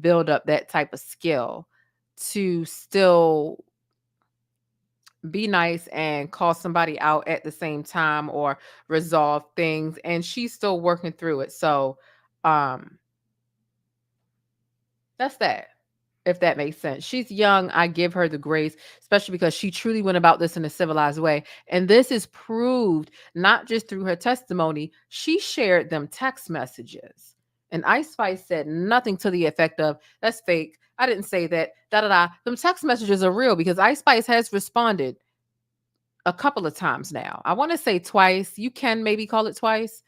build up that type of skill to still be nice and call somebody out at the same time or resolve things, and she's still working through it. So um that's that, if that makes sense. She's young. I give her the grace, especially because she truly went about this in a civilized way. And this is proved not just through her testimony, she shared them text messages. And Ice Spice said nothing to the effect of, that's fake. I didn't say that. Da da da. Them text messages are real because Ice Spice has responded a couple of times now. I want to say twice. You can maybe call it twice.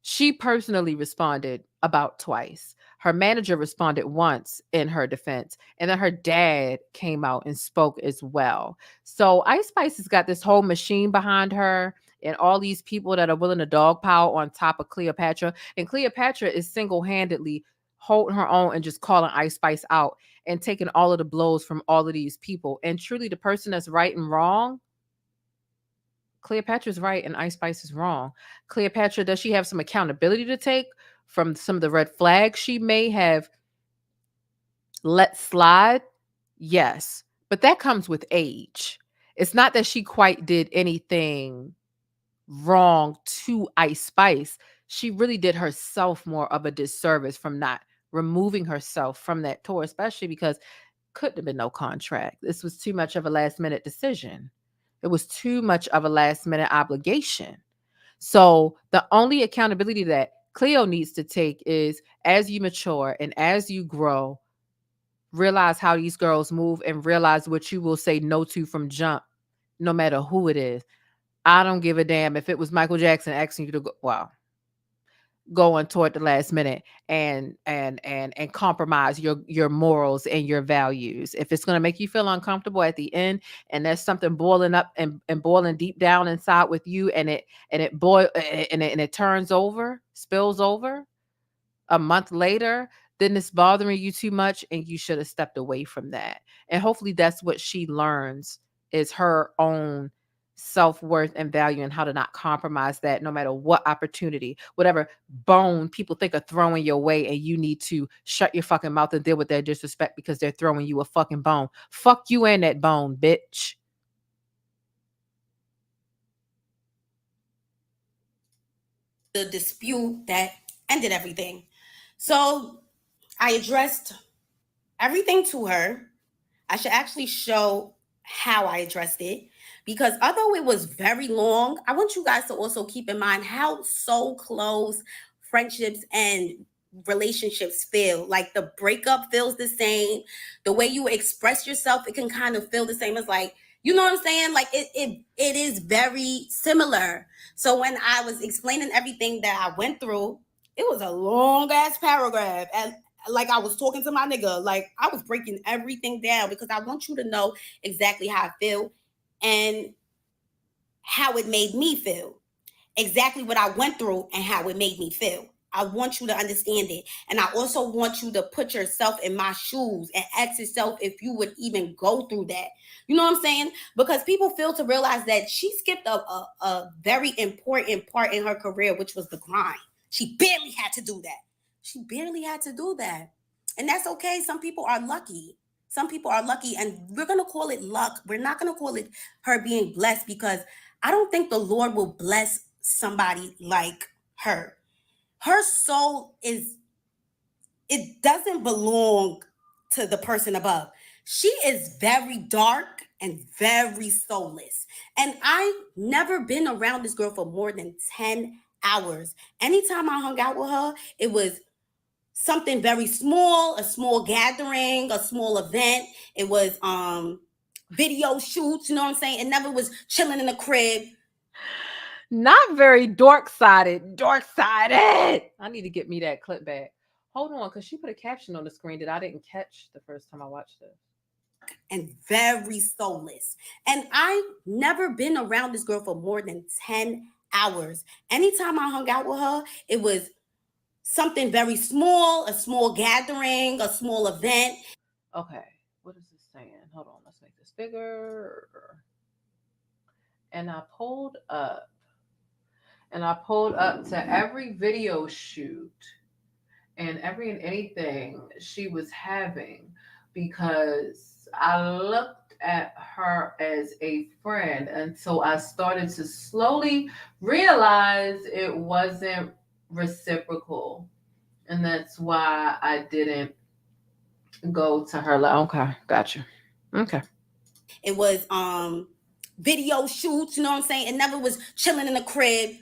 She personally responded about twice. Her manager responded once in her defense, and then her dad came out and spoke as well. So Ice Spice has got this whole machine behind her and all these people that are willing to dogpile on top of Cleopatra. And Cleopatra is single-handedly holding her own and just calling Ice Spice out and taking all of the blows from all of these people. And truly, the person that's right and wrong, Cleopatra's right and Ice Spice is wrong. Cleopatra, does she have some accountability to take from some of the red flags she may have let slide? Yes. But that comes with age. It's not that she quite did anything wrong to Ice Spice. She really did herself more of a disservice from not removing herself from that tour, especially because couldn't have been no contract. This was too much of a last minute decision. It was too much of a last minute obligation. So the only accountability that Cleo needs to take is, as you mature and as you grow, realize how these girls move and realize what you will say no to from jump, no matter who it is. I don't give a damn if it was Michael Jackson asking you to go. Wow, going toward the last minute and compromise your morals and your values. If it's going to make you feel uncomfortable at the end, and there's something boiling up and boiling deep down inside with you, and it turns over, spills over a month later, then it's bothering you too much and you should have stepped away from that. And hopefully that's what she learns, is her own self-worth and value, and how to not compromise that no matter what opportunity, whatever bone people think of throwing your way, and you need to shut your fucking mouth and deal with their disrespect because they're throwing you a fucking bone. Fuck you and that bone, bitch. The dispute that ended everything. So I addressed everything to her. I should actually show how I addressed it, because although it was very long, I want you guys to also keep in mind how so close friendships and relationships feel. Like the breakup feels the same. The way you express yourself, it can kind of feel the same. As like, you know what I'm saying? Like it is very similar. So when I was explaining everything that I went through, it was a long ass paragraph. And like I was talking to my nigga, like I was breaking everything down because I want you to know exactly how I feel and how it made me feel. Exactly what I went through and how it made me feel. I want you to understand it. And I also want you to put yourself in my shoes and ask yourself if you would even go through that. You know what I'm saying? Because people fail to realize that she skipped a very important part in her career, which was the grind. She barely had to do that. She barely had to do that. And that's okay. Some people are lucky. Some people are lucky, and we're going to call it luck. We're not going to call it her being blessed, because I don't think the Lord will bless somebody like her. Her soul it doesn't belong to the person above. She is very dark and very soulless. And I've never been around this girl for more than 10 hours. Anytime I hung out with her, it was something very small, a small gathering, a small event. It was video shoots, you know what I'm saying? It never was chilling in the crib. Not very dork-sided. Dork-sided. I need to get me that clip back. Hold on, because she put a caption on the screen that I didn't catch the first time I watched this. And very soulless. And I've never been around this girl for more than 10 hours. Anytime I hung out with her, it was something very small, a small gathering, a small event. Okay, what is this saying? Hold on, let's make this bigger. And I pulled up to every video shoot and every and anything she was having, because I looked at her as a friend until I started to slowly realize it wasn't reciprocal. And that's why I didn't go to her. Like, okay, gotcha. Okay. It was video shoots, you know what I'm saying? It never was chilling in the crib,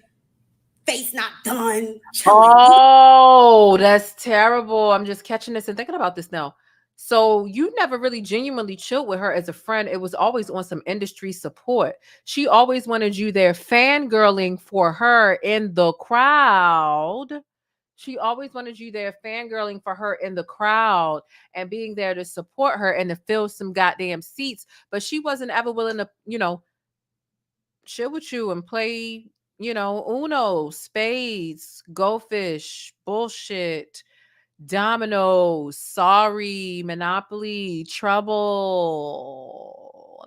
face not done, chilling. Oh, that's terrible. I'm just catching this and thinking about this now. So you never really genuinely chilled with her as a friend. It was always on some industry support. She always wanted you there fangirling for her in the crowd. She always wanted you there fangirling for her in the crowd and being there to support her and to fill some goddamn seats. But she wasn't ever willing to, chill with you and play, Uno, spades, go fish, bullshit, dominoes, sorry, Monopoly, trouble,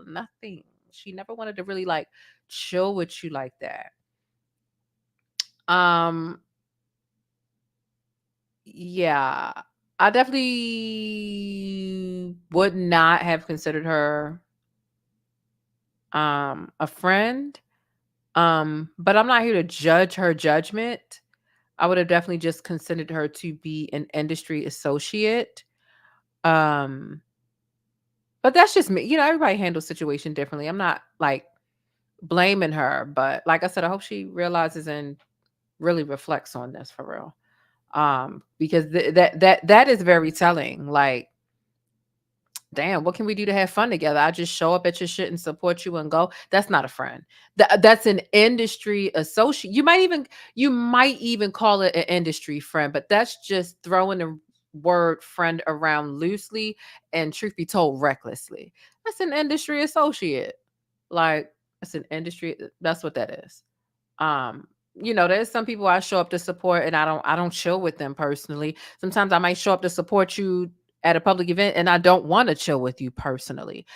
nothing. She never wanted to really like chill with you like that. Um, yeah, I definitely would not have considered her a friend. But I'm not here to judge her judgment. I would have definitely just considered her to be an industry associate. Um, but that's just me. Everybody handles situation differently. I'm not like blaming her, but like I said, I hope she realizes and really reflects on this for real. Because that is very telling. Like, damn, what can we do to have fun together? I just show up at your shit and support you and go. That's not a friend. That's an industry associate. You might even call it an industry friend, but that's just throwing the word friend around loosely and, truth be told, recklessly. That's an industry associate. Like, that's an industry. That's what that is. There's some people I show up to support and I don't chill with them personally. Sometimes I might show up to support you at a public event and I don't want to chill with you personally.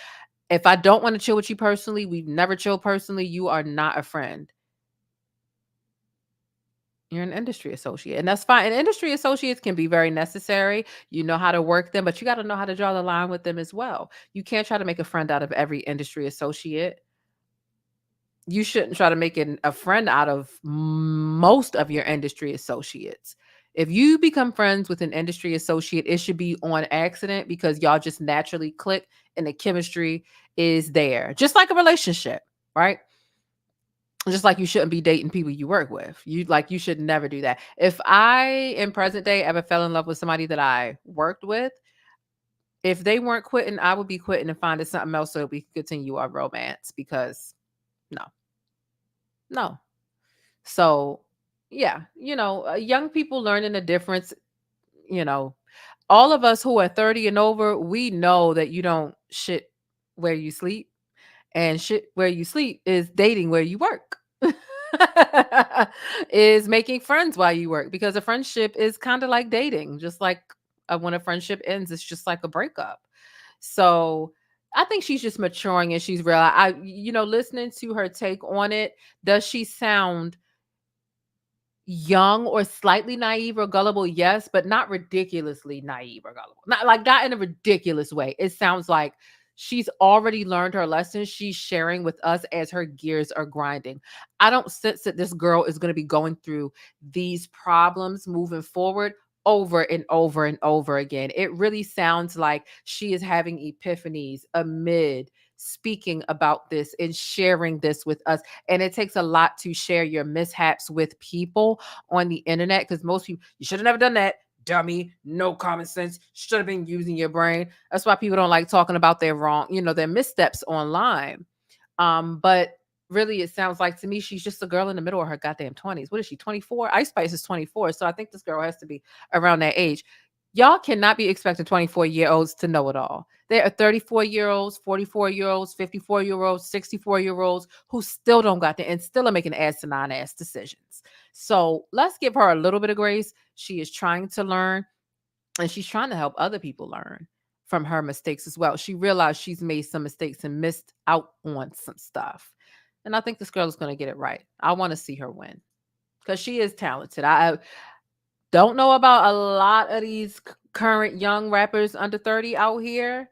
If I don't want to chill with you personally, we've never chilled personally, you are not a friend. You're an industry associate, and that's fine. And industry associates can be very necessary. You know how to work them, but you got to know how to draw the line with them as well. You can't try to make a friend out of every industry associate. You shouldn't try to make a friend out of most of your industry associates. If you become friends with an industry associate, it should be on accident because y'all just naturally click and the chemistry is there. Just like a relationship, right? Just like you shouldn't be dating people you work with. You should never do that. If I in present day ever fell in love with somebody that I worked with, if they weren't quitting, I would be quitting and finding something else so we could continue our romance because no. So, yeah, young people learning the difference, you know, all of us who are 30 and over, we know that you don't shit where you sleep, and shit where you sleep is dating where you work. Is making friends while you work, because a friendship is kind of like dating, just like when a friendship ends, it's just like a breakup. So, I think she's just maturing and she's real. Listening to her take on it, does she sound young or slightly naive or gullible? Yes, but not ridiculously naive or gullible. Not in a ridiculous way. It sounds like she's already learned her lessons. She's sharing with us as her gears are grinding. I don't sense that this girl is going to be going through these problems moving forward over and over and over again. It really sounds like she is having epiphanies amid speaking about this and sharing this with us. And it takes a lot to share your mishaps with people on the internet, because most people, you should have never done that, dummy, no common sense, should have been using your brain. That's why people don't like talking about their missteps online. But really, it sounds like to me she's just a girl in the middle of her goddamn 20s. What is she, 24? Ice Spice is 24, so I think this girl has to be around that age. Y'all cannot be expecting 24-year-olds to know it all. There are 34-year-olds, 44-year-olds, 54-year-olds, 64-year-olds who still don't got the and still are making asinine-ass decisions. So let's give her a little bit of grace. She is trying to learn, and she's trying to help other people learn from her mistakes as well. She realized she's made some mistakes and missed out on some stuff. And I think this girl is going to get it right. I want to see her win because she is talented. I don't know about a lot of these current young rappers under 30 out here,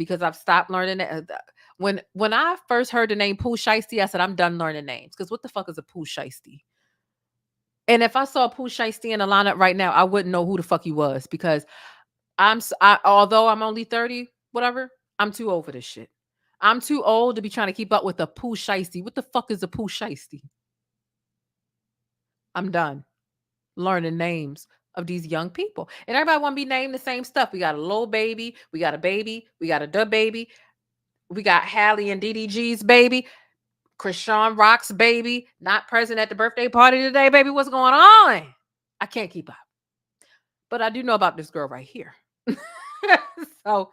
because I've stopped learning that. When I first heard the name Pooh Shiesty, I said, I'm done learning names. Because what the fuck is a Pooh Shiesty? And if I saw Pooh Shiesty in a lineup right now, I wouldn't know who the fuck he was, because although I'm only 30, whatever, I'm too old for this shit. I'm too old to be trying to keep up with a Pooh Shiesty. What the fuck is a Pooh Shiesty? I'm done learning names of these young people. And everybody want to be named the same stuff. We got a little baby, we got a baby, we got a da baby, we got Hallie and DDG's baby, Krishan Rock's baby, not present at the birthday party today, baby. What's going on? I can't keep up. But I do know about this girl right here. So,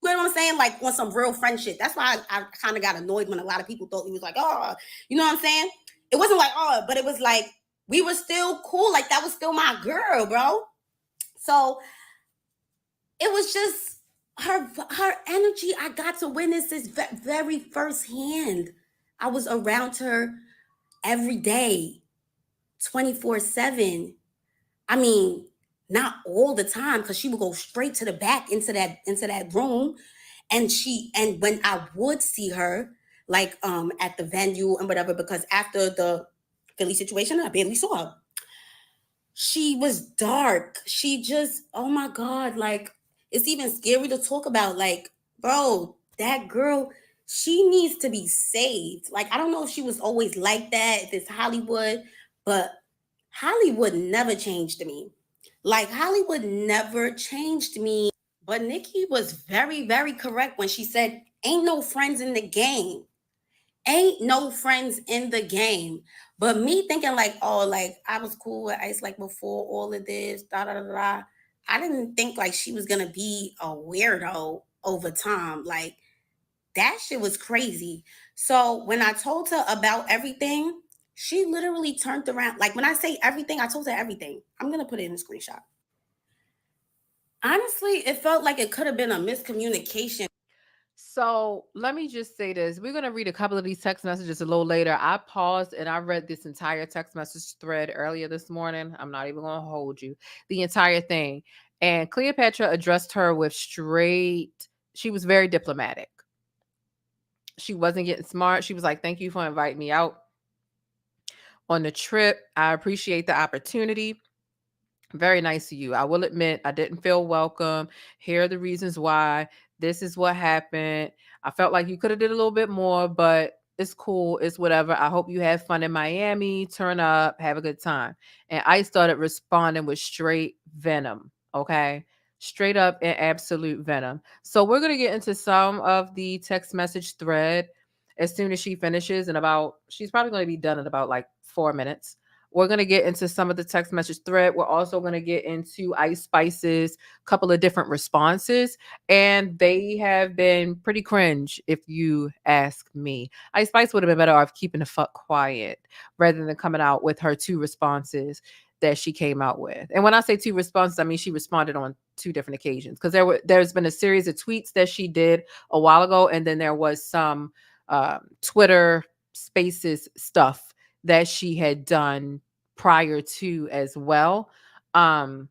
You know what I'm saying? Like on some real friend shit. That's why I kind of got annoyed when a lot of people thought he was like, oh, you know what I'm saying? It wasn't like, oh, but it was like, we were still cool. Like that was still my girl, bro. So it was just her energy. I got to witness this very firsthand. I was around her every day, 24/7. I mean, not all the time, because she would go straight to the back into that room. And when I would see her, like at the venue and whatever, because after the Philly situation, I barely saw her. She was dark. She just, oh my God, like it's even scary to talk about. Like, bro, that girl, she needs to be saved. Like, I don't know if she was always like that, if it's Hollywood, but Hollywood never changed me. Like, Hollywood never changed me. But Nikki was very, very correct when she said, ain't no friends in the game. Ain't no friends in the game. But me thinking like, oh, like I was cool with Ice like before all of this, da da da da. I didn't think like she was gonna be a weirdo over time. Like that shit was crazy. So when I told her about everything, she literally turned around. Like when I say everything, I told her everything. I'm gonna put it in a screenshot. Honestly, it felt like it could have been a miscommunication. So let me just say this. We're going to read a couple of these text messages a little later. I paused and I read this entire text message thread earlier this morning. I'm not even going to hold you. The entire thing. And Cleopatra addressed her with she was very diplomatic. She wasn't getting smart. She was like, thank you for inviting me out on the trip. I appreciate the opportunity. Very nice of you. I will admit I didn't feel welcome. Here are the reasons why. This is what happened. I felt like you could have did a little bit more, but it's cool. It's whatever. I hope you have fun in Miami. Turn up, have a good time. And I started responding with straight venom. Okay. Straight up and absolute venom. So we're going to get into some of the text message thread as soon as she finishes. She's probably going to be done in about like 4 minutes. We're going to get into some of the text message thread. We're also going to get into Ice Spice's couple of different responses, and they have been pretty cringe, if you ask me. Ice Spice would have been better off keeping the fuck quiet rather than coming out with her 2 responses that she came out with. And when I say 2 responses, I mean she responded on 2 different occasions, because there's been a series of tweets that she did a while ago, and then there was some Twitter Spaces stuff that she had done prior to as well. And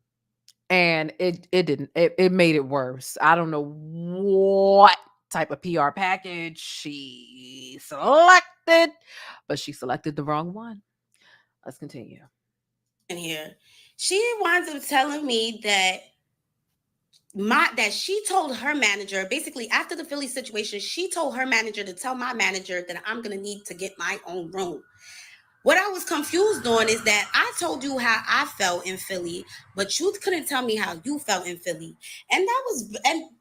it made it worse. I don't know what type of PR package she selected, but she selected the wrong one. Let's continue. In here, she winds up telling me that she told her manager, basically after the Philly situation, she told her manager to tell my manager that I'm gonna need to get my own room. What I was confused on is that I told you how I felt in Philly, but you couldn't tell me how you felt in Philly. And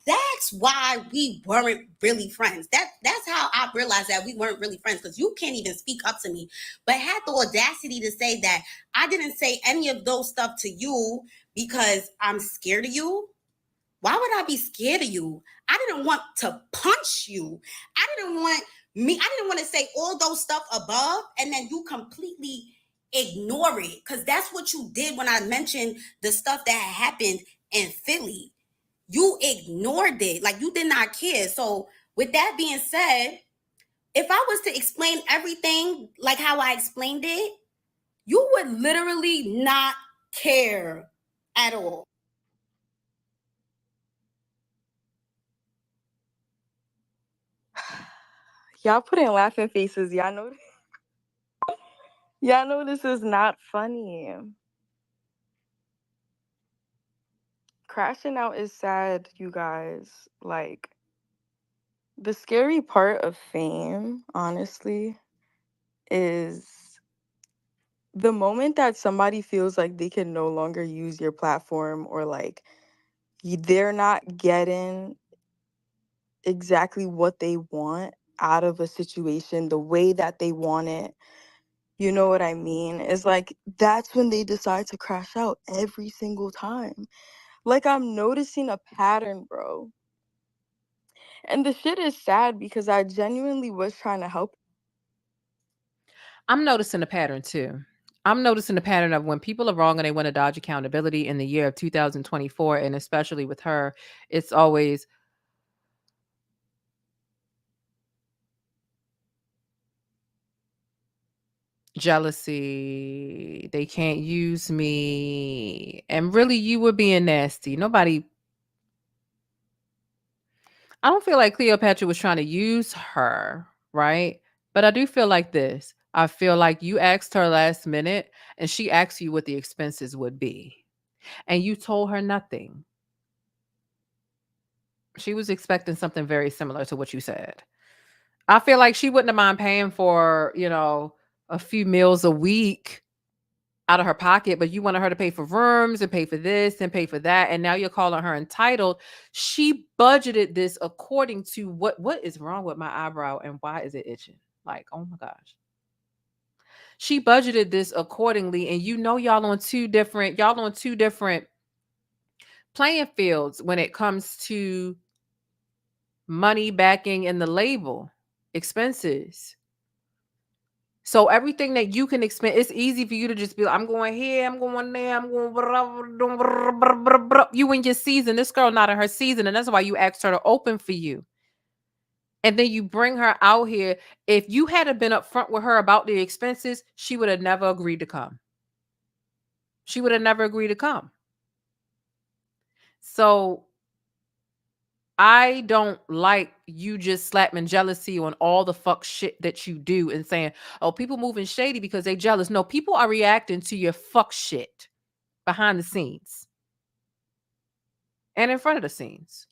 that's why we weren't really friends. That's how I realized that we weren't really friends, because you can't even speak up to me, but had the audacity to say that I didn't say any of those stuff to you because I'm scared of you. Why would I be scared of you? I didn't want to punch you. I didn't want to say all those stuff above and then you completely ignore it, because that's what you did when I mentioned the stuff that happened in Philly. You ignored it. Like you did not care. So with that being said, if I was to explain everything like how I explained it, you would literally not care at all. Y'all putting laughing faces. Y'all know this is not funny. Crashing out is sad, you guys. Like, the scary part of fame, honestly, is the moment that somebody feels like they can no longer use your platform, or like they're not getting exactly what they want out of a situation the way that they want it. You know what I mean? It's like that's when they decide to crash out every single time. Like, I'm noticing a pattern, bro. And the shit is sad because I genuinely was trying to help. I'm noticing a pattern too. I'm noticing the pattern of when people are wrong and they want to dodge accountability in the year of 2024, and especially with her, it's always jealousy. They can't use me. And really, you were being nasty. I don't feel like Cleopatra was trying to use her, right? But I do feel like this. I feel like you asked her last minute and she asked you what the expenses would be. And you told her nothing. She was expecting something very similar to what you said. I feel like she wouldn't have mind paying for, a few meals a week out of her pocket, but you wanted her to pay for rooms and pay for this and pay for that. And now you're calling her entitled. She budgeted this according to what is wrong with my eyebrow and why is it itching? Like, oh my gosh. She budgeted this accordingly. And y'all on two different playing fields when it comes to money backing and the label expenses. So everything that you can expend, it's easy for you to just be like, I'm going here, I'm going there, I'm going you in your season. This girl not in her season, and that's why you asked her to open for you. And then you bring her out here. If you had been upfront with her about the expenses, she would have never agreed to come. She would have never agreed to come. So I don't like you just slapping jealousy on all the fuck shit that you do and saying, oh, people moving shady because they jealous. No, people are reacting to your fuck shit behind the scenes and in front of the scenes.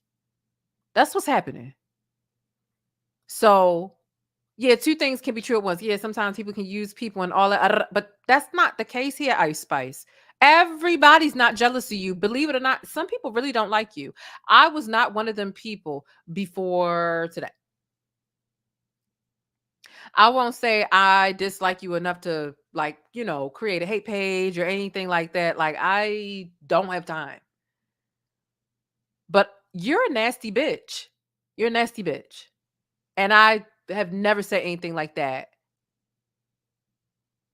That's what's happening. So, yeah, two things can be true at once. Yeah, sometimes people can use people and all that, but that's not the case here, Ice Spice. Everybody's not jealous of you. Believe it or not, some people really don't like you. I was not one of them people before today. I won't say I dislike you enough to create a hate page or anything like that. Like, I don't have time. But you're a nasty bitch. You're a nasty bitch. And I have never said anything like that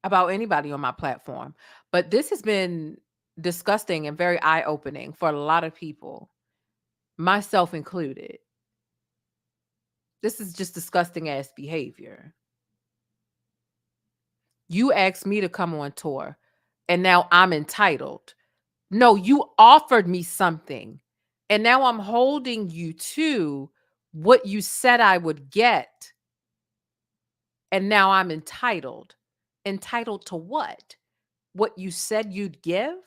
about anybody on my platform. But this has been disgusting and very eye-opening for a lot of people, myself included. This is just disgusting ass behavior. You asked me to come on tour, and now I'm entitled. No, you offered me something, and now I'm holding you to what you said I would get, and now I'm entitled. Entitled to what? What you said you'd give?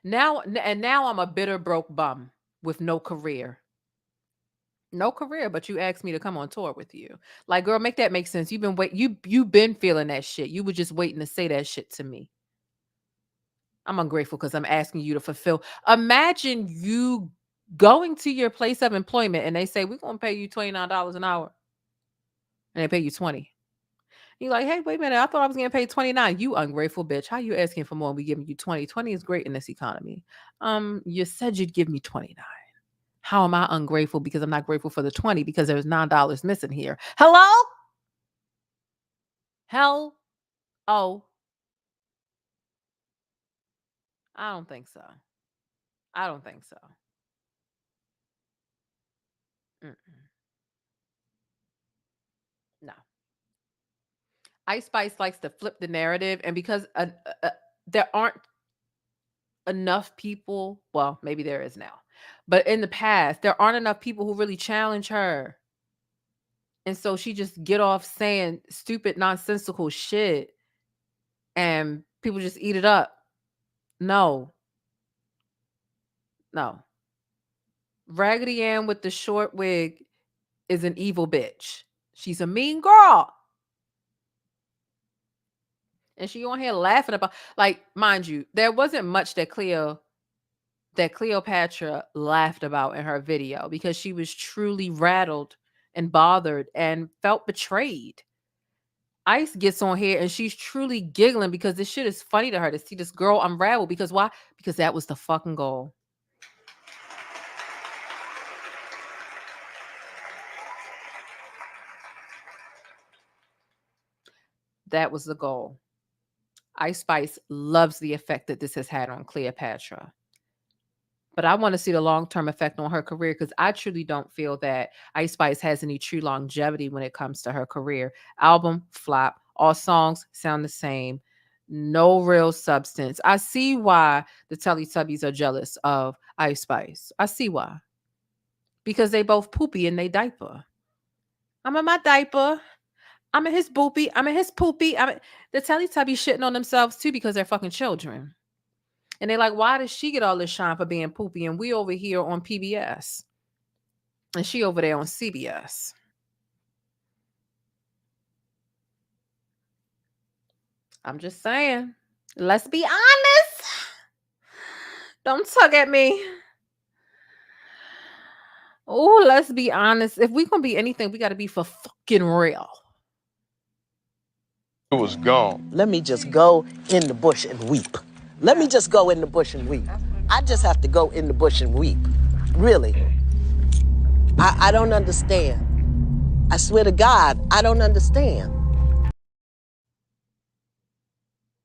Now I'm a bitter broke bum with no career. No career, but you asked me to come on tour with you. Like, girl, make that make sense. You've been feeling that shit. You were just waiting to say that shit to me. I'm ungrateful because I'm asking you to fulfill. Imagine you going to your place of employment and they say, we're going to pay you $29 an hour. And they pay you 20. You're like, hey, wait a minute. I thought I was getting paid 29. You ungrateful bitch. How you asking for more and we giving you 20? 20 is great in this economy. You said you'd give me 29. How am I ungrateful? Because I'm not grateful for the 20 because there's $9 missing here. Hello? Hell? Oh. I don't think so. I don't think so. Mm-mm. No. Ice Spice likes to flip the narrative, and because there aren't enough people, well, maybe there is now, but in the past, there aren't enough people who really challenge her. And so she just get off saying stupid, nonsensical shit and people just eat it up. No. No. Raggedy Ann with the short wig is an evil bitch. She's a mean girl. And she on here laughing about, like, mind you, there wasn't much that Cleopatra laughed about in her video because she was truly rattled and bothered and felt betrayed. Ice gets on here and she's truly giggling because this shit is funny to her to see this girl unravel. Because why? Because that was the fucking goal. That was the goal. Ice Spice loves the effect that this has had on Cleopatra. But I want to see the long-term effect on her career because I truly don't feel that Ice Spice has any true longevity when it comes to her career. Album, flop. All songs sound the same. No real substance. I see why the Teletubbies are jealous of Ice Spice. I see why. Because they both poopy in their diaper. I'm in my diaper. I'm in his boopy. I'm in his poopy. The Teletubbies shitting on themselves too because they're fucking children. And they're like, why does she get all this shine for being poopy? And we over here on PBS. And she over there on CBS. I'm just saying. Let's be honest. Don't tug at me. Oh, let's be honest. If we gonna be anything, we gotta be for fucking real. It was gone. Let me just go in the bush and weep. Let me just go in the bush and weep. I just have to go in the bush and weep. Really. I don't understand. I swear to God, I don't understand.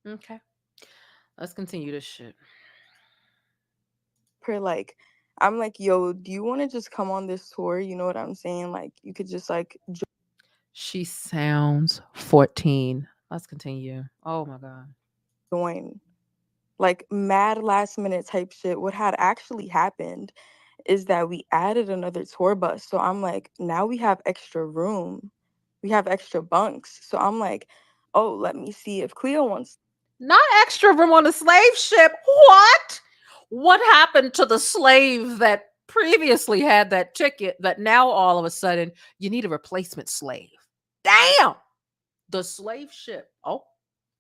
Okay. Let's continue this shit. Like, I'm like, yo, do you want to just come on this tour? You know what I'm saying? Like, you could just like She sounds 14. Let's continue. Oh my God. join. Like, mad last minute type shit. What had actually happened is that we added another tour bus. So I'm like, now we have extra room. We have extra bunks. So I'm like, oh, let me see if Cleo wants. Not extra room on the slave ship. What? What happened to the slave that previously had that ticket that now all of a sudden you need a replacement slave? Damn. The slave ship. Oh,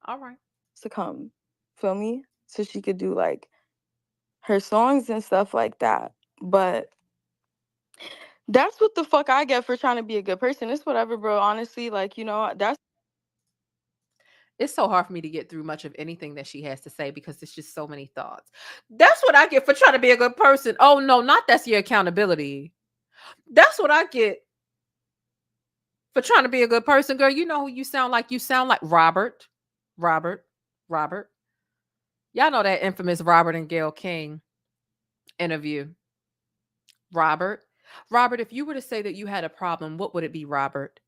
all right. To come. Feel me? So she could do like her songs and stuff like that. But that's what the fuck I get for trying to be a good person. It's whatever, bro. Honestly, like, you know, that's. It's so hard for me to get through much of anything that she has to say because it's just so many thoughts. That's what I get for trying to be a good person. Oh, no, not that's your accountability. That's what I get for trying to be a good person. Girl, you know who you sound like? You sound like Robert. Y'all know that infamous Robert and Gayle King interview. Robert, if you were to say that you had a problem, what would it be, Robert?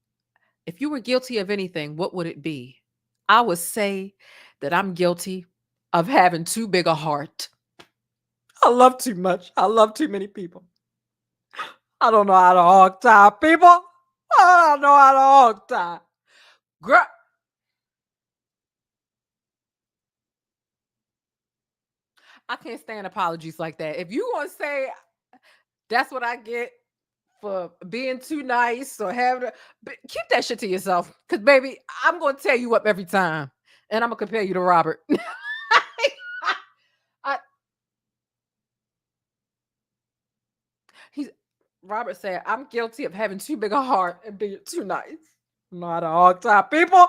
If you were guilty of anything, what would it be? I would say that I'm guilty of having too big a heart. I love too much. I love too many people. I don't know how to hog tie people. I don't know how to hog tie. Girl. I can't stand apologies like that. If you want to say that's what I get for being too nice or having keep that shit to yourself. Because, baby, I'm going to tear you up every time. And I'm going to compare you to Robert. Robert said, I'm guilty of having too big a heart and being too nice. I'm not a hog tie people.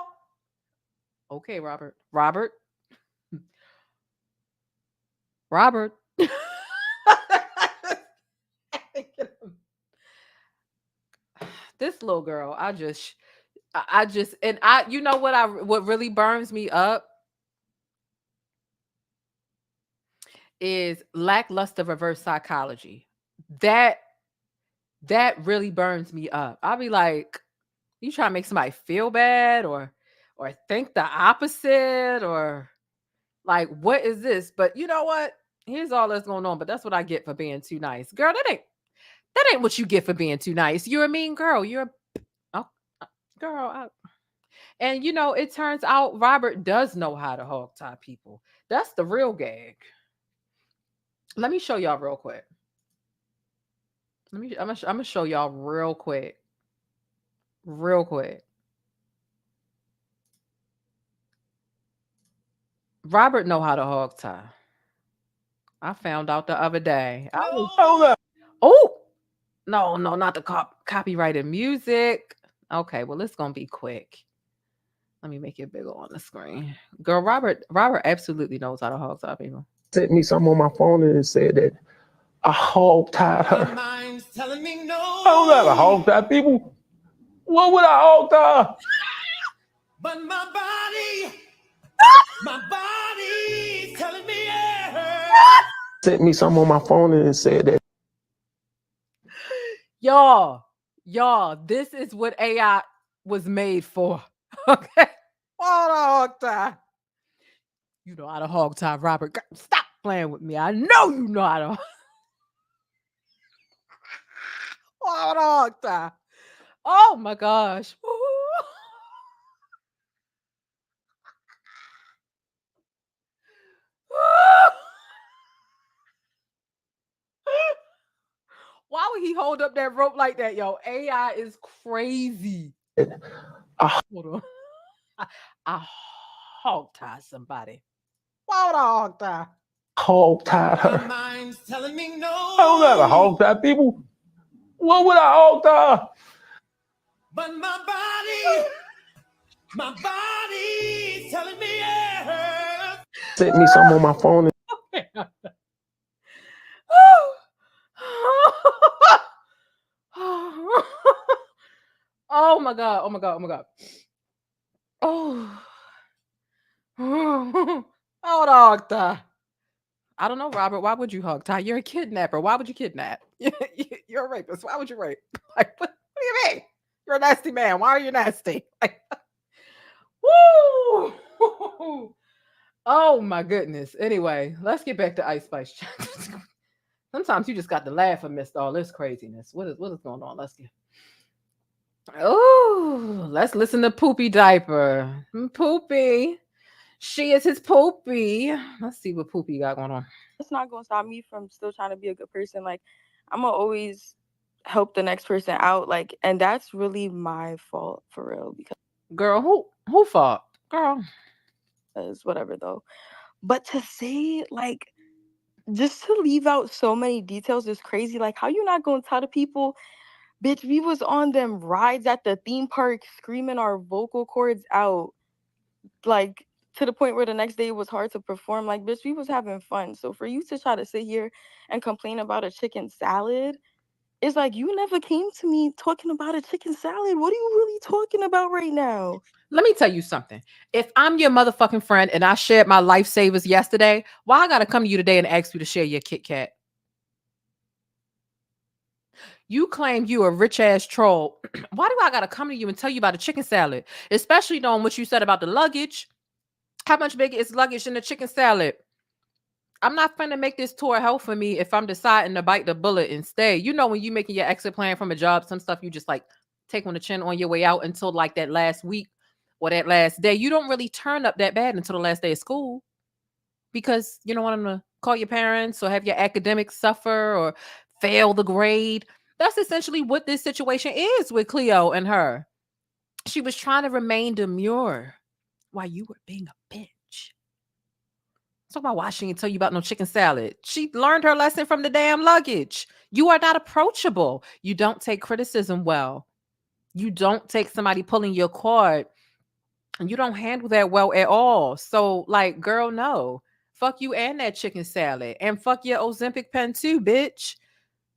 Okay, Robert. This little girl, you know what really burns me up is lackluster reverse psychology. That really burns me up. I'll be like, you try to make somebody feel bad or think the opposite or like, what is this? But you know what? Here's all that's going on. But that's what I get for being too nice. Girl, that ain't what you get for being too nice. You're a mean girl. Girl, and it turns out Robert does know how to hog tie people. That's the real gag. Let me show y'all real quick. I'm gonna show y'all real quick. Real quick. Robert know how to hog tie. I found out the other day. Oh no, not the copyrighted music. Okay, well it's gonna be quick. Let me make it bigger on the screen. Girl, Robert absolutely knows how to hog tie people. Sent me something on my phone and it said that I hog tied her. My mind's telling me no. I don't know how to hog tie people. What would I hog tie? But my body's telling me yeah. Sent me something on my phone and it said that. Y'all, this is what AI was made for. Okay. Hold on, hog tie. You know how to hog tie, Robert. Stop playing with me. I know you know how to hold on, hog tie. Oh my gosh. Why would he hold up that rope like that, yo? AI is crazy. Hold on. I hog tie somebody. Why would I hog tie? Hog tied My her. mind's telling me no. I don't know how to hog tie people. What would I hog tie? But my body's telling me yeah. Sent me something on my phone. Oh my god. Oh my god. Oh my god. Oh. Oh, hog tie. I don't know, Robert. Why would you hog tie? You're a kidnapper. Why would you kidnap? You're a rapist. Why would you rape? Like, what do you mean? You're a nasty man. Why are you nasty? Like, woo! Oh my goodness. Anyway, let's get back to Ice Spice. Sometimes you just got to laugh amidst all this craziness. What is going on? Let's get. Oh, let's listen to Poopy Diaper. Poopy. She is his Poopy. Let's see what Poopy got going on. It's not gonna stop me from still trying to be a good person. Like, I'm gonna always help the next person out. Like, and that's really my fault for real. Girl, who fault? Girl. Because whatever though. But to say like just to leave out so many details is crazy. Like, how you not gonna tell the people, bitch, we was on them rides at the theme park screaming our vocal cords out, like to the point where the next day it was hard to perform. Like, bitch, we was having fun. So for you to try to sit here and complain about a chicken salad, it's like you never came to me talking about a chicken salad. What are you really talking about right now? Let me tell you something. If I'm your motherfucking friend and I shared my lifesavers yesterday, why I gotta come to you today and ask you to share your Kit Kat? You claim you a rich ass troll. Why do I gotta come to you and tell you about a chicken salad? Especially knowing what you said about the luggage. How much bigger is luggage in the chicken salad? I'm not finna make this tour hell for me if I'm deciding to bite the bullet and stay. You know, when you making your exit plan from a job, some stuff you just like take on the chin on your way out until like that last week or that last day. You don't really turn up that bad until the last day of school because you don't want them to call your parents or have your academics suffer or fail the grade. That's essentially what this situation is with Cleo and her. She was trying to remain demure while you were being a bitch. Talk about why she didn't tell you about no chicken salad. She learned her lesson from the damn luggage. You are not approachable. You don't take criticism well. You don't take somebody pulling your cord. And you don't handle that well at all. So, like, girl, no. Fuck you and that chicken salad. And fuck your Ozempic pen too, bitch.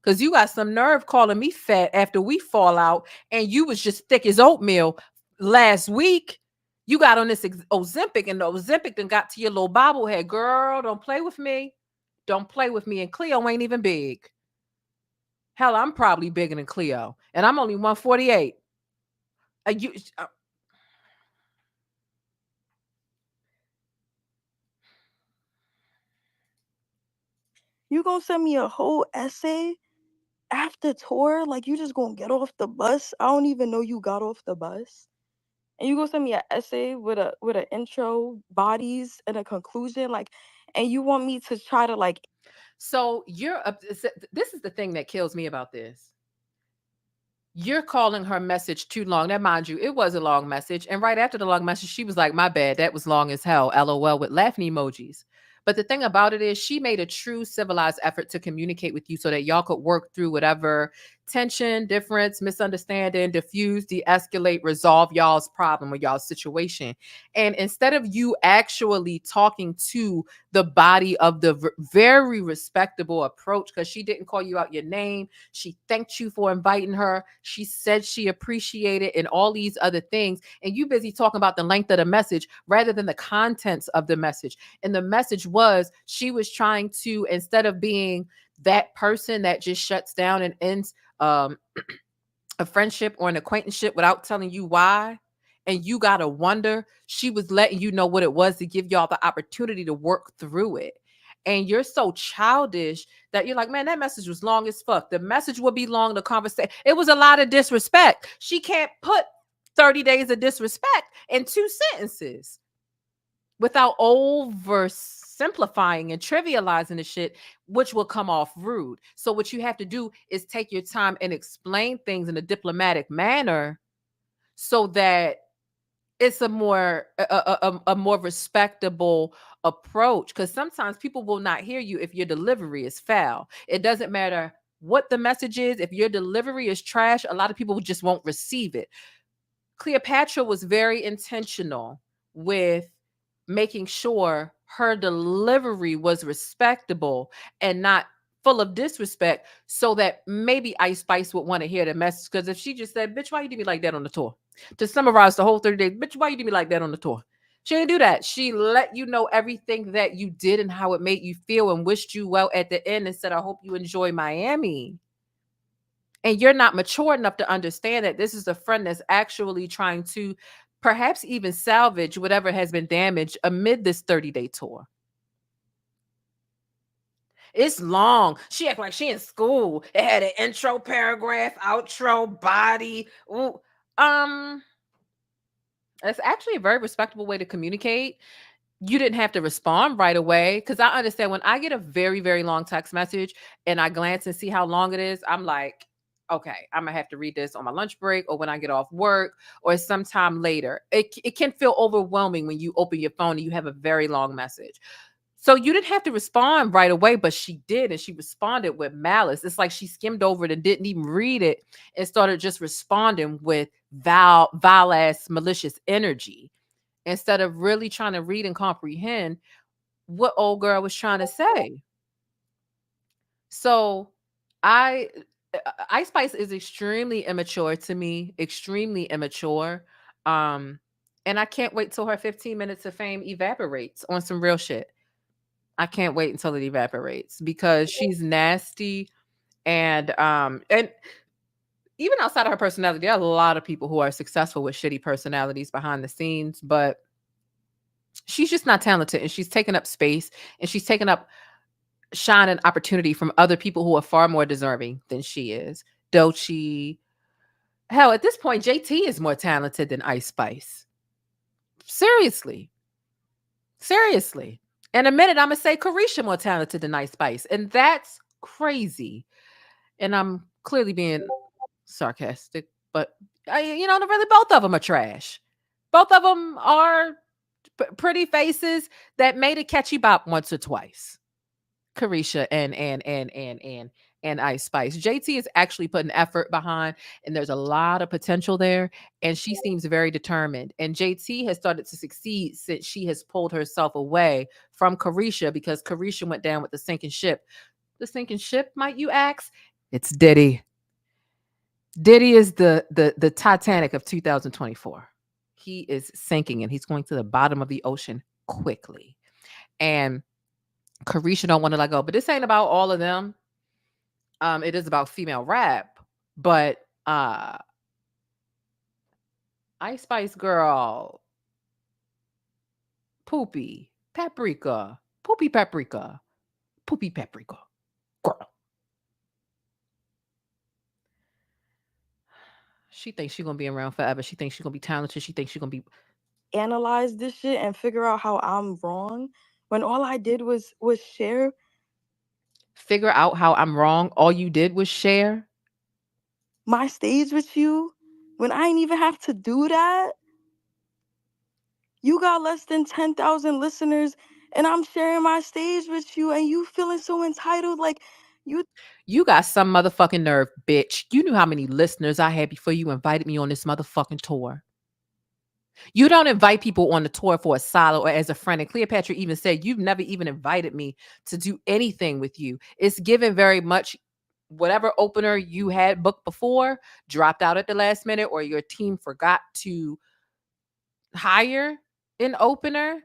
Because you got some nerve calling me fat after we fall out. And you was just thick as oatmeal last week. You got on this Ozempic, and the Ozempic then got to your little bobblehead. Girl, don't play with me. Don't play with me. And Cleo ain't even big. Hell, I'm probably bigger than Cleo. And I'm only 148. You gonna send me a whole essay after tour? Like, you just gonna get off the bus? I don't even know you got off the bus. and you go send me an essay with an intro, bodies, and a conclusion, like, and you want me to try to like. So this is the thing that kills me about this. You're calling her message too long. Now, mind you, it was a long message. And right after the long message, she was like, my bad, that was long as hell. LOL with laughing emojis. But the thing about it is, she made a true civilized effort to communicate with you so that y'all could work through whatever tension, difference, misunderstanding, diffuse, de escalate, resolve y'all's problem or y'all's situation. And instead of you actually talking to the body of the very respectable approach, because she didn't call you out your name, she thanked you for inviting her, she said she appreciated, and all these other things. And you busy talking about the length of the message rather than the contents of the message. And the message was, she was trying to, instead of being that person that just shuts down and ends a friendship or an acquaintanceship without telling you why, and you gotta wonder, she was letting you know what it was to give y'all the opportunity to work through it. And you're so childish that you're like, man, that message was long as fuck. The message would be long, the conversation, it was a lot of disrespect. She can't put 30 days of disrespect in 2 sentences without oversimplifying and trivializing the shit, which will come off rude. So what you have to do is take your time and explain things in a diplomatic manner so that it's a more respectable approach. Because sometimes people will not hear you if your delivery is foul. It doesn't matter what the message is. If your delivery is trash, a lot of people just won't receive it. Cleopatra was very intentional with making sure her delivery was respectable and not full of disrespect, so that maybe Ice Spice would want to hear the message. Because if she just said, bitch, why you do me like that on the tour? To summarize the whole 30 days, bitch, why you do me like that on the tour? She didn't do that. She let you know everything that you did and how it made you feel and wished you well at the end and said, I hope you enjoy Miami. And you're not mature enough to understand that this is a friend that's actually trying to perhaps even salvage whatever has been damaged amid this 30-day tour. It's long. She act like she in school. It had an intro paragraph, outro, body. Ooh. It's actually a very respectable way to communicate. You didn't have to respond right away, because I understand when I get a very, very long text message and I glance and see how long it is, I'm like, okay, I'm gonna have to read this on my lunch break or when I get off work or sometime later. It can feel overwhelming when you open your phone and you have a very long message. So you didn't have to respond right away, but she did, and she responded with malice. It's like she skimmed over it and didn't even read it and started just responding with vile ass malicious energy, instead of really trying to read and comprehend what old girl was trying to say. So I Ice Spice is extremely immature to me, extremely immature. Um, and I can't wait till her 15 minutes of fame evaporates on some real shit. I can't wait until it evaporates because she's nasty. And even outside of her personality, there are a lot of people who are successful with shitty personalities behind the scenes, but she's just not talented, and she's taken up space, and she's taken up shine and opportunity from other people who are far more deserving than she is. Doechii. Hell, at this point, JT is more talented than Ice Spice. Seriously. Seriously. In a minute, I'm going to say Carisha more talented than Ice Spice. And that's crazy. And I'm clearly being sarcastic, but really both of them are trash. Both of them are pretty faces that made a catchy bop once or twice. Carisha and Ice Spice. JT is actually putting effort behind, and there's a lot of potential there. And she seems very determined. And JT has started to succeed since she has pulled herself away from Carisha, because Carisha went down with the sinking ship. The sinking ship, might you ask? It's Diddy. Diddy is the Titanic of 2024. He is sinking, and he's going to the bottom of the ocean quickly. And Carisha don't want to let go. But this ain't about all of them. It is about female rap. But Ice Spice girl, Poopy, Paprika, Poopy Paprika, Poopy Paprika, girl. She thinks she's gonna be around forever. She thinks she's gonna be talented. She thinks she's gonna be. Analyze this shit and figure out how I'm wrong when all I did was share Figure out how I'm wrong. All you did was share. my stage with you when I ain't even have to do that. You got less than 10,000 listeners and I'm sharing my stage with you and you feeling so entitled like you You got some motherfucking nerve, bitch. You knew how many listeners I had before you invited me on this motherfucking tour. You don't invite people on the tour for a solo or as a friend. And Cleopatra even said, you've never even invited me to do anything with you. It's given very much whatever opener you had booked before dropped out at the last minute, or your team forgot to hire an opener,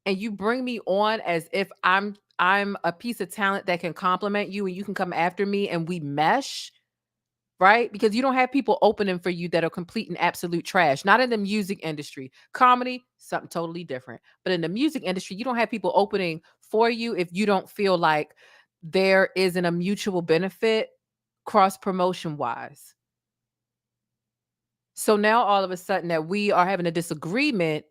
and you bring me on as if I'm a piece of talent that can compliment you and you can come after me and we mesh. Right? Because you don't have people opening for you that are complete and absolute trash. Not in the music industry. Comedy, something totally different. But in the music industry, you don't have people opening for you if you don't feel like there isn't a mutual benefit cross promotion wise. So now all of a sudden that we are having a disagreement,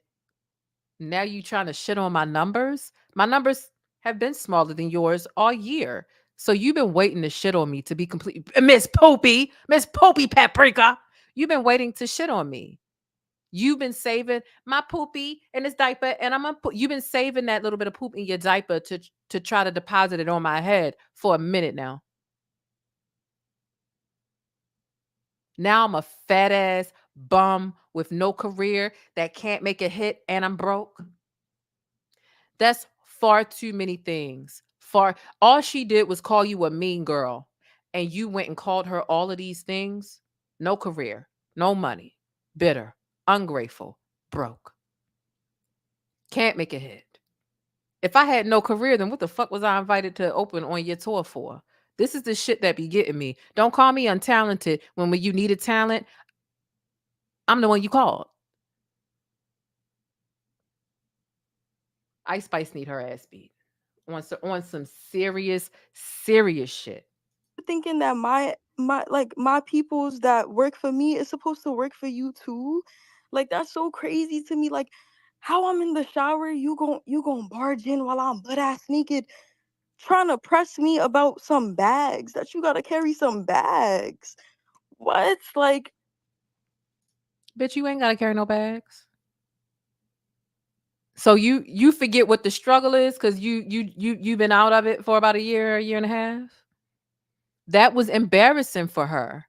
now you trying to shit on my numbers. My numbers have been smaller than yours all year. So you've been waiting to shit on me to be complete. Miss Poopy Paprika. You've been waiting to shit on me. You've been saving my poopy in this diaper, and I'm gonna put. You've been saving that little bit of poop in your diaper to try to deposit it on my head for a minute now. Now I'm a fat ass bum with no career that can't make a hit, and I'm broke. That's far too many things. Far all she did was call you a mean girl, and you went and called her all of these things. No career, no money, bitter, ungrateful, broke. Can't make a hit. If I had no career, then what the fuck was I invited to open on your tour for? This is the shit that be getting me. Don't call me untalented when you needed talent, I'm the one you called. Ice Spice need her ass beat on some serious shit. thinking that my peoples that work for me is supposed to work for you too. Like that's so crazy to me. Like how I'm in the shower, you gon' barge in while I'm butt ass naked trying to press me about some bags that you gotta carry some bags. What? Like Bitch, you ain't gotta carry no bags. So you forget what the struggle is because you've been out of it for about a year and a half. That was embarrassing for her.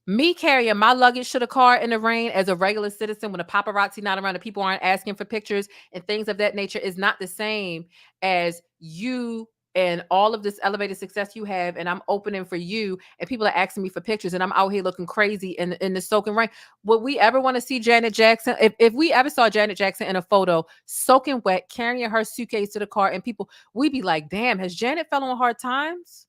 Me carrying my luggage to the car in the rain as a regular citizen when the paparazzi not around and people aren't asking for pictures and things of that nature is not the same as you and all of this elevated success you have, and I'm opening for you and people are asking me for pictures and I'm out here looking crazy in the soaking rain. Would we ever want to see Janet Jackson? If we ever saw Janet Jackson in a photo soaking wet carrying her suitcase to the car and people, we'd be like, damn, has Janet fell on hard times?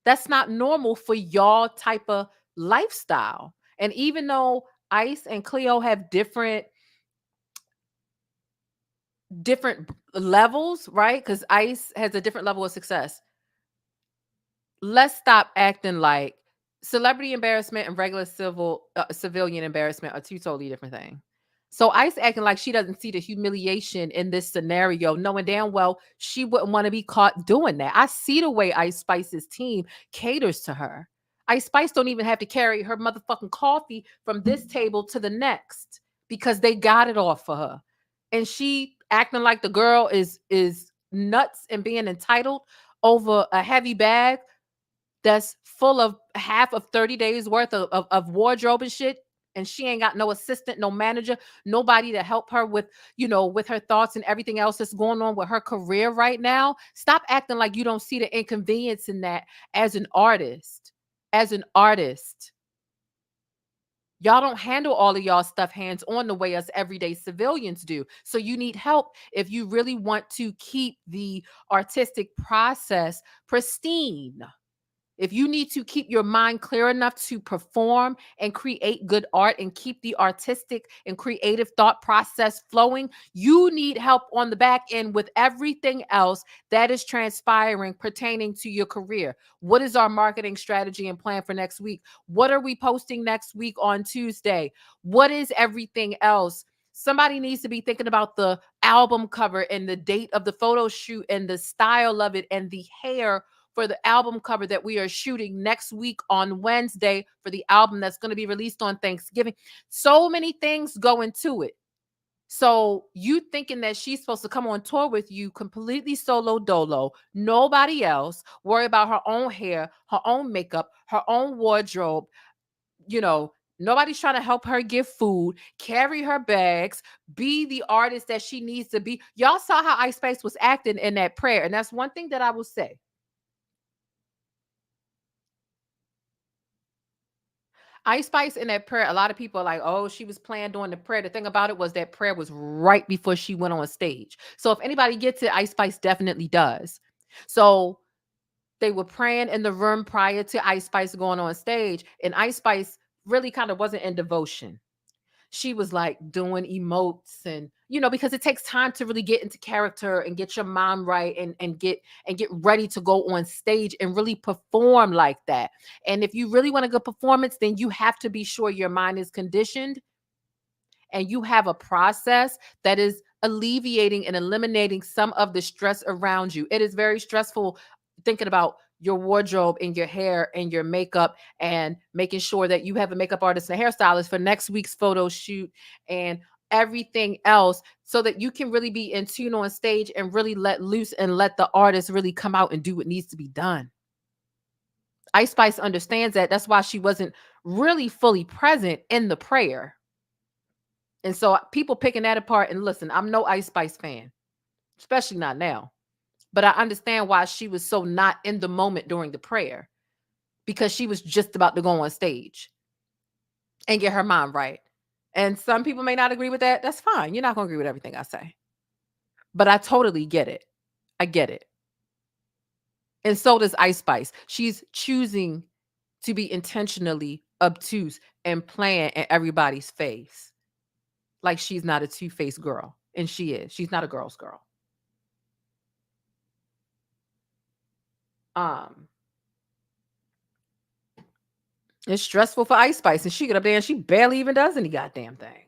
That's not normal for y'all type of lifestyle. And even though Ice and Cleo have different levels, right? Because Ice has a different level of success. Let's stop acting like celebrity embarrassment and regular civilian embarrassment are two totally different things. So Ice acting like she doesn't see the humiliation in this scenario, knowing damn well she wouldn't want to be caught doing that. I see the way Ice Spice's team caters to her. Ice Spice don't even have to carry her motherfucking coffee from this table to the next because they got it all for her. And she acting like the girl is nuts and being entitled over a heavy bag that's full of half of 30 days worth of wardrobe and shit. And she ain't got no assistant, no manager, nobody to help her with, with her thoughts and everything else that's going on with her career right now. Stop acting like you don't see the inconvenience in that as an artist. As an artist. Y'all don't handle all of y'all stuff hands on the way us everyday civilians do. So you need help if you really want to keep the artistic process pristine. If you need to keep your mind clear enough to perform and create good art and keep the artistic and creative thought process flowing, you need help on the back end with everything else that is transpiring pertaining to your career. What is our marketing strategy and plan for next week? What are we posting next week on Tuesday? What is everything else? Somebody needs to be thinking about the album cover and the date of the photo shoot and the style of it and the hair for the album cover that we are shooting next week on Wednesday for the album that's going to be released on Thanksgiving. So many things go into it. So you thinking that she's supposed to come on tour with you completely solo dolo, nobody else, worry about her own hair, her own makeup, her own wardrobe, nobody's trying to help her get food, carry her bags, be the artist that she needs to be. Y'all saw how Ice Spice was acting in that prayer. And that's one thing that I will say. Ice Spice in that prayer, a lot of people are like, oh, she was playing during the prayer. The thing about it was that prayer was right before she went on stage. So if anybody gets it, Ice Spice definitely does. So they were praying in the room prior to Ice Spice going on stage. And Ice Spice really kind of wasn't in devotion. She was like doing emotes and because it takes time to really get into character and get your mind right and get ready to go on stage and really perform like that. And if you really want a good performance, then you have to be sure your mind is conditioned and you have a process that is alleviating and eliminating some of the stress around you. It is very stressful thinking about your wardrobe and your hair and your makeup and making sure that you have a makeup artist and a hairstylist for next week's photo shoot and everything else so that you can really be in tune on stage and really let loose and let the artist really come out and do what needs to be done. Ice Spice understands that. That's why she wasn't really fully present in the prayer. And so people picking that apart, and listen, I'm no Ice Spice fan, especially not now. But I understand why she was so not in the moment during the prayer, because she was just about to go on stage and get her mind right. And some people may not agree with that. That's fine. You're not going to agree with everything I say. But I totally get it. I get it. And so does Ice Spice. She's choosing to be intentionally obtuse and playing in everybody's face. Like she's not a two-faced girl. And she is. She's not a girl's girl. It's stressful for Ice Spice, and she get up there and she barely even does any goddamn thing.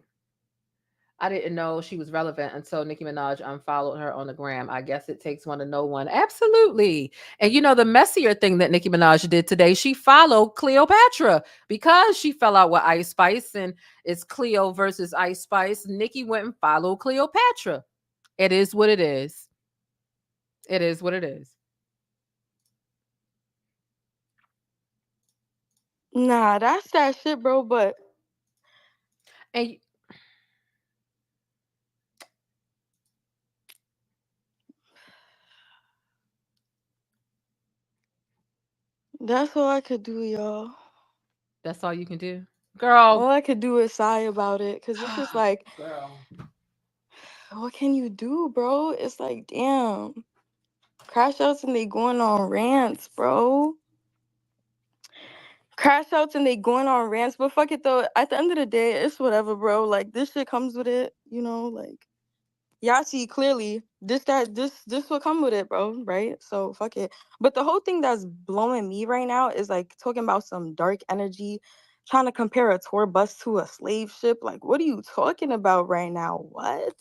I didn't know she was relevant until Nicki Minaj unfollowed her on the gram. I guess it takes one to know one. Absolutely. And the messier thing that Nicki Minaj did today, she followed Cleopatra because she fell out with Ice Spice and it's Cleo versus Ice Spice. Nicki went and followed Cleopatra. It is what it is. It is what it is. Nah, that's that shit, bro. But And that's all I could do, y'all. that's all you can do, girl. All I could do is sigh about it, because it's just like, Girl. what can you do, bro? It's like, damn. Crash outs and they going on rants, bro. Crash outs and they going on rants. But fuck it, though. At the end of the day, it's whatever, bro. Like, this shit comes with it, like. Y'all see clearly this will come with it, bro, right? So fuck it. But the whole thing that's blowing me right now is like talking about some dark energy, trying to compare a tour bus to a slave ship. Like, what are you talking about right now? What?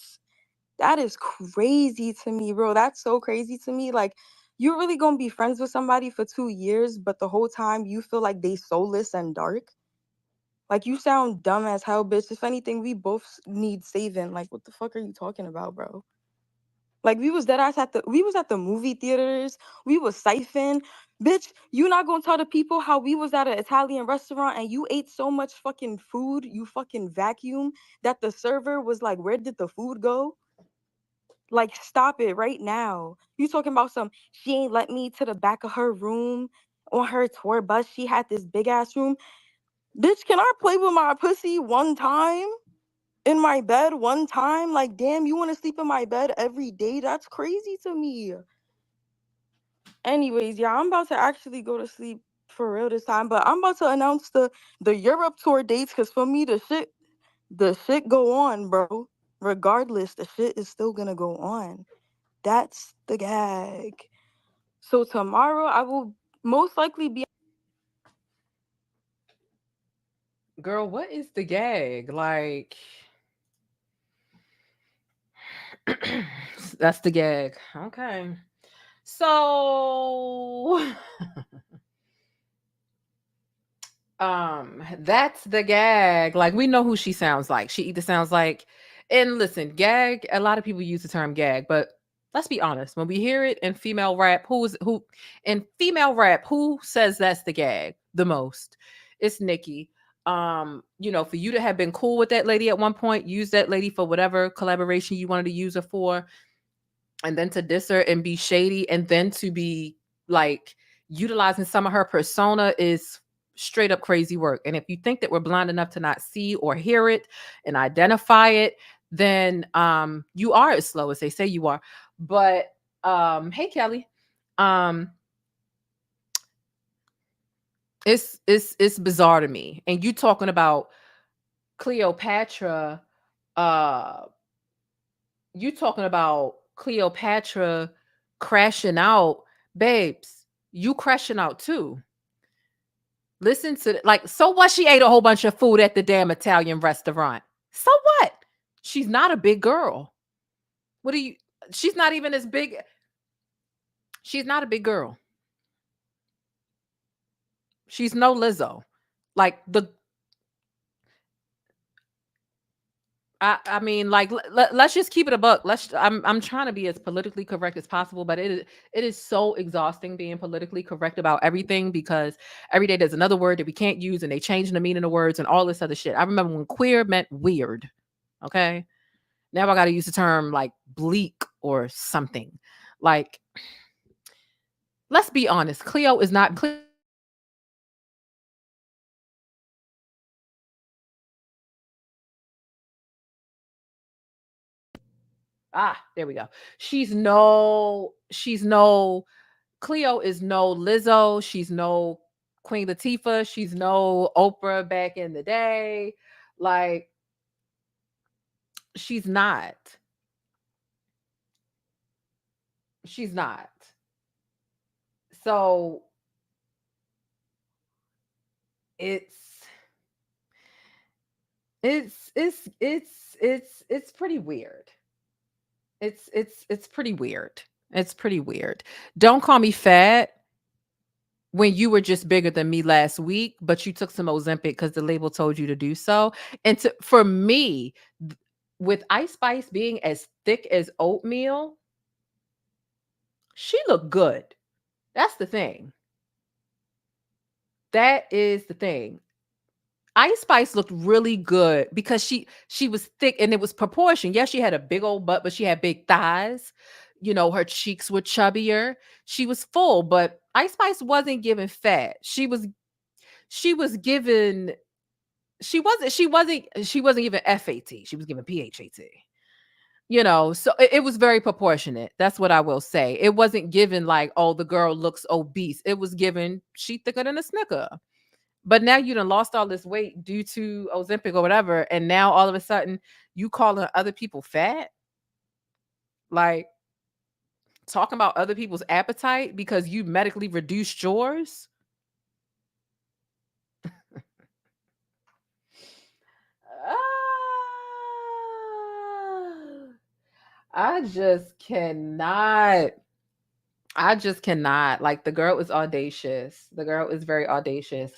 That is crazy to me, bro. That's so crazy to me. Like, you're really gonna be friends with somebody for 2 years, but the whole time you feel like they soulless and dark? Like, you sound dumb as hell, bitch. If anything, we both need saving. Like, what the fuck are you talking about, bro? Like, we was at the movie theaters. We was siphoning. Bitch, you not gonna tell the people how we was at an Italian restaurant and you ate so much fucking food, you fucking vacuum, that the server was like, where did the food go? Like, stop it right now. You talking about she ain't let me to the back of her room on her tour bus. She had this big ass room. Bitch, can I play with my pussy one time? In my bed one time? Like, damn, you want to sleep in my bed every day? That's crazy to me. Anyways, yeah, I'm about to actually go to sleep. for real this time. But I'm about to announce the Europe tour dates, because for me the shit go on, bro. Regardless, the shit is still gonna go on. That's the gag. So tomorrow I will most likely be. Girl, what is the gag? Like, that's the gag. Okay. So, that's the gag. Like, we know who she sounds like. She either sounds like, and listen, gag, a lot of people use the term gag, but let's be honest. When we hear it in female rap, who says that's the gag the most? It's Nikki. For you to have been cool with that lady at one point, use that lady for whatever collaboration you wanted to use her for, and then to diss her and be shady, and then to be like utilizing some of her persona is straight up crazy work. And if you think that we're blind enough to not see or hear it and identify it, then you are as slow as they say you are. But hey Kelly, it's bizarre to me. And you talking about Cleopatra, you talking about Cleopatra crashing out, babes, you crashing out too. Listen to like, so what? She ate a whole bunch of food at the damn Italian restaurant. So what? She's not a big girl. What do you? She's not even as big. She's not a big girl. She's no Lizzo. Like I mean, like let's just keep it a buck. I'm trying to be as politically correct as possible, but it is so exhausting being politically correct about everything, because every day there's another word that we can't use and they changing the meaning of words and all this other shit. I remember when queer meant weird. Okay. Now I got to use the term like bleak or something. Like, let's be honest. Cleo is not Cleo. There we go. Cleo is no Lizzo. She's no Queen Latifah. She's no Oprah back in the day. Like, she's not. She's not. So it's pretty weird. It's pretty weird. It's pretty weird. Don't call me fat when you were just bigger than me last week, but you took some Ozempic because the label told you to do so. And for me, with Ice Spice being as thick as oatmeal, she looked good. That's the thing. That is the thing. Ice Spice looked really good because she was thick and it was proportion. Yes, she had a big old butt, but she had big thighs. Her cheeks were chubbier. She was full, but Ice Spice wasn't giving fat. She was given she wasn't giving FAT. She was giving PHAT. So it was very proportionate. That's what I will say. It wasn't given like, oh, the girl looks obese. It was given she thicker than a Snicker. But now you done lost all this weight due to Ozempic or whatever, and now all of a sudden you calling other people fat? Like, talking about other people's appetite because you medically reduced yours? I just cannot. Like, the girl is audacious. The girl is very audacious.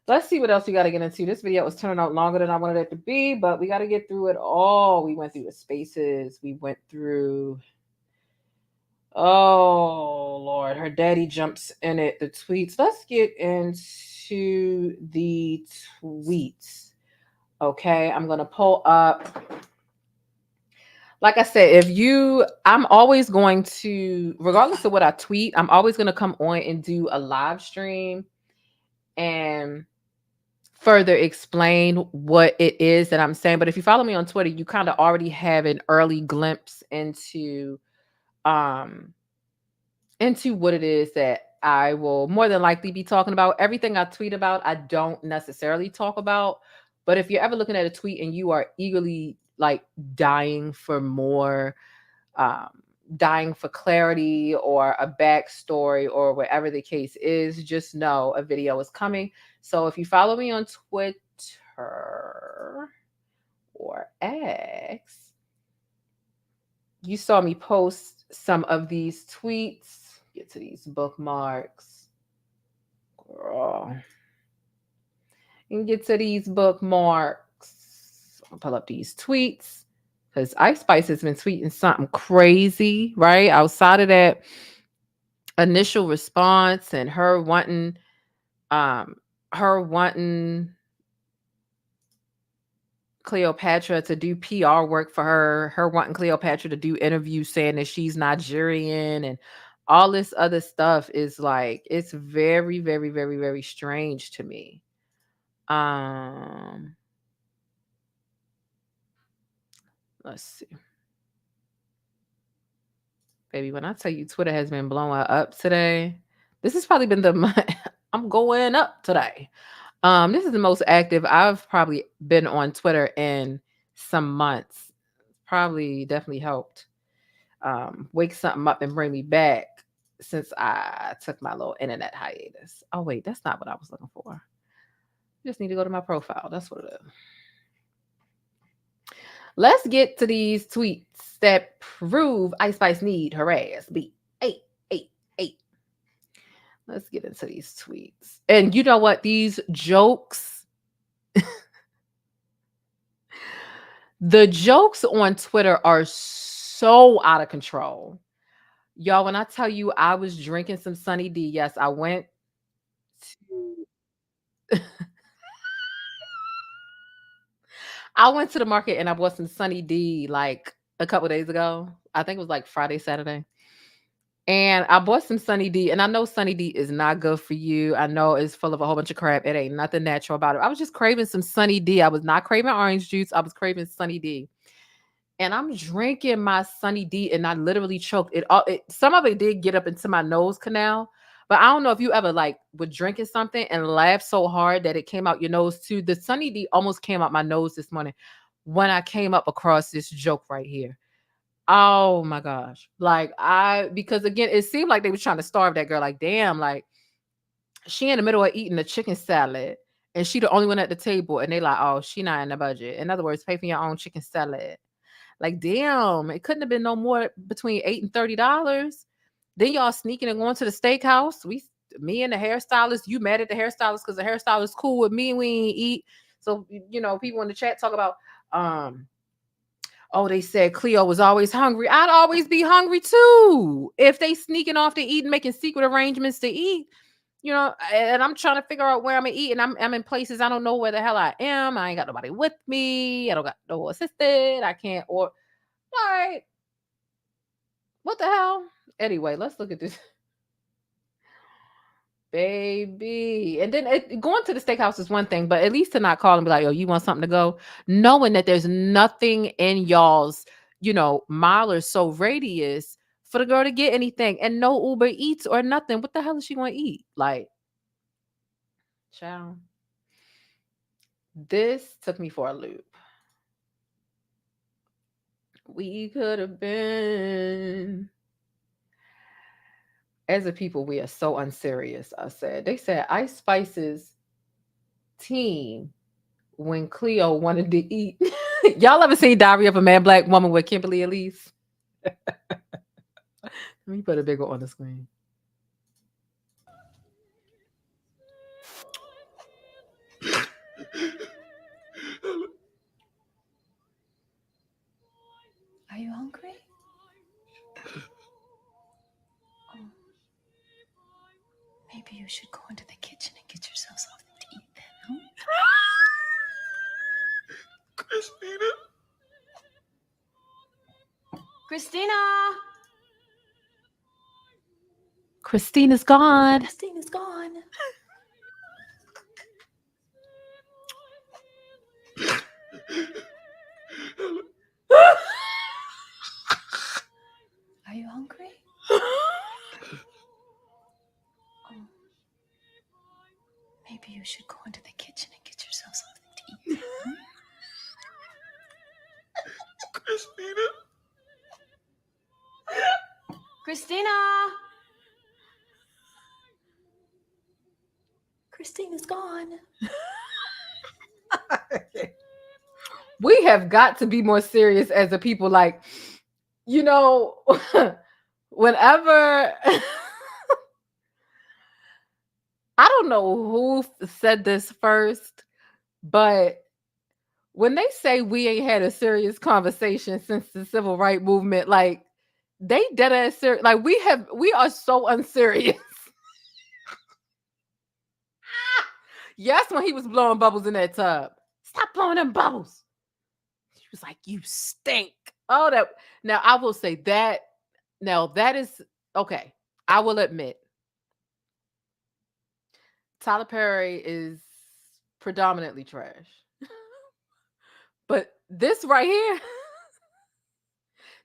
Let's see what else we got to get into. This video was turning out longer than I wanted it to be, but we got to get through it all. We went through the spaces. We went through, oh, Lord, her daddy jumps in it, the tweets. Let's get into the tweets. Okay, I'm going to pull up. Like I said, I'm always going to, regardless of what I tweet, I'm always going to come on and do a live stream and further explain what it is that I'm saying. But if you follow me on Twitter, you kind of already have an early glimpse into what it is that I will more than likely be talking about. Everything I tweet about, I don't necessarily talk about. But if you're ever looking at a tweet and you are eagerly like dying for more, um, dying for clarity or a backstory or whatever the case is, just know a video is coming. So if you follow me on Twitter or X, you saw me post some of these tweets. Get to these bookmarks. Girl. And get to these bookmarks. I'll pull up these tweets. Because Ice Spice has been tweeting something crazy, right? Outside of that initial response and her wanting Cleopatra to do PR work for her wanting Cleopatra to do interviews saying that she's Nigerian and all this other stuff is like, it's very, very, very, very strange to me. Let's see. Baby, when I tell you Twitter has been blowing up today, this has probably been the month. I'm going up today. This is the most active I've probably been on Twitter in some months. Probably definitely helped wake something up and bring me back since I took my little internet hiatus. Oh wait, that's not what I was looking for. Just need to go to my profile. That's what it is. Let's get to these tweets that prove Ice Spice need her ass beat. 888. Let's get into these tweets. And you know what? These jokes, the jokes on Twitter are so out of control. Y'all, when I tell you I was drinking some Sunny D, yes, I went to I went to the market and I bought some Sunny D like a couple days ago. I think it was like Friday, Saturday. And I bought some Sunny D, and I know Sunny D is not good for you. I know it's full of a whole bunch of crap. It ain't nothing natural about it. I was just craving some Sunny D. I was not craving orange juice. I was craving Sunny D. And I'm drinking my Sunny D, and I literally choked it. All some of it did get up into my nose canal, but I don't know if you ever like were drinking something and laughed so hard that it came out your nose too. The Sunny D almost came out my nose this morning when I came up across this joke right here. Oh my gosh. Like because again, it seemed like they was trying to starve that girl. Like, damn, like she in the middle of eating a chicken salad and she the only one at the table. And they like, oh, she not in the budget. In other words, pay for your own chicken salad. Like, damn, it couldn't have been no more between $8 and $30. Then y'all sneaking and going to the steakhouse. Me and the hairstylist, you mad at the hairstylist because the hairstylist cool with me and we ain't eat. So, you know, people in the chat talk about, oh, they said Cleo was always hungry. I'd always be hungry too. If they sneaking off to eat and making secret arrangements to eat, you know, and I'm trying to figure out where I'm gonna eat, and I'm in places I don't know where the hell I am. I ain't got nobody with me. I don't got no assistant. I can't all right. What the hell? Anyway, let's look at this. Baby. And then going to the steakhouse is one thing, but at least to not call and be like, oh, you want something to go? Knowing that there's nothing in y'all's, you know, mile or so radius for the girl to get anything and no Uber Eats or nothing. What the hell is she going to eat? Like, child. This took me for a loop. We could have been. As a people, we are so unserious. I said. They said Ice Spice's team when Cleo wanted to eat. Y'all ever seen Diary of a Mad Black Woman with Kimberly Elise? Let me put a bigger on the screen. Are you hungry? Oh. Maybe you should go into the kitchen and get yourself something to eat then, huh? Christina! Christina's gone. Christina's gone. Are you hungry? should go into the kitchen and get yourself something to eat. Christina. Christina's gone. We have got to be more serious as a people. Like, you know, whenever I don't know who said this first, but when they say we ain't had a serious conversation since the civil rights movement, like they dead ass serious. Like we are so unserious. Yes, when he was blowing bubbles in that tub. Stop blowing them bubbles. She was like, you stink. Oh, that now I will say that. Now that is okay. I will admit Tyler Perry is predominantly trash. But this right here,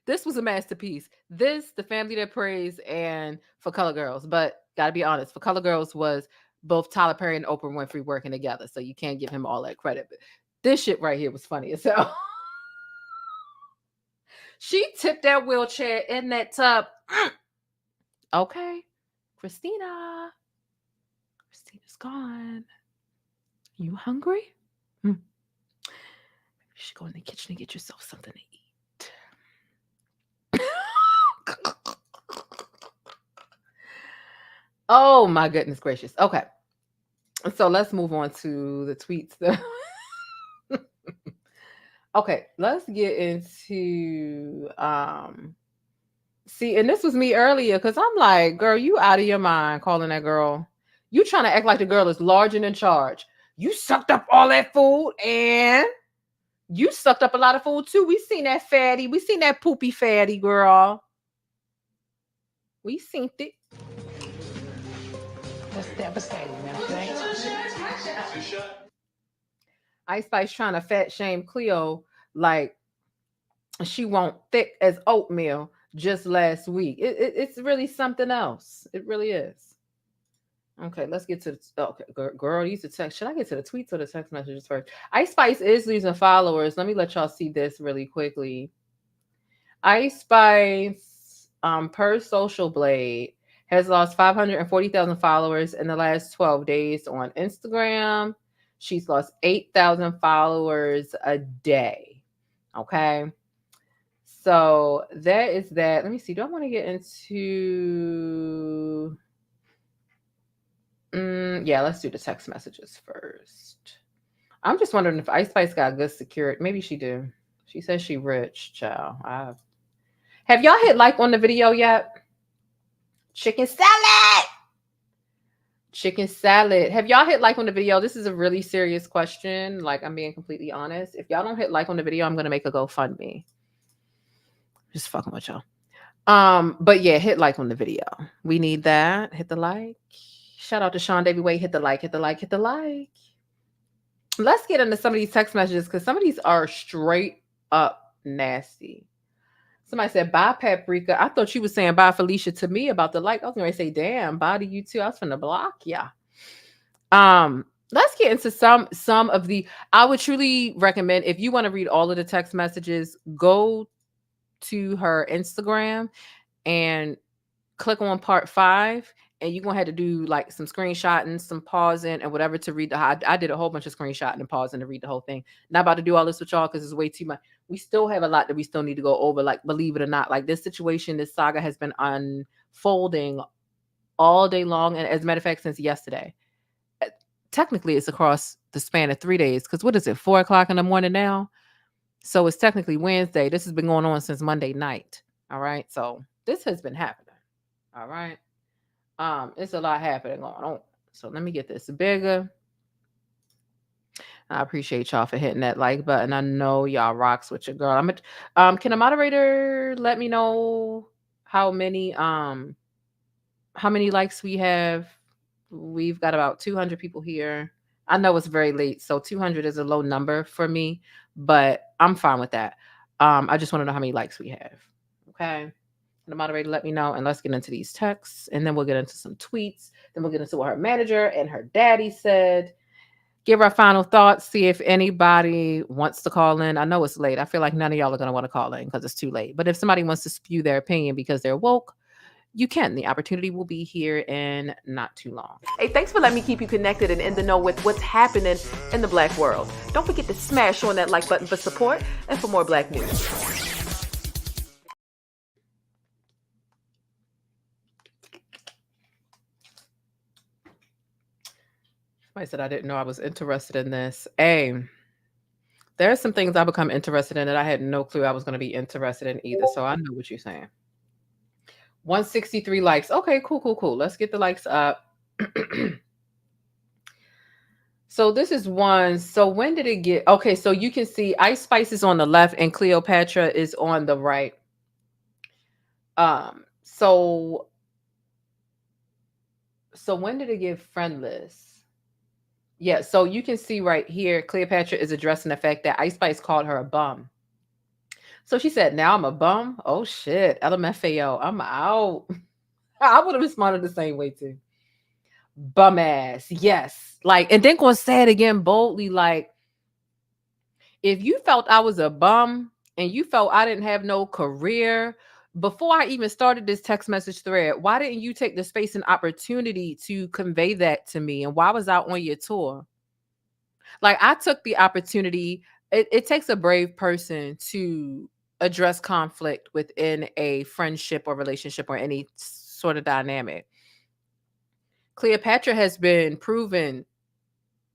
this was a masterpiece. This, The Family That Prays, and For Color Girls. But gotta be honest, For Color Girls was both Tyler Perry and Oprah Winfrey working together. So you can't give him all that credit. But this shit right here was funny as hell. She tipped that wheelchair in that tub. Okay. Christina's gone. You hungry? You should go in the kitchen and get yourself something to eat. Oh my goodness gracious. Okay. So let's move on to the tweets. Okay, let's get into see, and this was me earlier because I'm like, girl, you out of your mind calling that girl. You trying to act like the girl is large and in charge. You sucked up all that food and you sucked up a lot of food too. We seen that fatty. We seen that poopy fatty, girl. We seen it. That's devastating, man. Ice Spice trying to fat shame Cleo like she won't thick as oatmeal just last week. It's really something else. It really is. Okay, let's get to the okay, girl. These are text. Should I get to the tweets or the text messages first? Ice Spice is losing followers. Let me let y'all see this really quickly. Ice Spice, per Social Blade, has lost 540,000 followers in the last 12 days on Instagram. She's lost 8,000 followers a day. Okay. So that is that. Let me see. Do I want to get into... yeah, let's do the text messages first. I'm just wondering if Ice Spice got good security. Maybe she do. She says she rich, child. Have y'all hit like on the video yet? Chicken salad. Chicken salad. Have y'all hit like on the video? This is a really serious question. Like, I'm being completely honest. If y'all don't hit like on the video, I'm going to make a GoFundMe. Just fucking with y'all. But yeah, hit like on the video. We need that. Hit the like. Shout out to Sean Davy Wade. Hit the like, hit the like, hit the like. Let's get into some of these text messages because some of these are straight up nasty. Somebody said, bye, Paprika. I thought you was saying bye, Felicia, to me about the like. I was going to say, damn, bye to you too. I was finna block ya. Let's get into some of the, I would truly recommend, if you want to read all of the text messages, go to her Instagram and click on part 5. And you're going to have to do like some screenshotting, some pausing and whatever to read I did a whole bunch of screenshotting and pausing to read the whole thing. Not about to do all this with y'all because it's way too much. We still have a lot that we still need to go over. Like, believe it or not, like this situation, this saga has been unfolding all day long. And as a matter of fact, since yesterday, technically it's across the span of 3 days. Because what is it, 4:00 in the morning now? So it's technically Wednesday. This has been going on since Monday night. All right. So this has been happening. All right. It's a lot happening going on. So let me get this bigger. I appreciate y'all for hitting that like button. I know y'all rocks with your girl. Can a moderator let me know how many likes we have? We've got about 200 people here. I know it's very late, so 200 is a low number for me, but I'm fine with that. I just want to know how many likes we have. Okay. The moderator let me know, and let's get into these texts, and then we'll get into some tweets. Then we'll get into what her manager and her daddy said, give our final thoughts, see if anybody wants to call in. I know it's late. I feel like none of y'all are going to want to call in because it's too late. But if somebody wants to spew their opinion because they're woke, you can. The opportunity will be here in not too long. Hey, thanks for letting me keep you connected and in the know with what's happening in the Black world. Don't forget to smash on that like button for support and for more Black news. I said I didn't know I was interested in this. Hey, there are some things I become interested in that I had no clue I was going to be interested in either. So I know what you're saying. 163 likes. Okay, cool. Let's get the likes up. So this is one. So when did it get? Okay, so you can see Ice Spice is on the left and Cleopatra is on the right. So when did it get friendless? Yeah, so you can see right here, Cleopatra is addressing the fact that Ice Spice called her a bum. So she said, now I'm a bum? Oh shit, LMFAO, I'm out. I would have responded the same way too. Bum ass, yes. Like, and then gonna say it again boldly, like, if you felt I was a bum and you felt I didn't have no career, before I even started this text message thread, why didn't you take the space and opportunity to convey that to me? And why was I on your tour? Like, I took the opportunity. It takes a brave person to address conflict within a friendship or relationship or any sort of dynamic. Cleopatra has been proven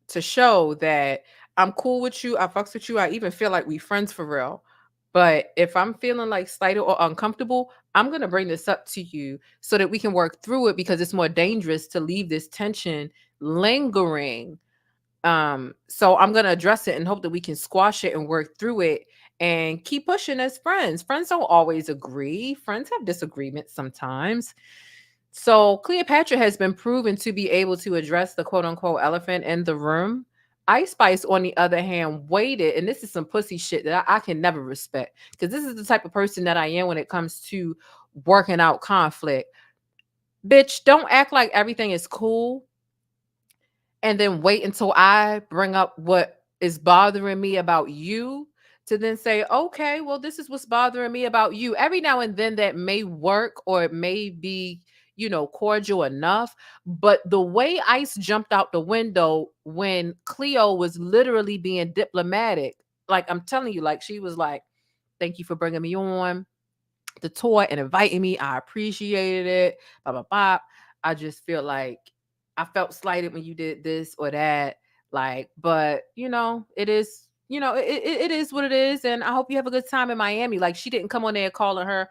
to show that I'm cool with you. I fucks with you. I even feel like we friends for real. But if I'm feeling like slighted or uncomfortable, I'm going to bring this up to you so that we can work through it, because it's more dangerous to leave this tension lingering. So I'm going to address it and hope that we can squash it and work through it and keep pushing as friends. Friends don't always agree. Friends have disagreements sometimes. So Cleopatra has been proven to be able to address the quote unquote elephant in the room. Ice Spice, on the other hand, waited, and this is some pussy shit that I can never respect, because this is the type of person that I am when it comes to working out conflict. Bitch, don't act like everything is cool and then wait until I bring up what is bothering me about you to then say, okay, well, this is what's bothering me about you. Every now and then that may work, or it may be, cordial enough. But the way Ice jumped out the window when Cleo was literally being diplomatic, like, I'm telling you, like, she was like, thank you for bringing me on the tour and inviting me. I appreciated it. Blah, blah, blah. I just feel like I felt slighted when you did this or that. Like, but it is, it is what it is. And I hope you have a good time in Miami. Like, she didn't come on there calling her,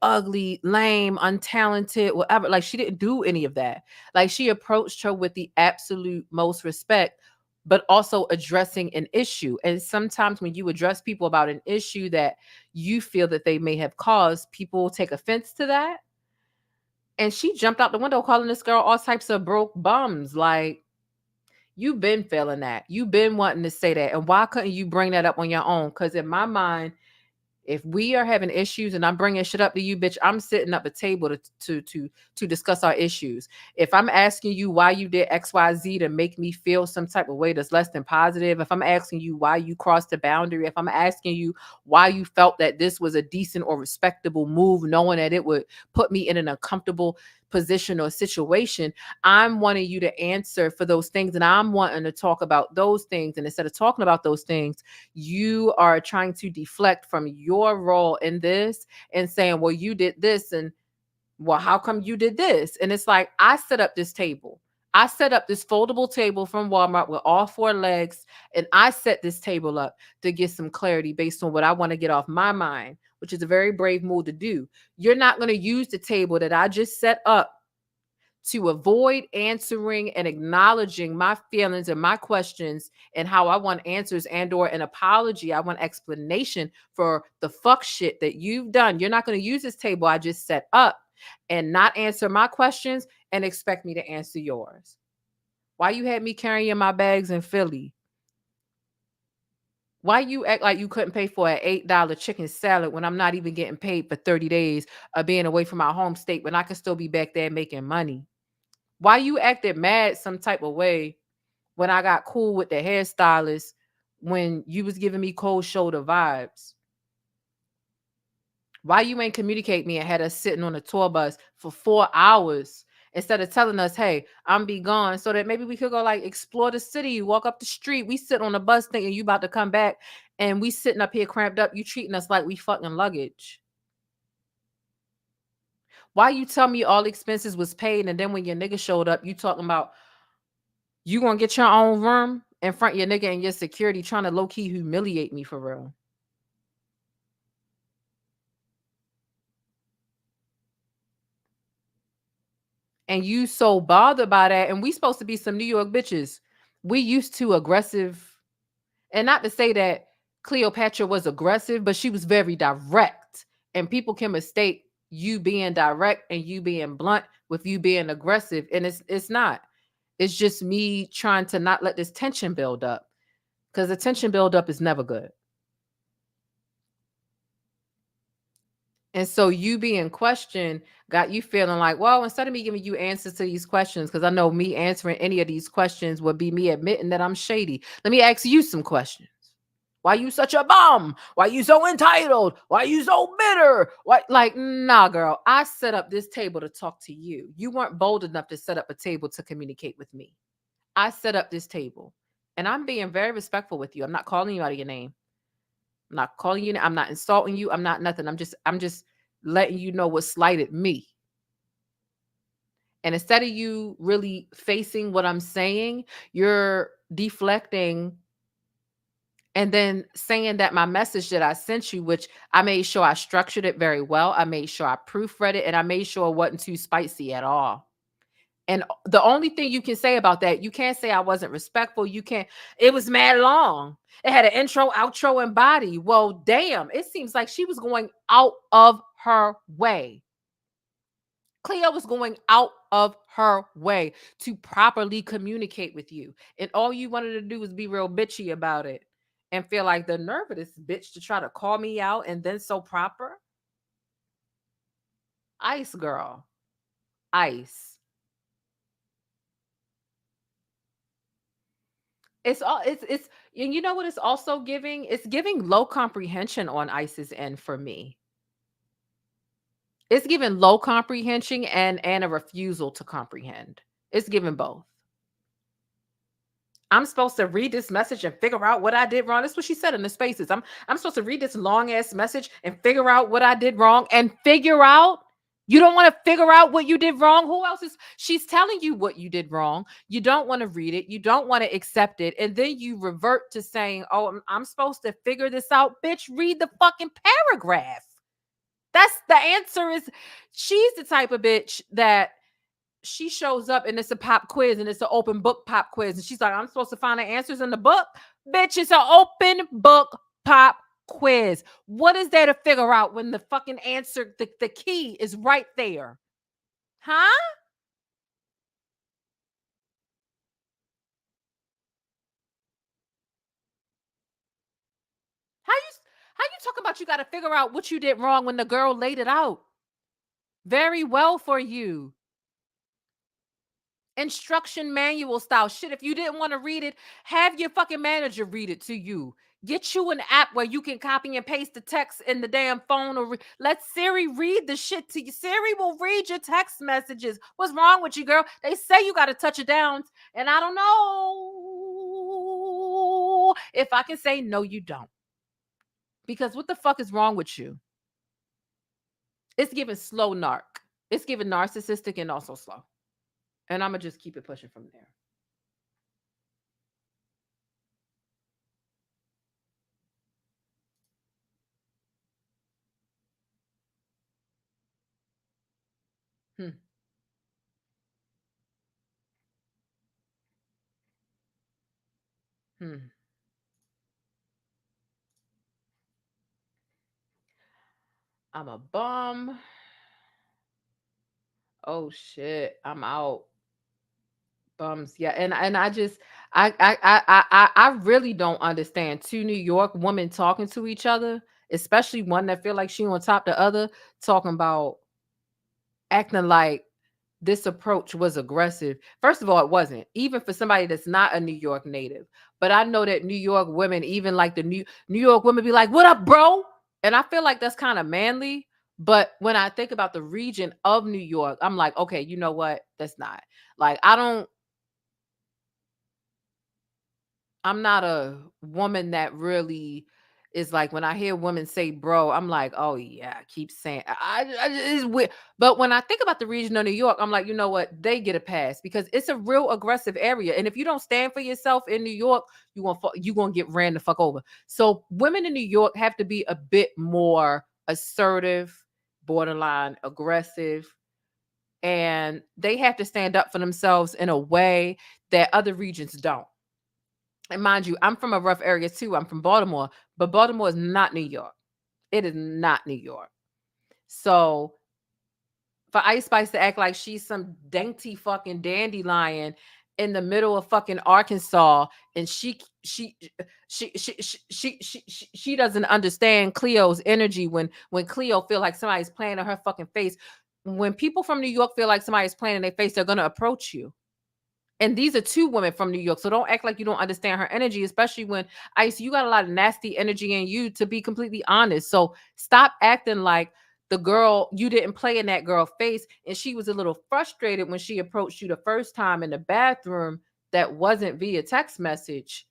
ugly, lame, untalented, whatever. Like, she didn't do any of that. Like, she approached her with the absolute most respect, but also addressing an issue. And sometimes when you address people about an issue that you feel that they may have caused, people take offense to that. And she jumped out the window calling this girl all types of broke bums. Like, you've been feeling that. You've been wanting to say that. And why couldn't you bring that up on your own? Because in my mind, if we are having issues and I'm bringing shit up to you, bitch, I'm sitting up a table to discuss our issues. If I'm asking you why you did XYZ to make me feel some type of way that's less than positive, if I'm asking you why you crossed the boundary, if I'm asking you why you felt that this was a decent or respectable move, knowing that it would put me in an uncomfortable position or situation, I'm wanting you to answer for those things, and I'm wanting to talk about those things. And instead of talking about those things, you are trying to deflect from your role in this and saying, well, you did this, and well, how come you did this? And it's like, I set up this table. I set up this foldable table from Walmart with all 4 legs, and I set this table up to get some clarity based on what I want to get off my mind, which is a very brave move to do. You're not going to use the table that I just set up to avoid answering and acknowledging my feelings and my questions and how I want answers and or an apology. I want explanation for the fuck shit that you've done. You're not going to use this table I just set up and not answer my questions and expect me to answer yours. Why you had me carrying my bags in Philly? Why you act like you couldn't pay for an $8 chicken salad when I'm not even getting paid for 30 days of being away from my home state when I can still be back there making money? Why you acted mad some type of way when I got cool with the hairstylist when you was giving me cold shoulder vibes? Why you ain't communicate me and had us sitting on a tour bus for 4 hours instead of telling us, hey, I'm be gone, so that maybe we could go like explore the city, walk up the street. We sit on a bus thinking you about to come back, and we sitting up here cramped up. You treating us like we fucking luggage. Why you tell me all expenses was paid, and then when your nigga showed up, you talking about you gonna get your own room in front of your nigga and your security, trying to low-key humiliate me for real? And you so bothered by that, and we supposed to be some New York bitches. We used to aggressive, and not to say that Cleopatra was aggressive, but she was very direct, and people can mistake you being direct and you being blunt with you being aggressive, and it's not. It's just me trying to not let this tension build up, because the tension build up is never good. And so you being questioned got you feeling like, well, instead of me giving you answers to these questions, because I know me answering any of these questions would be me admitting that I'm shady. Let me ask you some questions. Why you such a bum? Why you so entitled? Why you so bitter? Why, like, nah, girl, I set up this table to talk to you. You weren't bold enough to set up a table to communicate with me. I set up this table, and I'm being very respectful with you. I'm not calling you out of your name. I'm not calling you. I'm not insulting you. I'm not nothing. I'm just letting you know what slighted me. And instead of you really facing what I'm saying, you're deflecting and then saying that my message that I sent you, which I made sure I structured it very well. I made sure I proofread it, and I made sure it wasn't too spicy at all. And the only thing you can say about that, you can't say I wasn't respectful. You can't, it was mad long. It had an intro, outro, and body. Well, damn, it seems like she was going out of her way. Cleo was going out of her way to properly communicate with you. And all you wanted to do was be real bitchy about it and feel like the nerve of this bitch to try to call me out and then so proper. Ice, girl. Ice. It's all it's and you know what it's also giving? It's giving low comprehension on Ice's end for me. It's giving low comprehension and a refusal to comprehend. It's giving both. I'm supposed to read this message and figure out what I did wrong. That's what she said in the spaces. I'm supposed to read this long ass message and figure out what I did wrong and figure out. You don't want to figure out what you did wrong. Who else is? She's telling you what you did wrong. You don't want to read it. You don't want to accept it. And then you revert to saying, oh, I'm supposed to figure this out. Bitch, read the fucking paragraph. That's the answer. Is she's the type of bitch that she shows up and it's a pop quiz and it's an open book pop quiz. And she's like, I'm supposed to find the answers in the book. Bitch, it's an open book pop quiz. What is there to figure out when the fucking answer, the key is right there? Huh? How you talk about you got to figure out what you did wrong when the girl laid it out very well for you? Instruction manual style shit. If you didn't want to read it, have your fucking manager read it to you. Get you an app where you can copy and paste the text in the damn phone, or let Siri read the shit to you. Siri will read your text messages. What's wrong with you, girl? They say you got to touch it down, and I don't know if I can say no, you don't. Because what the fuck is wrong with you? It's giving slow narc. It's giving narcissistic and also slow. And I'm going to just keep it pushing from there. I'm a bum. Oh shit, I'm out. Bums. Yeah, and I just I really don't understand two New York women talking to each other, especially one that feel like she on top the other, talking about acting like this approach was aggressive. First of all, it wasn't, even for somebody that's not a New York native. But I know that New York women, even like the New York women, be like, "What up, bro?" And I feel like that's kind of manly. But when I think about the region of New York, I'm like, okay, you know what? That's not like I'm not a woman that really is like, when I hear women say bro, I'm like, oh yeah, keep saying it's weird. But when I think about the region of New York, I'm like, you know what? They get a pass because it's a real aggressive area. And if you don't stand for yourself in New York, you gonna get ran the fuck over. So women in New York have to be a bit more assertive, borderline aggressive, and they have to stand up for themselves in a way that other regions don't. And mind you, I'm from a rough area too. I'm from Baltimore, but Baltimore is not New York. It is not New York. So for Ice Spice to act like she's some dainty fucking dandelion in the middle of fucking Arkansas, and she doesn't understand Cleo's energy when Cleo feel like somebody's playing on her fucking face. When people from New York feel like somebody's playing in their face, they're gonna approach you. And these are two women from New York. So don't act like you don't understand her energy, especially when Ice, you got a lot of nasty energy in you, to be completely honest. So stop acting like the girl, you didn't play in that girl face. And she was a little frustrated when she approached you the first time in the bathroom that wasn't via text message.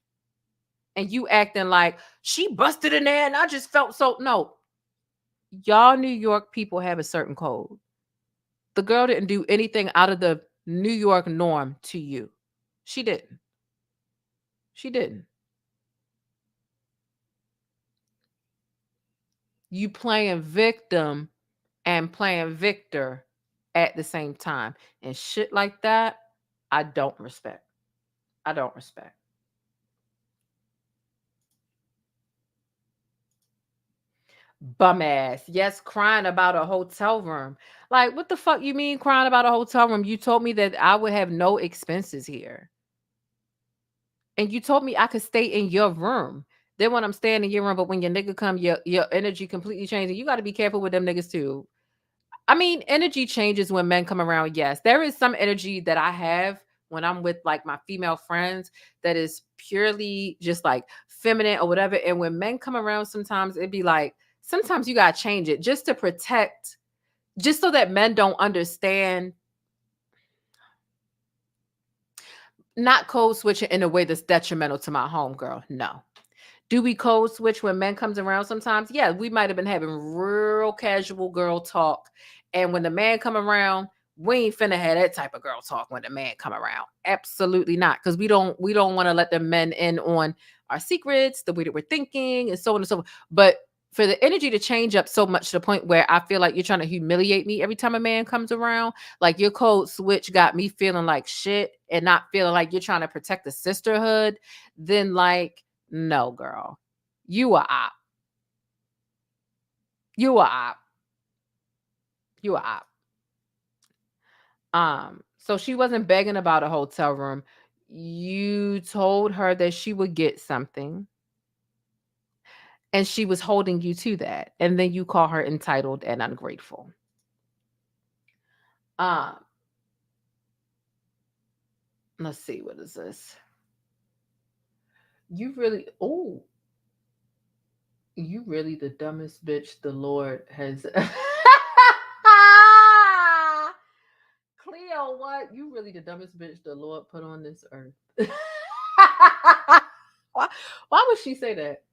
And you acting like she busted in there and I just felt so. No, y'all New York people have a certain code. The girl didn't do anything out of the New York norm to you. She didn't. She didn't. You playing victim and playing victor at the same time. And shit like that, I don't respect. I don't respect. Bum ass. Yes, crying about a hotel room. Like, what the fuck you mean crying about a hotel room? You told me that I would have no expenses here. And you told me I could stay in your room. Then when I'm staying in your room, but when your nigga come, your energy completely changes. You got to be careful with them niggas too. I mean, energy changes when men come around. Yes, there is some energy that I have when I'm with like my female friends that is purely just like feminine or whatever. And when men come around, sometimes it'd be like, sometimes you got to change it just to protect, just so that men don't understand. Not code switching in a way that's detrimental to my homegirl. No. Do we code switch when men comes around sometimes? Yeah, we might have been having real casual girl talk. And when the man come around, we ain't finna have that type of girl talk when the man come around. Absolutely not. Because we don't want to let the men in on our secrets, the way that we're thinking, and so on and so forth. But for the energy to change up so much to the point where I feel like you're trying to humiliate me every time a man comes around, like your code switch got me feeling like shit and not feeling like you're trying to protect the sisterhood, then like, no, girl. You are op. You are op. You are op. So she wasn't begging about a hotel room. You told her that she would get something. And she was holding you to that. And then you call her entitled and ungrateful. Let's see, what is this? You really the dumbest bitch the Lord has. Cleo, what? You really the dumbest bitch the Lord put on this earth. Why would she say that?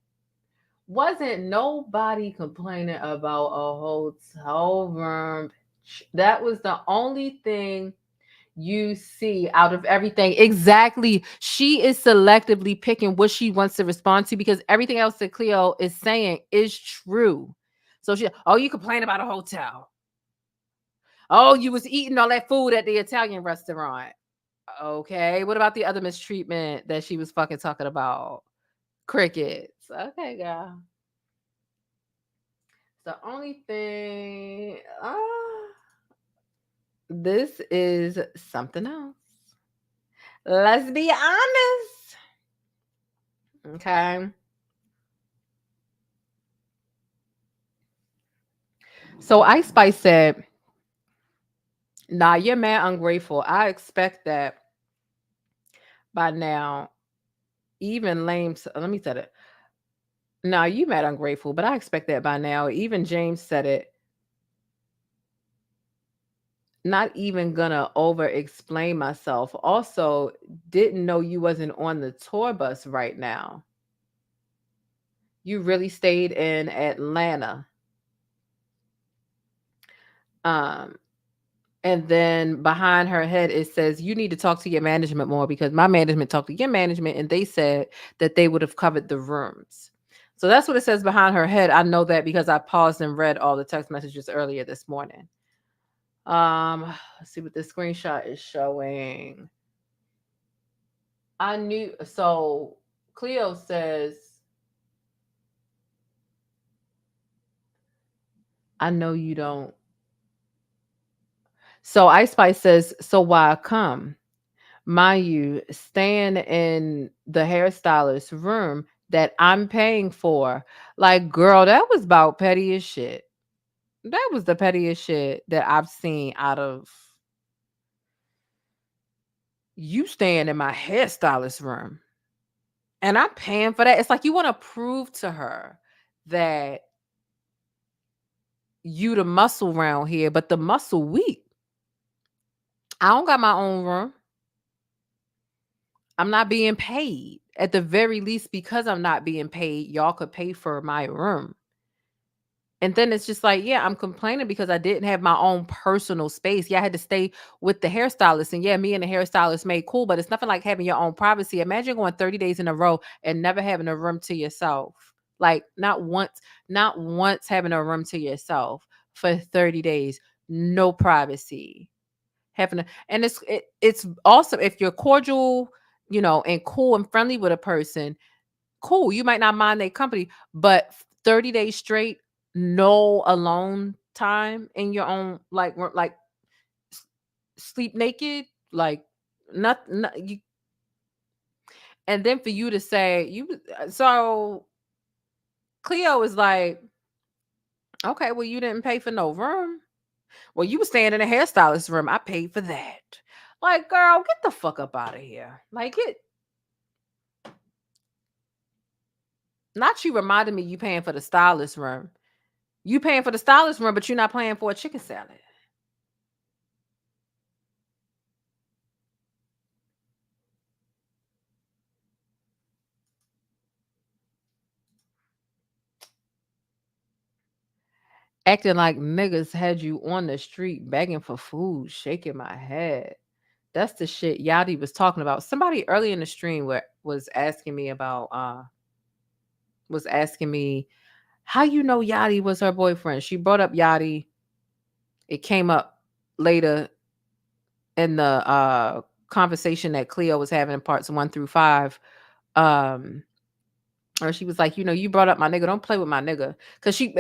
Wasn't nobody complaining about a hotel room. That was the only thing you see out of everything. Exactly. She is selectively picking what she wants to respond to because everything else that Cleo is saying is true. So you complain about a hotel. Oh, you was eating all that food at the Italian restaurant. Okay. What about the other mistreatment that she was fucking talking about? Crickets. Okay, girl. The only thing, this is something else. Let's be honest. Okay. So Ice Spice said, Nah, you're mad ungrateful. I expect that by now. Even lame. Let me set it. Nah, you mad ungrateful, but I expect that by now. Even James said it. Not even gonna over explain myself. Also, didn't know you wasn't on the tour bus right now. You really stayed in Atlanta. Um, and then behind her head it says you need to talk to your management more because my management talked to your management and they said that they would have covered the rooms. So that's what it says behind her head. I know that because I paused and read all the text messages earlier this morning. Let's see what this screenshot is showing. I knew so Cleo says I know you don't. So Ice Spice says, so why come? Mind you, staying in the hairstylist room that I'm paying for. Like, girl, that was about petty as shit. That was the pettiest shit that I've seen out of you staying in my hairstylist room. And I'm paying for that. It's like you want to prove to her that you the muscle around here, but the muscle weak. I don't got my own room. I'm not being paid. At the very least, because I'm not being paid, y'all could pay for my room. And then it's just like, yeah, I'm complaining because I didn't have my own personal space. Yeah, I had to stay with the hairstylist. And yeah, me and the hairstylist made cool, but it's nothing like having your own privacy. Imagine going 30 days in a row and never having a room to yourself. Like not once having a room to yourself for 30 days. No privacy. And it's awesome if you're cordial, and cool and friendly with a person. Cool, you might not mind their company, but 30 days straight, no alone time in your own, like sleep naked, like not you. And then for you to say so Cleo is like, okay, well, you didn't pay for no room. Well, you were staying in a hairstylist room. I paid for that. Like, girl, get the fuck up out of here. Like, not you reminded me you paying for the stylist room. You paying for the stylist room, but you're not paying for a chicken salad. Acting like niggas had you on the street begging for food, shaking my head. That's the shit Yachty was talking about. Somebody early in the stream was asking me about was asking me how you know Yachty was her boyfriend. She brought up Yachty. It came up later in the conversation that Cleo was having in parts 1 through 5. Or she was like, you brought up my nigga. Don't play with my nigga. Because she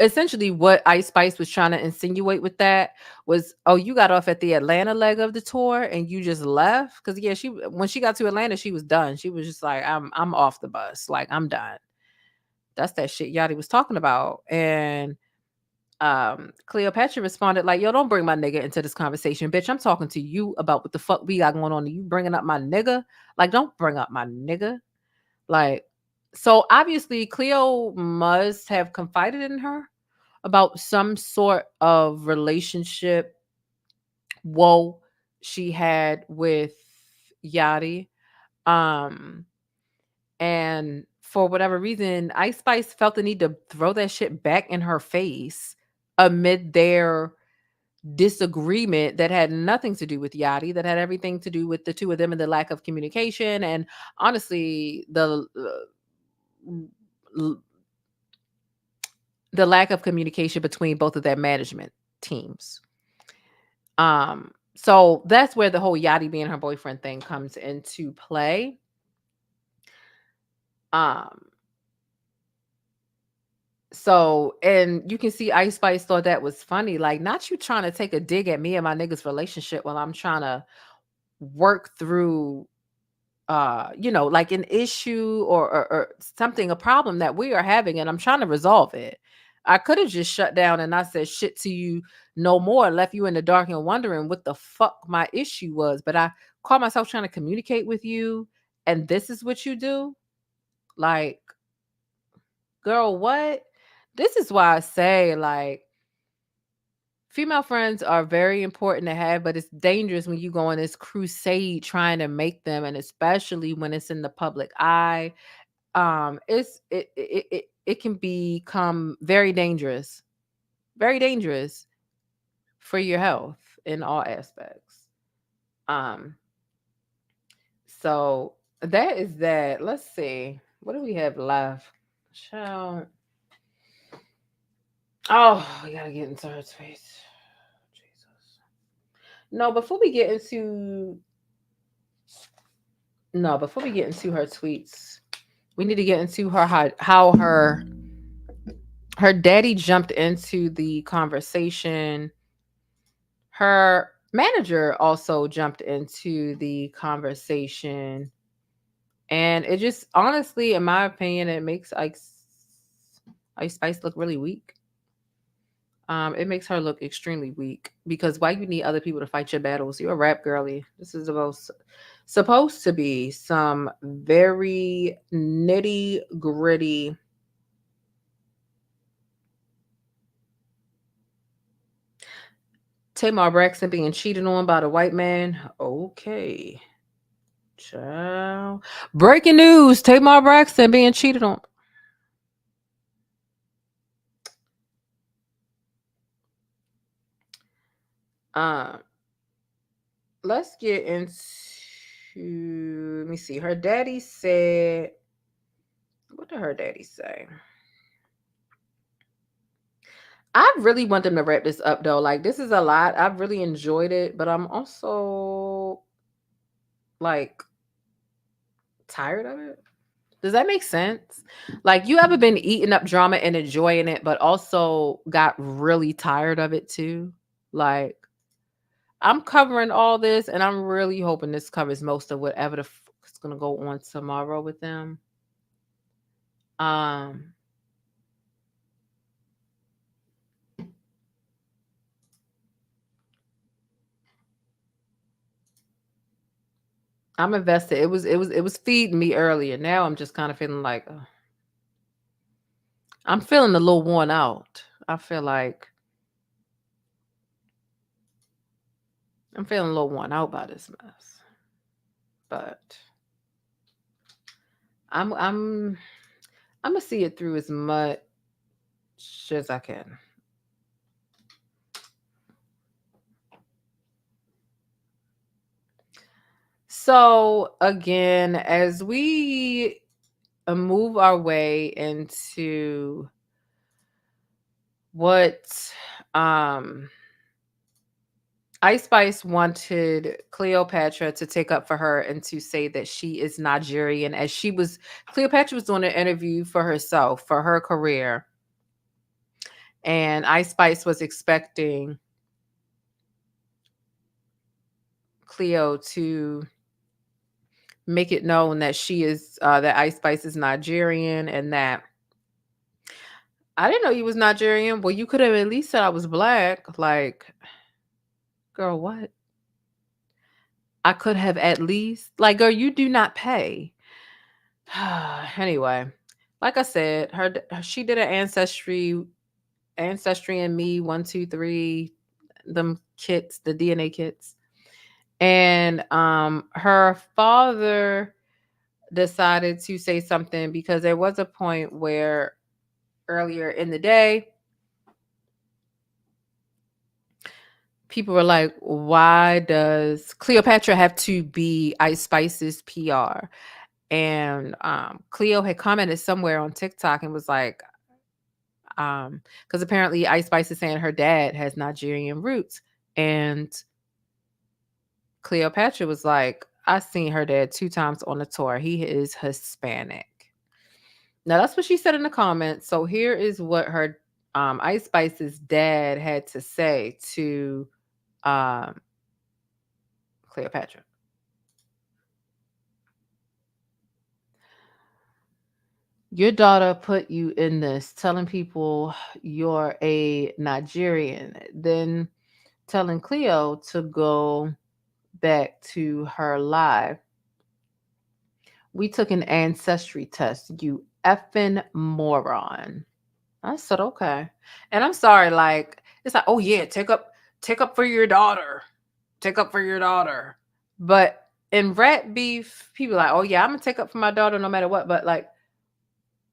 essentially what Ice Spice was trying to insinuate with that was, oh, you got off at the Atlanta leg of the tour and you just left. Because yeah, when she got to Atlanta, she was done. She was just like, I'm off the bus. Like, I'm done. That's that shit Yachty was talking about. And Cleopatra responded like, yo, don't bring my nigga into this conversation, bitch. I'm talking to you about what the fuck we got going on. You bringing up my nigga? Like, don't bring up my nigga. Like, so obviously Cleo must have confided in her about some sort of relationship woe she had with Yachty. And for whatever reason, Ice Spice felt the need to throw that shit back in her face amid their disagreement that had nothing to do with Yachty, that had everything to do with the two of them and the lack of communication. And honestly, the lack of communication between both of their management teams. So that's where the whole Yachty being her boyfriend thing comes into play. So, and you can see Ice Spice thought that was funny. Like, not you trying to take a dig at me and my nigga's relationship while I'm trying to work through like an issue or something, a problem that we are having, and I'm trying to resolve it. I could have just shut down and not said shit to you no more, left you in the dark and wondering what the fuck my issue was. But I caught myself trying to communicate with you, and this is what you do? Like, girl, what? This is why I say, like, female friends are very important to have, but it's dangerous when you go on this crusade trying to make them, and especially when it's in the public eye. It can become very dangerous for your health in all aspects. Um, so that is that. Let's see. What do we have left? Child. Oh, we gotta get into her space. Jesus. Before we get into before we get into her tweets, we need to get into how her daddy jumped into the conversation. Her manager also jumped into the conversation. And it just, honestly, in my opinion, it makes Ice Spice look really weak. It makes her look extremely weak, because why you need other people to fight your battles? You're a rap girly. This is supposed to be some very nitty gritty. Tamar Braxton being cheated on by the white man. Okay. Child. Breaking news. Tamar Braxton being cheated on. Let's get into, let me see. Her daddy said, what did her daddy say? I really want them to wrap this up though. Like, this is a lot. I've really enjoyed it, but I'm also like tired of it. Does that make sense? Like, you ever been eating up drama and enjoying it, but also got really tired of it too? Like, I'm covering all this, and I'm really hoping this covers most of whatever the fuck is gonna go on tomorrow with them. Um, I'm invested. It was feeding me earlier. Now I'm just kind of feeling like I'm feeling a little worn out. I feel like I'm feeling a little worn out by this mess. But I'm gonna see it through as much as I can. So again, as we move our way into what Ice Spice wanted Cleopatra to take up for her and to say that she is Nigerian, as Cleopatra was doing an interview for herself, for her career. And Ice Spice was expecting Cleo to make it known that that Ice Spice is Nigerian, and that I didn't know you was Nigerian. Well, you could have at least said I was black. Like, girl, what? I could have at least, like, girl, you do not pay. Anyway, like I said, she did an ancestry and me 123, them kits, the DNA kits, and her father decided to say something, because there was a point where earlier in the day people were like, why does Cleopatra have to be Ice Spice's PR? And Cleo had commented somewhere on TikTok and was like, because apparently Ice Spice is saying her dad has Nigerian roots. And Cleopatra was like, I seen her dad 2 times on the tour. He is Hispanic. Now that's what she said in the comments. So here is what her Ice Spice's dad had to say to Cleopatra. Your daughter put you in this, telling people you're a Nigerian, then telling Cleo to go back to her live. We took an ancestry test, you effing moron. I said, okay. And I'm sorry, like, it's like, oh yeah, take up for your daughter. Take up for your daughter. But in rat beef, people are like, oh yeah, I'm gonna take up for my daughter no matter what. But like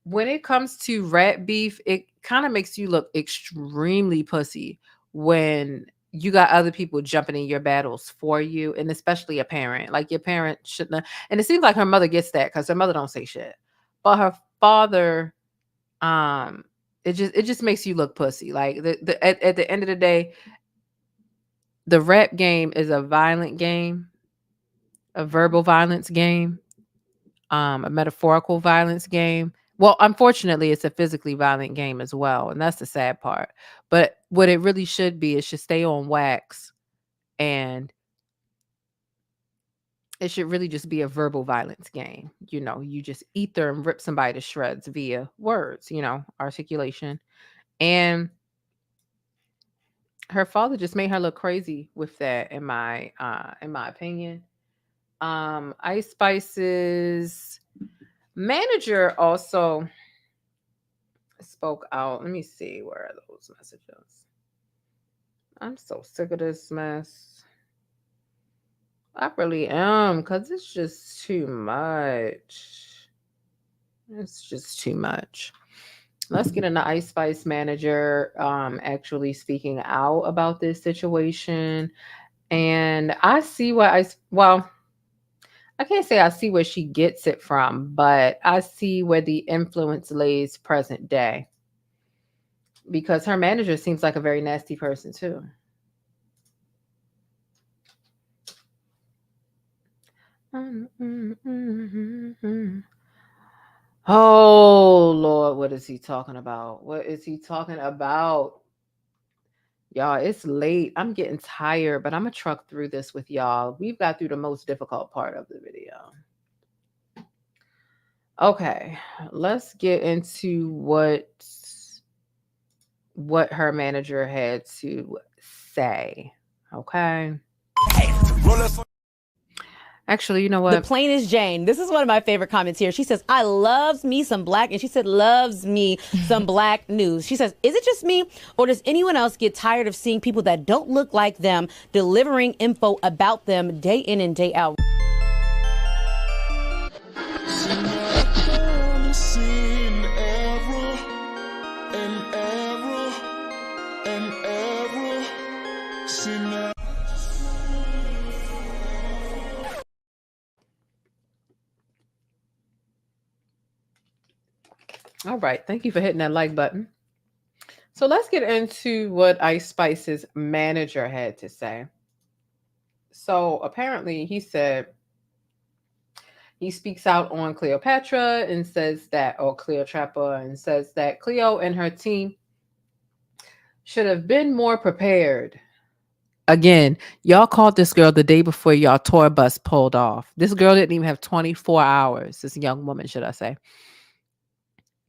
when it comes to rat beef, it kind of makes you look extremely pussy when you got other people jumping in your battles for you, and especially a parent. Like your parent shouldn't have, and it seems like her mother gets that because her mother don't say shit. But her father, um, it just makes you look pussy. Like at the end of the day, the rap game is a violent game, a verbal violence game, a metaphorical violence game. Well, unfortunately, it's a physically violent game as well, and that's the sad part. But what it really should be, it should stay on wax, and it should really just be a verbal violence game. You know, you just ether and rip somebody to shreds via words, articulation. And her father just made her look crazy with that, in my opinion. Ice Spice's manager also spoke out. Let me see, where are those messages? I'm so sick of this mess. I really am, because it's just too much. It's just too much. Let's get into Ice Spice manager actually speaking out about this situation. And I see what I can't say I see where she gets it from, but I see where the influence lays present day. Because her manager seems like a very nasty person too. Oh Lord, what is he talking about? What is he talking about? Y'all, it's late. I'm getting tired, but I'm gonna truck through this with y'all. We've got through the most difficult part of the video. Okay, let's get into what her manager had to say. Okay. Actually, you know what? thePLAINESTjane. This is one of my favorite comments here. She says, I loves me some black, and she said, loves me some black news. She says, is it just me, or does anyone else get tired of seeing people that don't look like them delivering info about them day in and day out? All right. Thank you for hitting that like button. So let's get into what Ice Spice's manager had to say. So apparently he said he speaks out on Cleopatra and says that, or Cleotrapa, and says that Cleo and her team should have been more prepared. Again, y'all called this girl the day before y'all tour bus pulled off. This girl didn't even have 24 hours. This young woman, should I say,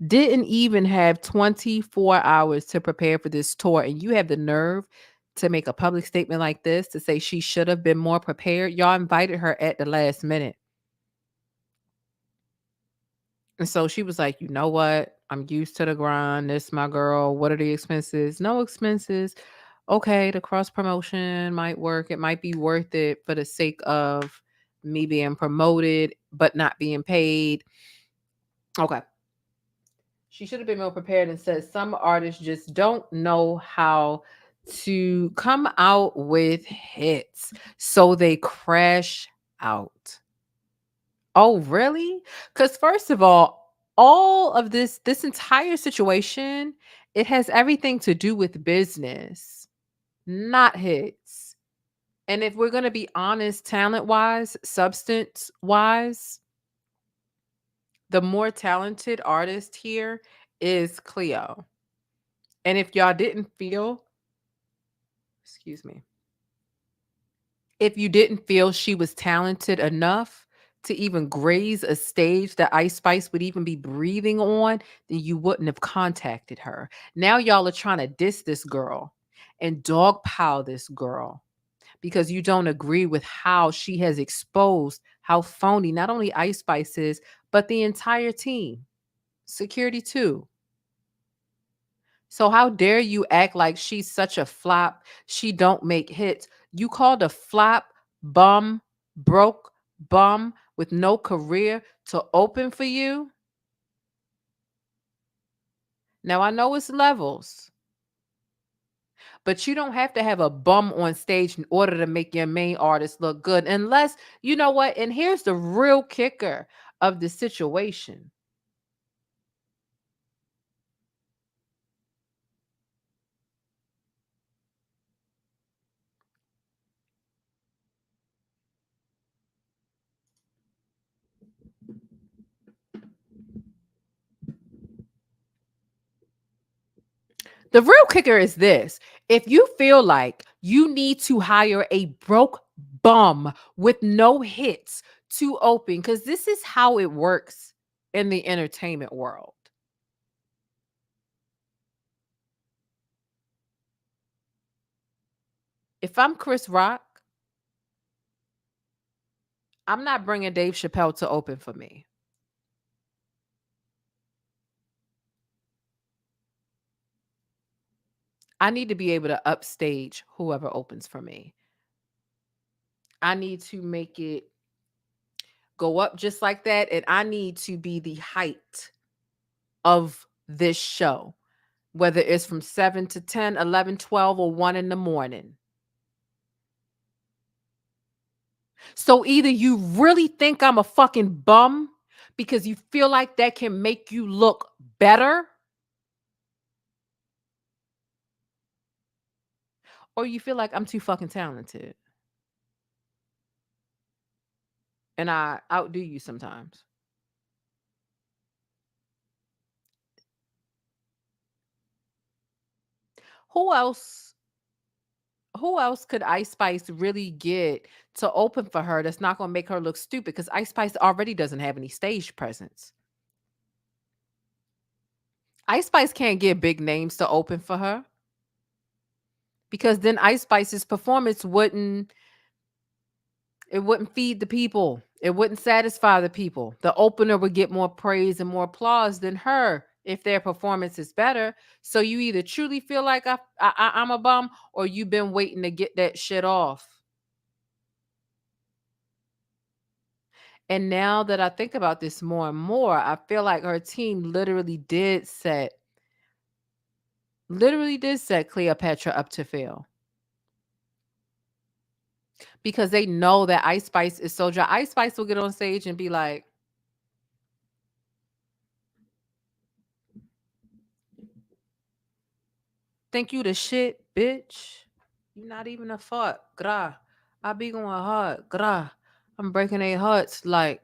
didn't even have 24 hours to prepare for this tour. And you have the nerve to make a public statement like this, to say she should have been more prepared. Y'all invited her at the last minute. And so she was like, you know what? I'm used to the grind. This my girl. What are the expenses? No expenses. Okay, the cross promotion might work. It might be worth it for the sake of me being promoted, but not being paid. Okay. She should have been more prepared and said some artists just don't know how to come out with hits. So they crash out. Oh, really? Because first of all of this entire situation, it has everything to do with business, not hits. And if we're going to be honest, talent-wise, substance-wise, the more talented artist here is Cleo. And if y'all didn't feel, excuse me, if you didn't feel she was talented enough to even graze a stage that Ice Spice would even be breathing on, then you wouldn't have contacted her. Now y'all are trying to diss this girl and dogpile this girl because you don't agree with how she has exposed how phony not only Ice Spice is, but the entire team. Security too. So how dare you act like she's such a flop? She don't make hits. You called a flop, bum, broke bum with no career to open for you? Now I know it's levels, but you don't have to have a bum on stage in order to make your main artist look good. Unless, you know what? And here's the real kicker of the situation. The real kicker is this. If you feel like you need to hire a broke bum with no hits to open, because this is how it works in the entertainment world. If I'm Chris Rock, I'm not bringing Dave Chappelle to open for me. I need to be able to upstage whoever opens for me. I need to make it go up just like that. And I need to be the height of this show, whether it's from 7 to 10, 11, 12, or 1 in the morning. So either you really think I'm a fucking bum because you feel like that can make you look better, or you feel like I'm too fucking talented and I outdo you sometimes. Who else? Who else could Ice Spice really get to open for her that's not going to make her look stupid? Because Ice Spice already doesn't have any stage presence. Ice Spice can't get big names to open for her because then Ice Spice's performance wouldn't feed the people. It wouldn't satisfy the people. The opener would get more praise and more applause than her if their performance is better. So you either truly feel like I'm a bum or you've been waiting to get that shit off. And now that I think about this more and more, I feel like her team literally did set Cleopatra up to fail. Because they know that Ice Spice is so dry. Ice Spice will get on stage and be like, think you the shit, bitch. You not even a fuck. Gra. I be going hard. Gra. I'm breaking their hearts. Like,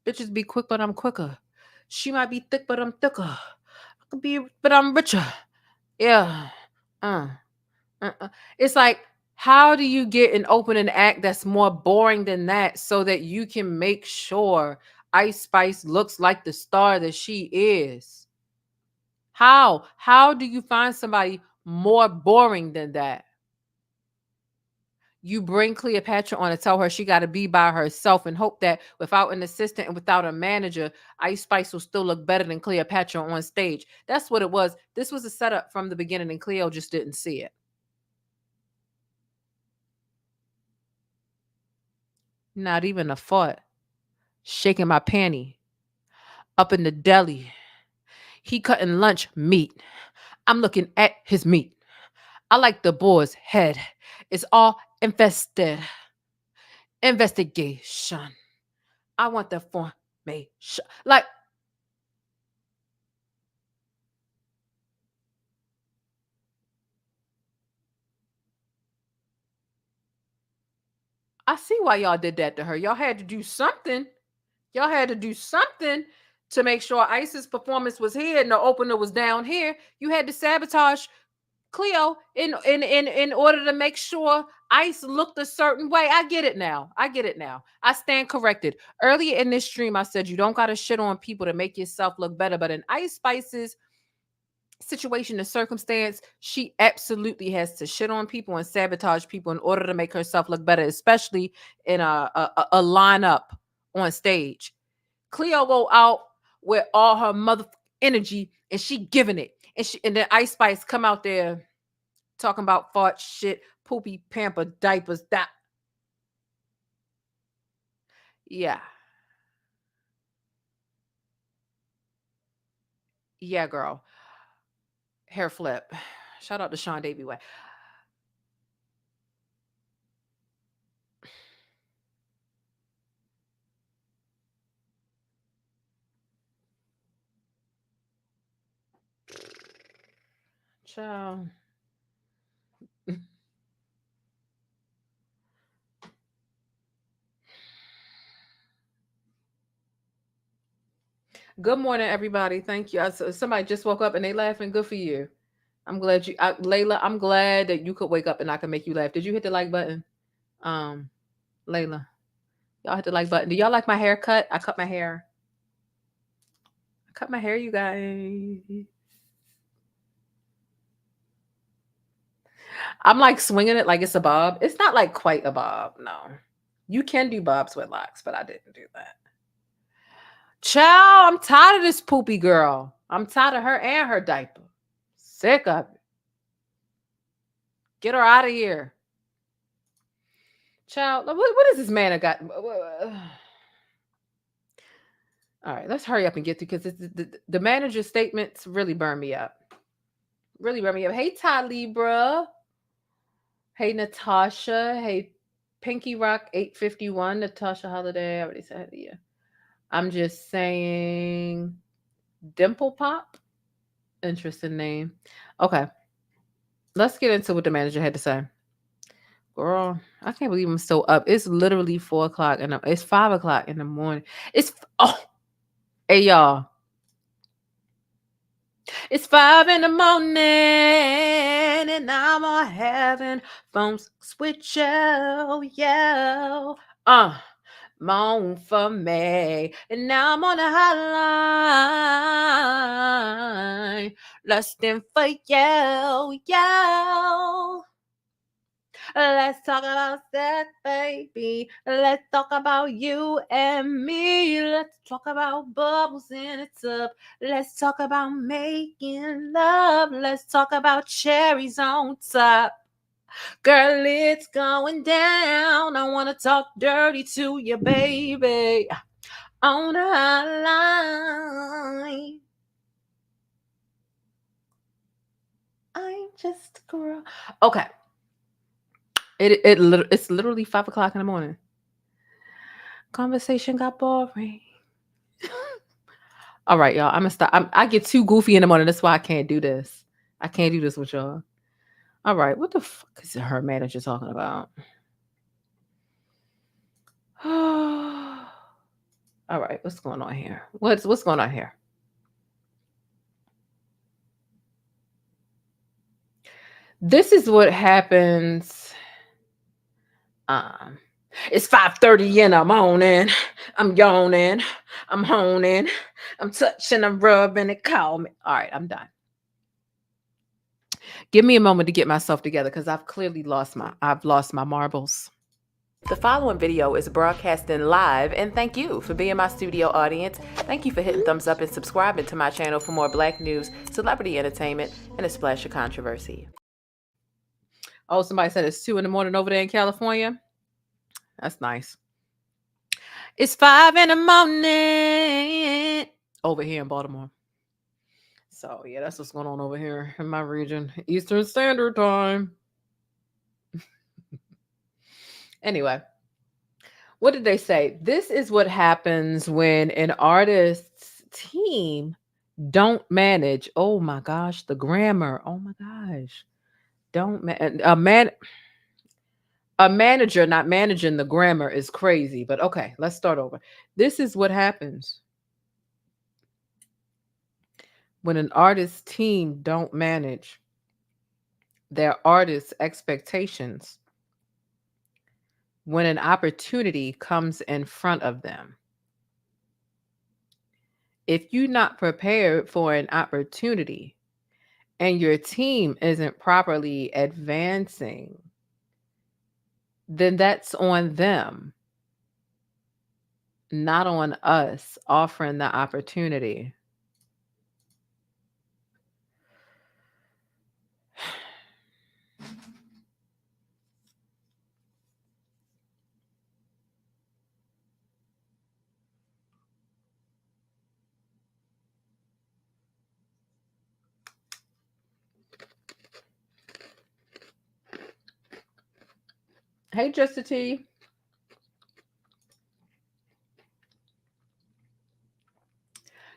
bitches be quick, but I'm quicker. She might be thick, but I'm thicker. I could be, but I'm richer. Yeah. It's like, how do you get an opening act that's more boring than that so that you can make sure Ice Spice looks like the star that she is? How? How do you find somebody more boring than that? You bring Cleopatra on and tell her she got to be by herself and hope that without an assistant and without a manager, Ice Spice will still look better than Cleopatra on stage. That's what it was. This was a setup from the beginning and Cleo just didn't see it. Not even a thought. Shaking my panty. Up in the deli. He cutting lunch meat. I'm looking at his meat. I like the boar's head. It's all infested. Investigation. I want the formation. Like, I see why y'all did that to her. Y'all had to do something. Y'all had to do something to make sure Ice's performance was here and the opener was down here. You had to sabotage Cleo, in order to make sure Ice looked a certain way. I get it now. I stand corrected. Earlier in this stream, I said you don't gotta shit on people to make yourself look better. But in Ice Spice's situation and circumstance, she absolutely has to shit on people and sabotage people in order to make herself look better, especially in a lineup on stage. Cleo go out with all her mother energy and she giving it. And then Ice Spice come out there talking about fart, shit, poopy, pamper, diapers, that. Yeah. Yeah, girl. Hair flip. Shout out to Sean Davy Way. Ciao. Good morning, everybody. Thank you. Somebody just woke up and they laughing. Good for you. I'm glad Layla. I'm glad that you could wake up and I can make you laugh. Did you hit the like button, Layla? Y'all hit the like button. Do y'all like my haircut? I cut my hair. You guys. I'm like swinging it like it's a bob. It's not like quite a bob. No, you can do bobs with locks, but I didn't do that. Child, I'm tired of this poopy girl. I'm tired of her and her diaper. Sick of it. Get her out of here. Child, what is this man I got? All right, let's hurry up and get through because the manager's statements really burn me up. Hey, Ty Libra. Hey, Natasha. Hey, Pinky Rock 851. Natasha Holiday. I already said it. Yeah. I'm just saying Dimple Pop. Interesting name. Okay. Let's get into what the manager had to say. Girl, I can't believe I'm still up. It's literally 4 o'clock and it's 5 o'clock in the morning. Hey y'all. It's 5 in the morning and I'm all having phones with you, yeah. Moan for me. And now I'm on the hotline. Lusting for you, yo. Let's talk about sex, baby. Let's talk about you and me. Let's talk about bubbles in a tub. Let's talk about making love. Let's talk about cherries on top. Girl, it's going down. I want to talk dirty to you, baby. On the hotline. I'm just a girl. Okay. It's literally 5 o'clock in the morning. Conversation got boring. All right, y'all. I'm gonna stop. I get too goofy in the morning. That's why I can't do this. I can't do this with y'all. All right, what the fuck is her manager talking about? All right, what's going on here? What's going on here? This is what happens. It's 5:30 in the morning. I'm yawning. I'm honing. I'm touching. I'm rubbing it. Call me. All right, I'm done. Give me a moment to get myself together because I've clearly lost my marbles. The following video is broadcasting live, and thank you for being my studio audience. Thank you for hitting thumbs up and subscribing to my channel for more Black news, celebrity entertainment, and a splash of controversy. Oh, somebody said it's 2 in the morning over there in California. That's nice. It's 5 in the morning over here in Baltimore. So, yeah, that's what's going on over here in my region. Eastern Standard Time. Anyway, what did they say? This is what happens when an artist's team don't manage. Oh, my gosh, the grammar. Oh, my gosh. A manager not managing the grammar is crazy. But, okay, let's start over. This is what happens when an artist's team don't manage their artists' expectations when an opportunity comes in front of them. If you're not prepared for an opportunity and your team isn't properly advancing, then that's on them, not on us offering the opportunity. Hey, Just a T.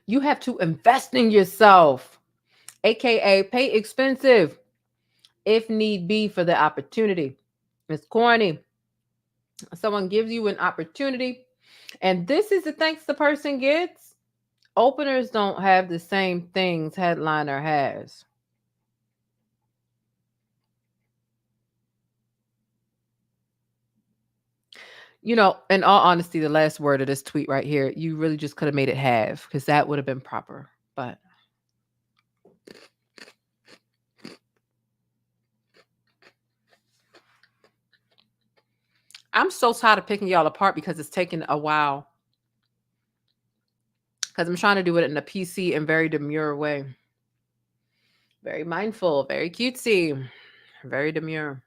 You have to invest in yourself, aka pay expensive if need be for the opportunity. It's corny. Someone gives you an opportunity, and this is the thanks the person gets. Openers don't have the same things headliner has. You know, in all honesty, the last word of this tweet right here, you really just could have made it have, because that would have been proper. But I'm so tired of picking y'all apart because it's taking a while. Because I'm trying to do it in a PC and very demure way. Very mindful, very cutesy, very demure.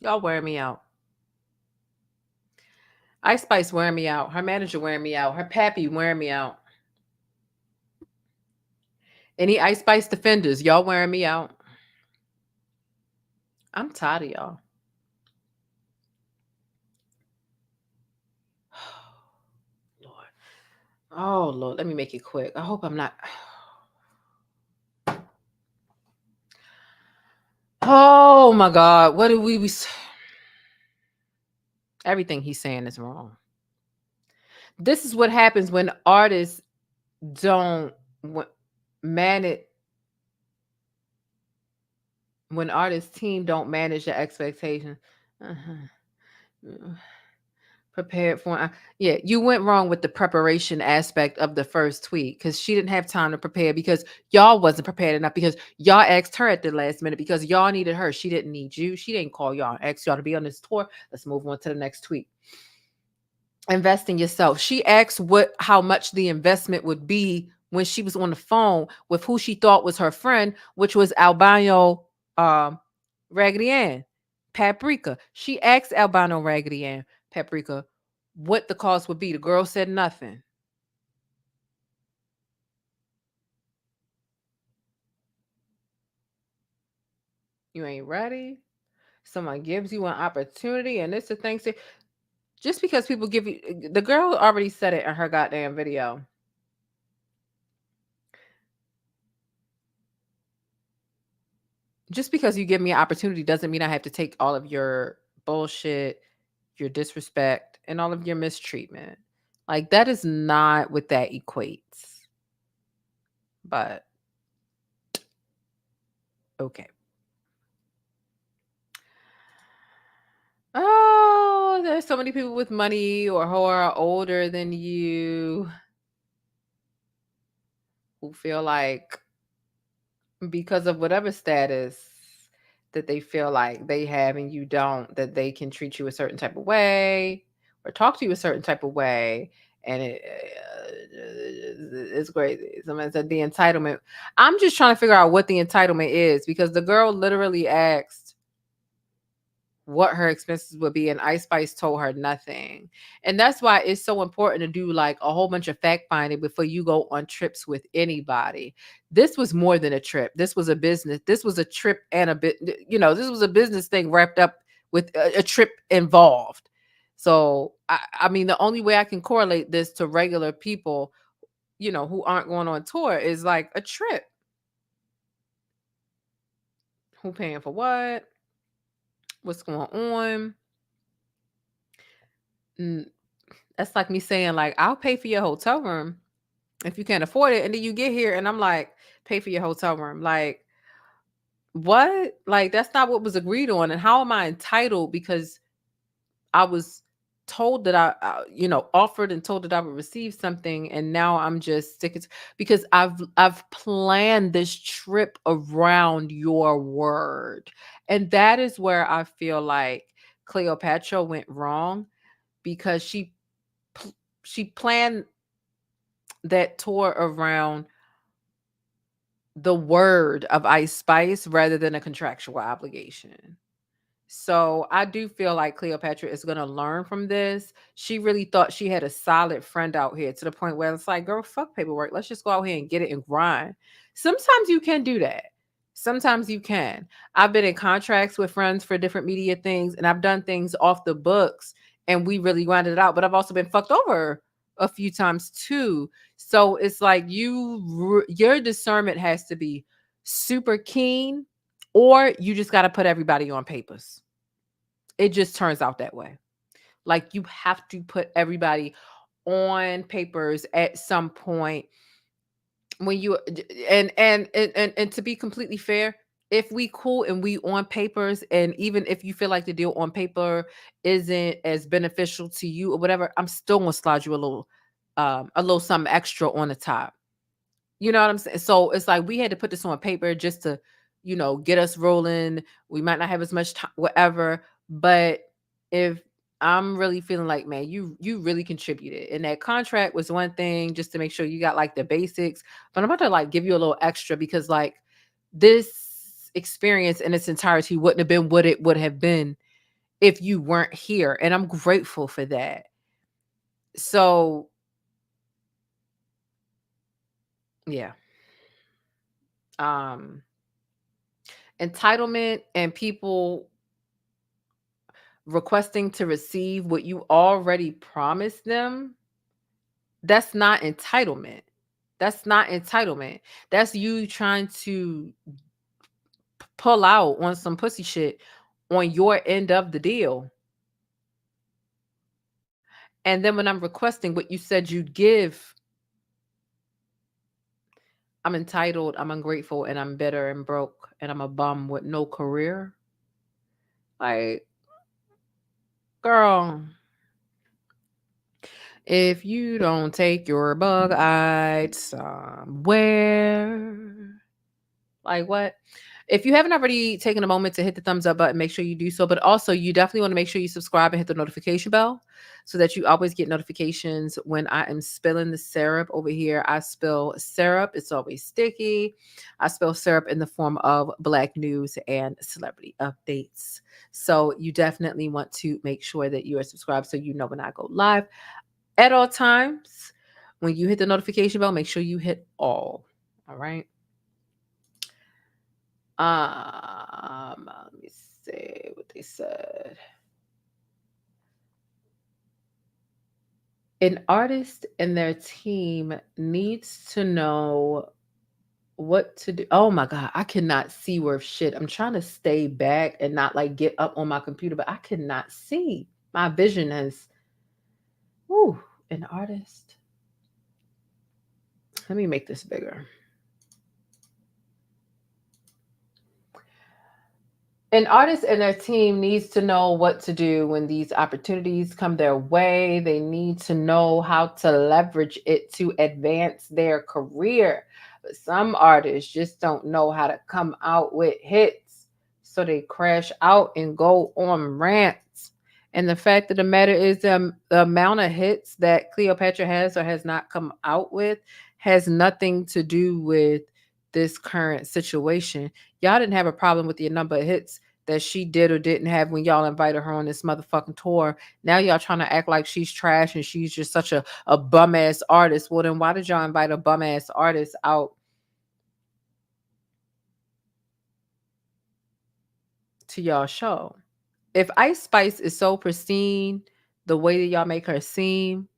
Y'all wear me out. Ice Spice wearing me out. Her manager wearing me out. Her pappy wearing me out. Any Ice Spice defenders, y'all wearing me out. I'm tired of y'all. Lord. Oh, Lord. Let me make it quick. I hope I'm not. Oh, my God. What did we... Everything he's saying is wrong. This is what happens when artists don't manage, when artists team don't manage the expectation. Prepared for yeah, you went wrong with the preparation aspect of the first tweet, because she didn't have time to prepare, because y'all wasn't prepared enough, because y'all asked her at the last minute, because y'all needed her. She didn't need you. She didn't call y'all and ask y'all to be on this tour. Let's move on to the next tweet. Invest in yourself. She asked how much the investment would be when she was on the phone with who she thought was her friend, which was Albino Raggedy Ann, Paprika. She asked Albino Raggedy Ann, Paprika, what the cost would be. The girl said nothing. You ain't ready. Someone gives you an opportunity, and it's the thing. Just because people give you, the girl already said it in her goddamn video. Just because you give me an opportunity doesn't mean I have to take all of your bullshit, your disrespect, and all of your mistreatment. Like, that is not what that equates. But okay. Oh, there's so many people with money or who are older than you who feel like, because of whatever status that they feel like they have and you don't, that they can treat you a certain type of way or talk to you a certain type of way. And it's crazy. Someone said the entitlement. I'm just trying to figure out what the entitlement is, because the girl literally asked what her expenses would be, and Ice Spice told her nothing. And that's why it's so important to do like a whole bunch of fact finding before you go on trips with anybody. This was more than a trip. This was a business. This was a trip and a bit, this was a business thing wrapped up with a trip involved. So I mean, the only way I can correlate this to regular people, who aren't going on tour, is like a trip. Who paying for what? What's going on? That's like me saying, like, I'll pay for your hotel room if you can't afford it. And then you get here and I'm like, pay for your hotel room. Like, what? Like, that's not what was agreed on. And how am I entitled because I was told that offered and told that I would receive something, and now I'm just sticking because I've planned this trip around your word. And that is where I feel like Cleopatra went wrong, because she planned that tour around the word of Ice Spice rather than a contractual obligation. So I do feel like Cleopatra is going to learn from this. She really thought she had a solid friend out here, to the point where it's like, girl, fuck paperwork. Let's just go out here and get it and grind. Sometimes you can do that. Sometimes you can. I've been in contracts with friends for different media things, and I've done things off the books and we really grinded it out. But I've also been fucked over a few times too. So it's like your discernment has to be super keen, or you just got to put everybody on papers. It just turns out that way. Like, you have to put everybody on papers at some point when you and to be completely fair, if we cool and we on papers, and even if you feel like the deal on paper isn't as beneficial to you or whatever, I'm still gonna slide you a little something extra on the top. You know what I'm saying? So it's like we had to put this on paper just to, get us rolling. We might not have as much time, whatever. But if I'm really feeling like, man, you really contributed, and that contract was one thing just to make sure you got like the basics. But I'm about to like give you a little extra, because like this experience in its entirety wouldn't have been what it would have been if you weren't here. And I'm grateful for that. So yeah. Um Entitlement and people requesting to receive what you already promised them, that's not entitlement. That's not entitlement. That's you trying to pull out on some pussy shit on your end of the deal. And then when I'm requesting what you said you'd give, I'm entitled, I'm ungrateful, and I'm bitter and broke, and I'm a bum with no career. Like, girl, if you don't take your bug-eyed somewhere. Like, what? If you haven't already taken a moment to hit the thumbs up button, make sure you do so. But also, you definitely want to make sure you subscribe and hit the notification bell so that you always get notifications when I am spilling the syrup over here. I spill syrup. It's always sticky. I spill syrup in the form of Black news and celebrity updates. So you definitely want to make sure that you are subscribed so you know when I go live at all times. When you hit the notification bell, make sure you hit all. All right. Let me see what they said. An artist and their team needs to know what to do. Oh my God, I cannot see worth shit. I'm trying to stay back and not like get up on my computer, but I cannot see. My vision has, whoo, an artist. Let me make this bigger. An artist and their team needs to know what to do when these opportunities come their way. They need to know how to leverage it to advance their career. But some artists just don't know how to come out with hits. So they crash out and go on rants. And the fact of the matter is, the amount of hits that Cleopatra has or has not come out with has nothing to do with this current situation. Y'all didn't have a problem with the number of hits that she did or didn't have when y'all invited her on this motherfucking tour. Now y'all trying to act like she's trash and she's just such a bum ass artist. Well, then why did y'all invite a bum ass artist out to y'all show? If Ice Spice is so pristine the way that y'all make her seem,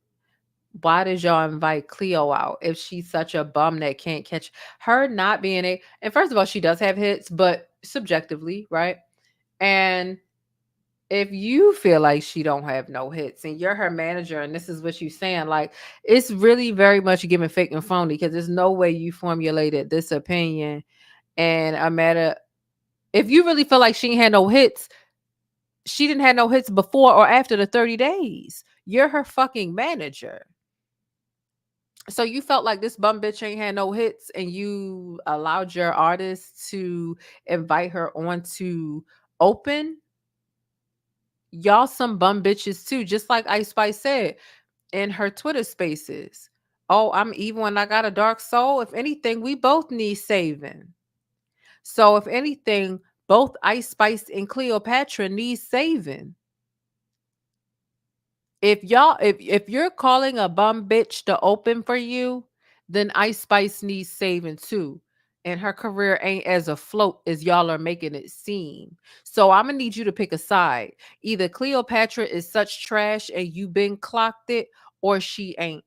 why did y'all invite Cleo out if she's such a bum that can't catch her? Not being and first of all, she does have hits, but subjectively, right? And if you feel like she don't have no hits and you're her manager and this is what you saying, like, it's really very much giving fake and phony because there's no way you formulated this opinion and a matter. If you really feel like she ain't had no hits, she didn't have no hits before or after the 30 days. You're her fucking manager. So you felt like this bum bitch ain't had no hits and you allowed your artist to invite her on to open. Y'all some bum bitches too, just like Ice Spice said in her Twitter spaces. Oh, I'm evil and I got a dark soul. If anything, we both need saving. So if anything, both Ice Spice and Cleopatra need saving. If you're calling a bum bitch to open for you, then Ice Spice needs saving too. And her career ain't as afloat as y'all are making it seem. So I'm gonna need you to pick a side. Either Cleopatra is such trash and you been clocked it, or she ain't.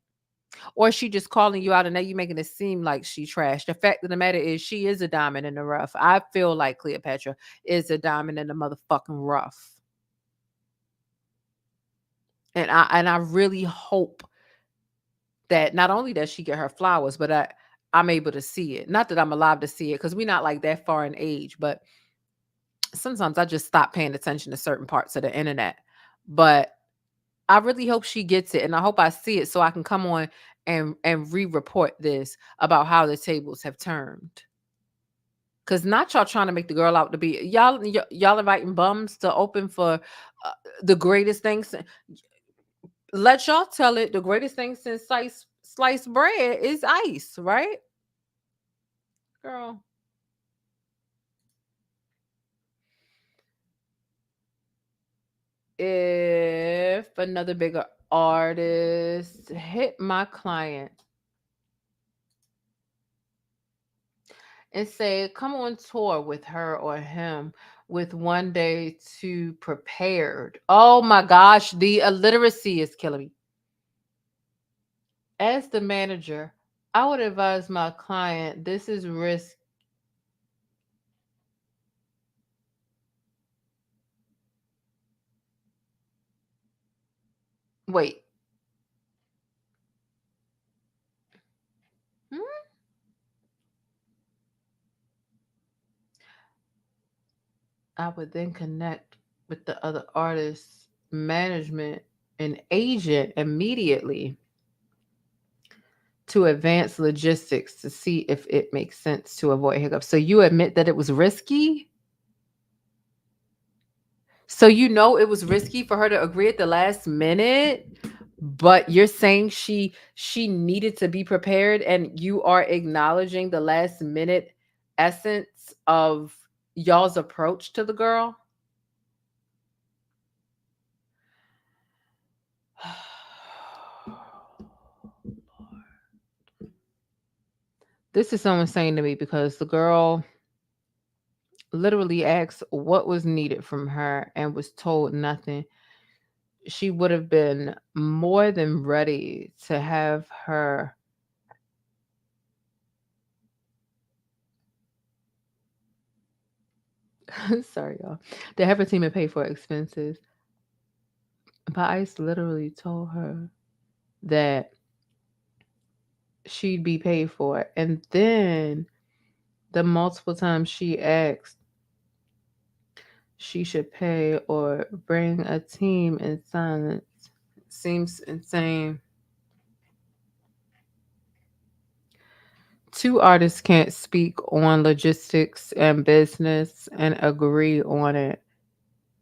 Or she just calling you out and now you making it seem like she trash. The fact of the matter is she is a diamond in the rough. I feel like Cleopatra is a diamond in the motherfucking rough. And I really hope that not only does she get her flowers, but I'm able to see it. Not that I'm alive to see it, because we're not like that far in age, but sometimes I just stop paying attention to certain parts of the internet. But I really hope she gets it, and I hope I see it so I can come on and re-report this about how the tables have turned. Cause not y'all trying to make the girl out to be y'all inviting bums to open for the greatest things. Let y'all tell it. The greatest thing since sliced bread is ice, right, girl? If another bigger artist hit my client and say, come on tour with her or him with one day to prepared. Oh my gosh, the illiteracy is killing me. As the manager, I would advise my client this is risk. Wait. Hmm? I would then connect with the other artist's management and agent immediately to advance logistics to see if it makes sense to avoid hiccups. So you admit that it was risky? So you know it was risky for her to agree at the last minute, but you're saying she needed to be prepared and you are acknowledging the last minute essence of y'all's approach to the girl? This is someone saying to me because the girl literally asked what was needed from her and was told nothing. She would have been more than ready to have her sorry y'all, to have her team and pay for expenses. But Ice literally told her that she'd be paid for it. And then the multiple times she asked she should pay or bring a team in silence seems insane. Two artists can't speak on logistics and business and agree on it.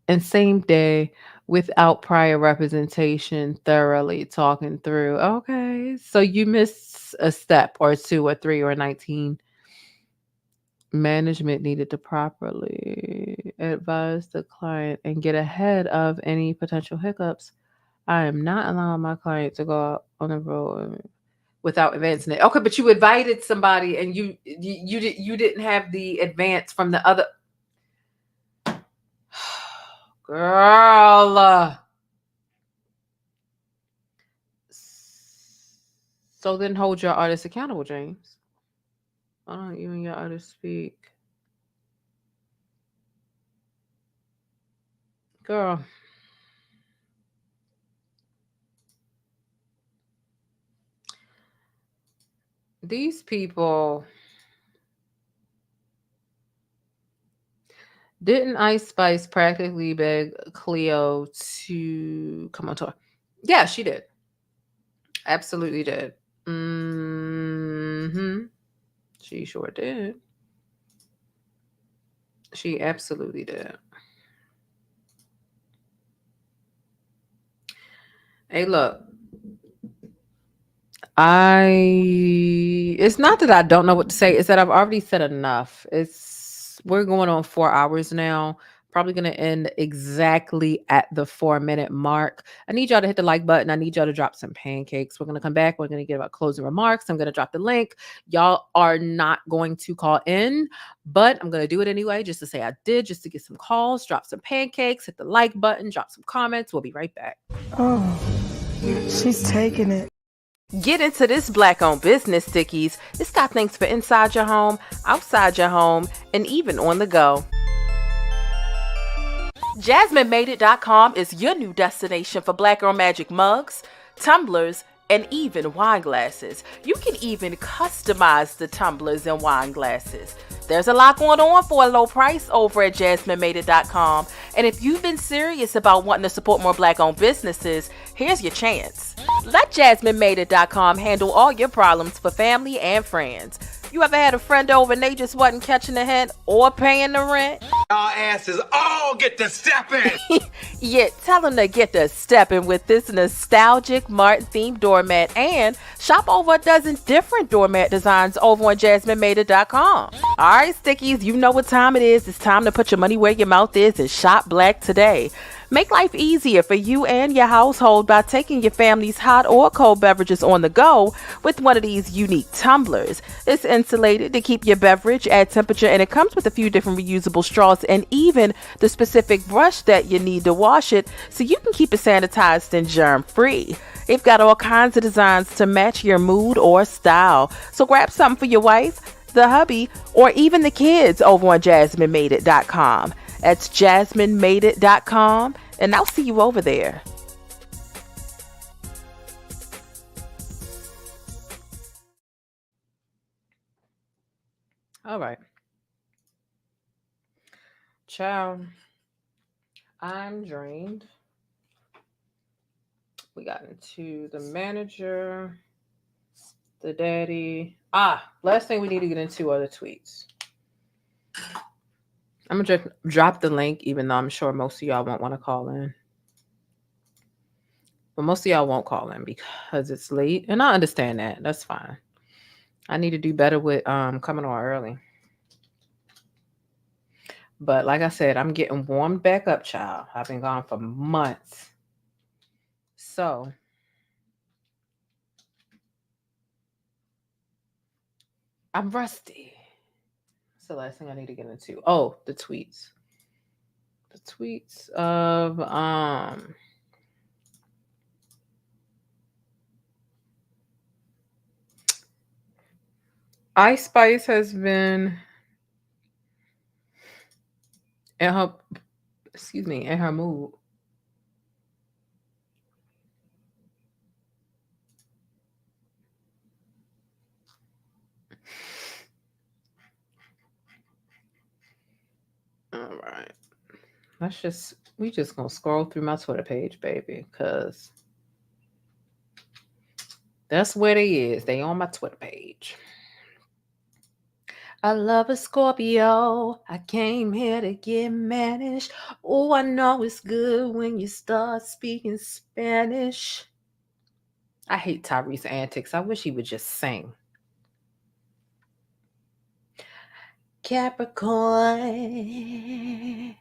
And same day without prior representation, thoroughly talking through. Okay, so you missed a step or two or three or 19. Management needed to properly advise the client and get ahead of any potential hiccups. I am not allowing my client to go out on the road without advancing it. Okay, but you invited somebody and you didn't have the advance from the other girl. So then hold your artist accountable, James. Why don't you and your artist speak? Girl. These people, didn't Ice Spice practically beg Cleo to come on tour? Yeah, she did. Absolutely did. She sure did. She absolutely did. Hey, look. It's not that I don't know what to say, it's that I've already said enough. We're going on 4 hours now. Probably going to end exactly at the 4-minute mark. I need y'all to hit the like button. I need y'all to drop some pancakes. We're going to come back. We're going to give our closing remarks. I'm going to drop the link. Y'all are not going to call in, but I'm going to do it anyway, just to say I did, just to get some calls, drop some pancakes, hit the like button, drop some comments. We'll be right back. Oh, she's taking it. Get into this Black-owned business, Stickies. It's got things for inside your home, outside your home, and even on the go. JasmineMadeIt.com is your new destination for Black Girl Magic mugs, tumblers, and even wine glasses. You can even customize the tumblers and wine glasses. There's a lot going on for a low price over at JasmineMadeIt.com. And if you've been serious about wanting to support more Black-owned businesses, here's your chance. Let JasmineMadeIt.com handle all your problems for family and friends. You ever had a friend over and they just wasn't catching the hint or paying the rent? Y'all asses all get to stepping. Yeah, tell them to get to stepping with this nostalgic Martin-themed doormat and shop over a dozen different doormat designs over on JasmineMadeIt.com. All right, Stickies, you know what time it is. It's time to put your money where your mouth is and shop Black today. Make life easier for you and your household by taking your family's hot or cold beverages on the go with one of these unique tumblers. It's insulated to keep your beverage at temperature, and it comes with a few different reusable straws and even the specific brush that you need to wash it so you can keep it sanitized and germ-free. They've got all kinds of designs to match your mood or style. So grab something for your wife, the hubby, or even the kids over on JasmineMadeIt.com. That's JasmineMadeIt.com, and I'll see you over there. All right. Ciao. I'm drained. We got into the manager, the daddy. Last thing we need to get into are the tweets. I'm going to drop the link, even though I'm sure most of y'all won't want to call in. But most of y'all won't call in because it's late. And I understand that. That's fine. I need to do better with coming on early. But like I said, I'm getting warmed back up, child. I've been gone for months. So I'm rusty. That's the last thing I need to get into. Oh, the tweets. The tweets of Ice Spice has been in her mood. All right. We just gonna scroll through my Twitter page, baby, because that's where they is. They on my Twitter page. I love a Scorpio. I came here to get managed. Oh, I know it's good when you start speaking Spanish. I hate Tyrese's antics. I wish he would just sing. Capricorn.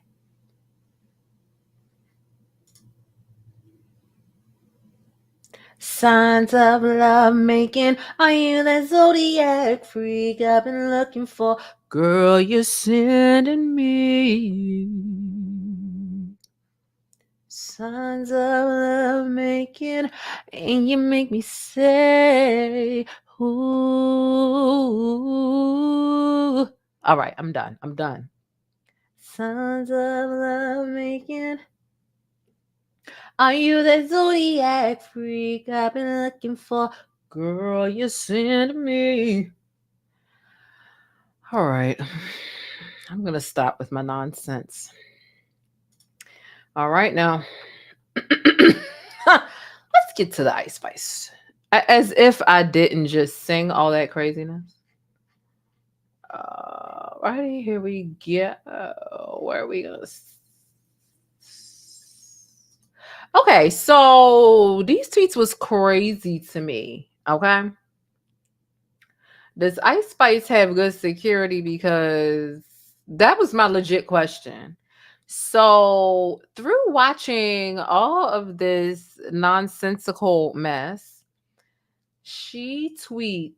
Signs of love making. Are you that zodiac freak I've been looking for? Girl, you're sending me. Signs of love making. And you make me say, ooh. All right, I'm done. Signs of love making. Are you the zodiac freak I've been looking for? Girl, you send me. All right. I'm going to stop with my nonsense. All right, now. Let's get to the Ice Spice. As if I didn't just sing all that craziness. Righty, here we go. Where are we going to... Okay, so these tweets was crazy to me. Okay. Does Ice Spice have good security? Because that was my legit question. So, through watching all of this nonsensical mess, she tweets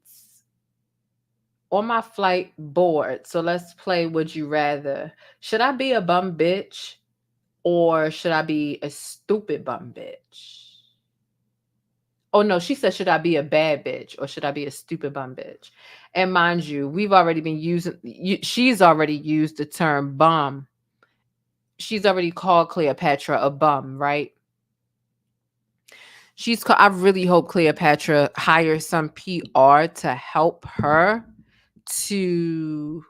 on my flight board. So, let's play Would You Rather. Should I be a bum bitch or should I be a stupid bum bitch? Oh no, she said, should I be a bad bitch or should I be a stupid bum bitch? And mind you, we've already been using, she's already used the term bum. She's already called Cleopatra a bum, right? I really hope Cleopatra hires some PR to help her to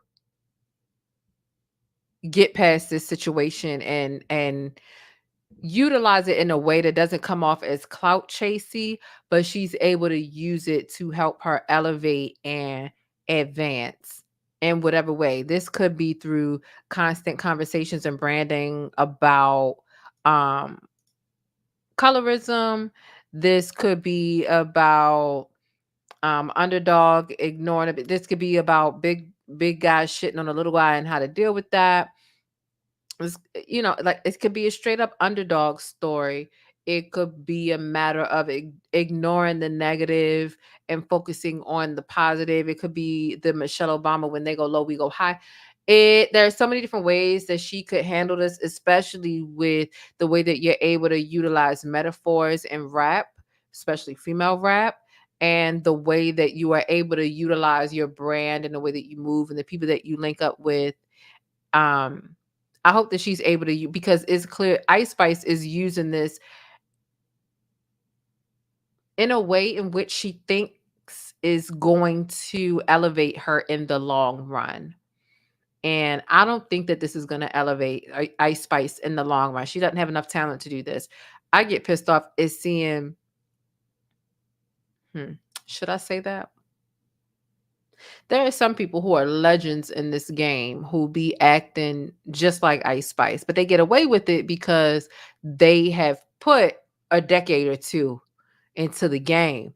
get past this situation and utilize it in a way that doesn't come off as clout chasey, but she's able to use it to help her elevate and advance in whatever way. This could be through constant conversations and branding about um colorism. This could be about underdog ignoring it. This could be about big guys shitting on a little guy and how to deal with that. Like it could be a straight up underdog story. It could be a matter of ignoring the negative and focusing on the positive. It could be the Michelle Obama, when they go low, we go high. There are so many different ways that she could handle this, especially with the way that you're able to utilize metaphors in rap, especially female rap, and the way that you are able to utilize your brand and the way that you move and the people that you link up with. I hope that she's able to, because it's clear Ice Spice is using this in a way in which she thinks is going to elevate her in the long run. And I don't think that this is going to elevate Ice Spice in the long run. She doesn't have enough talent to do this. I get pissed off is seeing, should I say that? There are some people who are legends in this game who be acting just like Ice Spice, but they get away with it because they have put a decade or two into the game.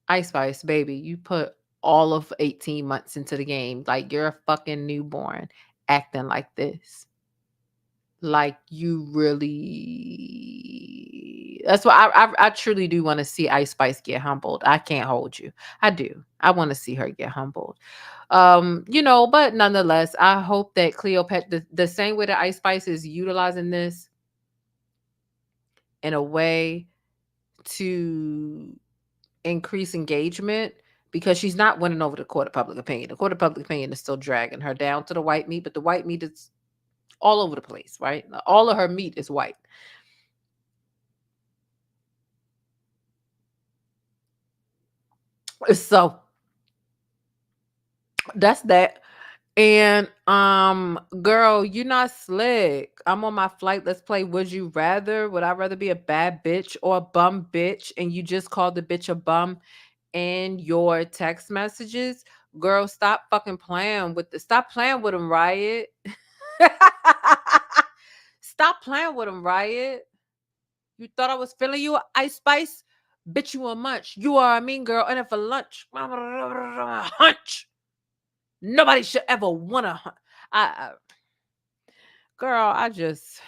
Ice Spice, baby, you put all of 18 months into the game. Like you're a fucking newborn acting like this. Like you really, that's why I truly do want to see Ice Spice get humbled. I can't hold you. I do. I want to see her get humbled. But nonetheless, I hope that Cleopatra, the same way that Ice Spice is utilizing this in a way to increase engagement, because she's not winning over the court of public opinion. The court of public opinion is still dragging her down to the white meat, but the white meat is all over the place, right? All of her meat is white. So that's that. And girl, you not slick. I'm on my flight. Let's play Would You Rather. Would I rather be a bad bitch or a bum bitch? And you just called the bitch a bum in your text messages. Girl, stop fucking playing with stop playing with them, Riot. Stop playing with them, Riot. You thought I was feeling you, Ice Spice? Bitch, you a munch. You are a mean girl. And if for lunch, hunch. Nobody should ever want to. Girl, I just.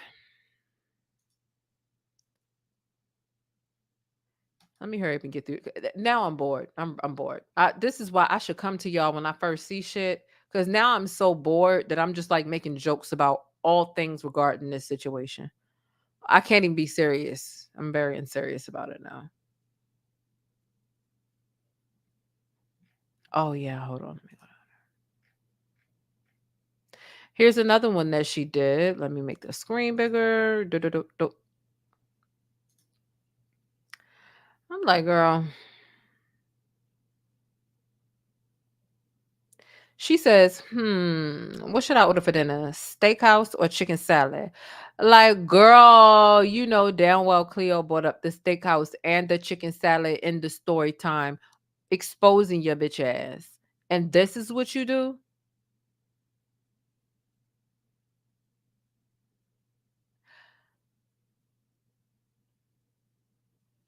Let me hurry up and get through. Now I'm bored. I'm bored. This is why I should come to y'all when I first see shit. Because now I'm so bored that I'm just like making jokes about all things regarding this situation. I can't even be serious. I'm very unserious about it now. Oh, yeah. Hold on. Here's another one that she did. Let me make the screen bigger. I'm like, girl. She says, what should I order for dinner? Steakhouse or chicken salad? Like, girl, you know damn well Cleo brought up the steakhouse and the chicken salad in the story time, exposing your bitch ass. And this is what you do?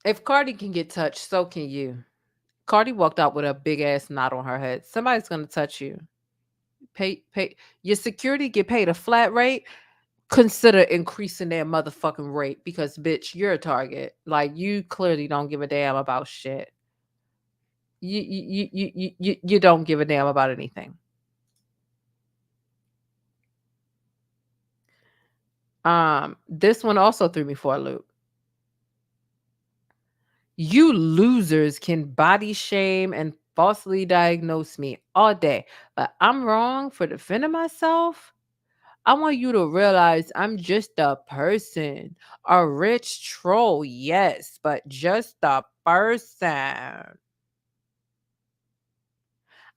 If Cardi can get touched, so can you. Cardi walked out with a big ass knot on her head. Somebody's gonna touch you. Pay your security get paid a flat rate. Consider increasing their motherfucking rate because bitch, you're a target. Like you clearly don't give a damn about shit. You don't give a damn about anything. This one also threw me for a loop. You losers can body shame and falsely diagnose me all day, but I'm wrong for defending myself. I want you to realize I'm just a person, a rich troll, yes, but just a person.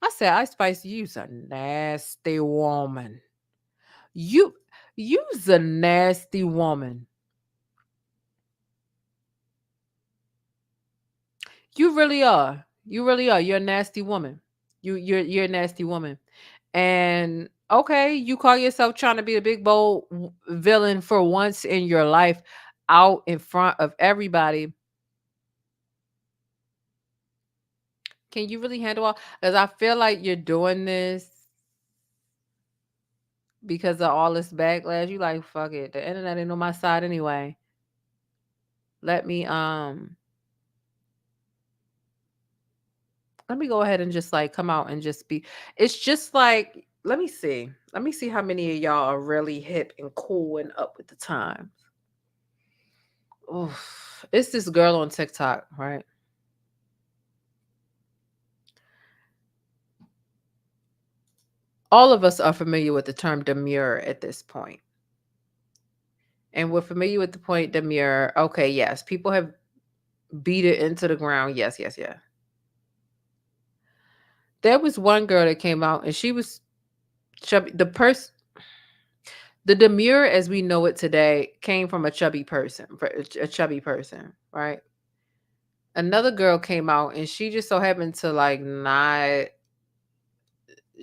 I said, I Spice, you's a nasty woman. You's a nasty woman. You really are. You really are. You're a nasty woman. You're a nasty woman. And okay, you call yourself trying to be a big bold villain for once in your life out in front of everybody. Can you really handle all? Because I feel like you're doing this because of all this backlash. You like, fuck it. The internet ain't on my side anyway. Let me go ahead and just like come out and just be. It's just like, let me see. Let me see how many of y'all are really hip and cool and up with the times. Oof. It's this girl on TikTok, right? All of us are familiar with the term demure at this point. And we're familiar with the point demure. Okay, yes. People have beat it into the ground. Yes, yes, yeah. There was one girl that came out and she was chubby. The demure as we know it today came from a chubby person, right? Another girl came out and she just so happened to like not.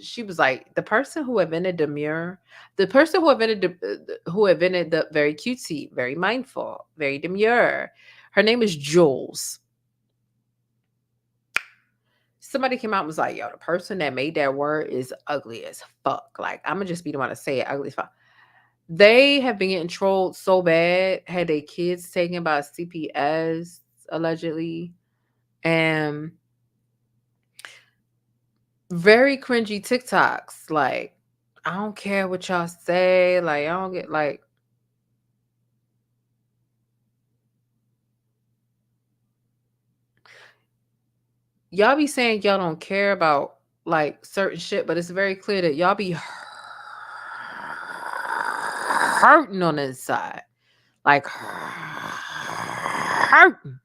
She was like the person who invented demure, the person who invented the very cutesy, very mindful, very demure. Her name is Jules. Somebody came out and was like, yo, the person that made that word is ugly as fuck. Like, I'm gonna just be the one to say it, ugly as fuck. They have been getting trolled so bad, had their kids taken by CPS, allegedly. And very cringy TikToks. Like, I don't care what y'all say. Like, I don't get like. Y'all be saying y'all don't care about like certain shit, but it's very clear that y'all be hurting on the inside. Like, hurting.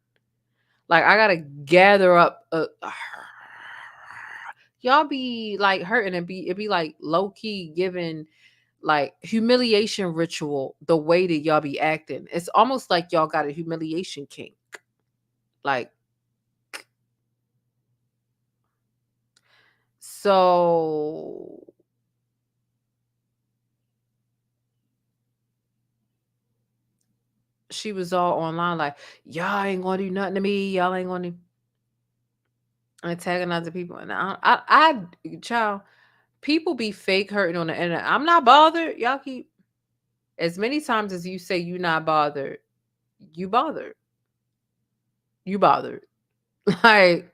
Like, I gotta gather up. Y'all be like hurting and it be like low key giving like humiliation ritual the way that y'all be acting. It's almost like y'all got a humiliation kink. Like, so she was all online like, y'all ain't gonna do nothing to me. Y'all ain't gonna do antagonizing people. And child, people be fake hurting on the internet. I'm not bothered. Y'all keep as many times as you say you not bothered, you bothered. You bothered. Like,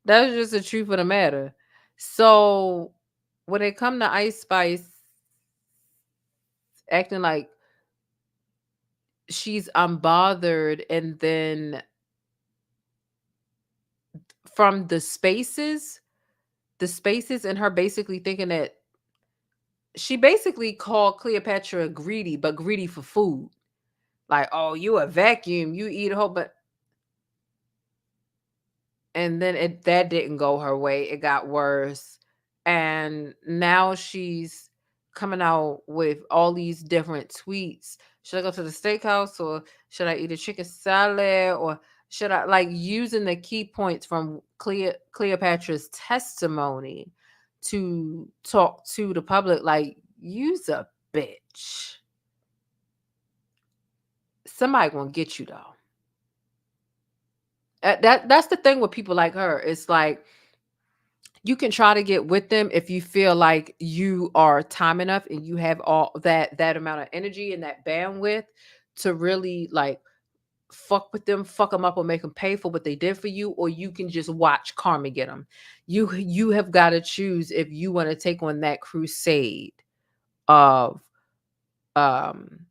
that's just the truth of the matter. So when it come to Ice Spice acting like she's unbothered, and then from the spaces and her basically thinking that she basically called Cleopatra greedy, but greedy for food. Like, oh, you a vacuum, you eat a whole, but and then that didn't go her way. It got worse. And now she's coming out with all these different tweets. Should I go to the steakhouse, or should I eat a chicken salad, or should I, like, using the key points from Cleopatra's testimony to talk to the public like, you's a bitch. Somebody gonna get you though. That's the thing with people like her. It's like, you can try to get with them if you feel like you are time enough and you have all that amount of energy and that bandwidth to really, like, fuck with them, fuck them up, or make them pay for what they did for you, or you can just watch karma get them. You have got to choose if you want to take on that crusade of um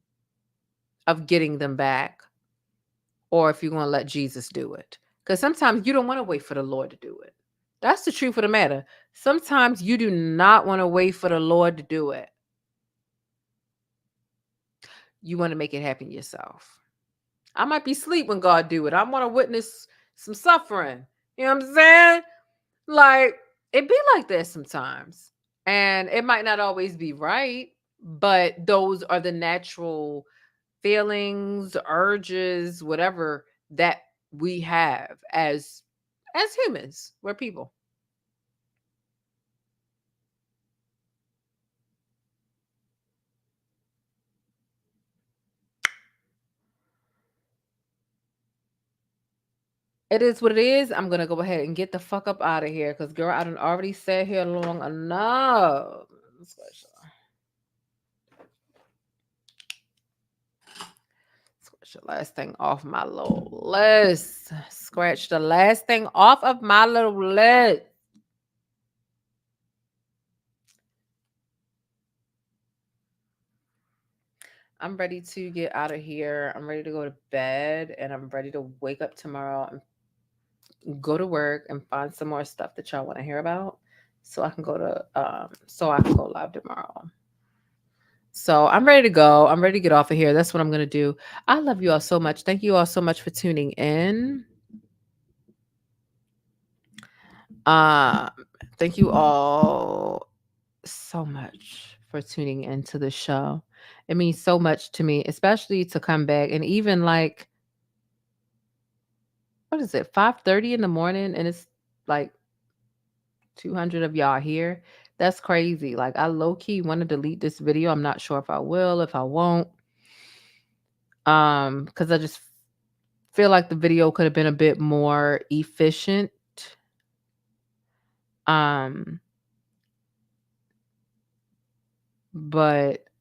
getting them back, or if you're going to let Jesus do it. Because sometimes you don't want to wait for the Lord to do it. That's the truth of the matter. Sometimes you do not want to wait for the Lord to do it. You want to make it happen yourself. I might be asleep when God do it. I want to witness some suffering. You know what I'm saying? Like, it be like that sometimes. And it might not always be right, but those are the natural feelings, urges, whatever that we have as humans. We're people. It is what it is. I'm gonna go ahead and get the fuck up out of here, because girl, I done already sat here long enough. Scratch the last thing off my little list. Scratch the last thing off of my little list. I'm ready to get out of here. I'm ready to go to bed, and I'm ready to wake up tomorrow and go to work and find some more stuff that y'all want to hear about, so I can go live tomorrow. So I'm ready to go. I'm ready to get off of here. That's what I'm going to do. I love you all so much. Thank you all so much for tuning in. Thank you all so much for tuning into the show. It means so much to me, especially to come back and even, like, what is it, 5:30 in the morning, and it's like 200 of y'all here. That's crazy. Like, I low-key want to delete this video. I'm not sure if I will, if I won't. Because I just feel like the video could have been a bit more efficient. But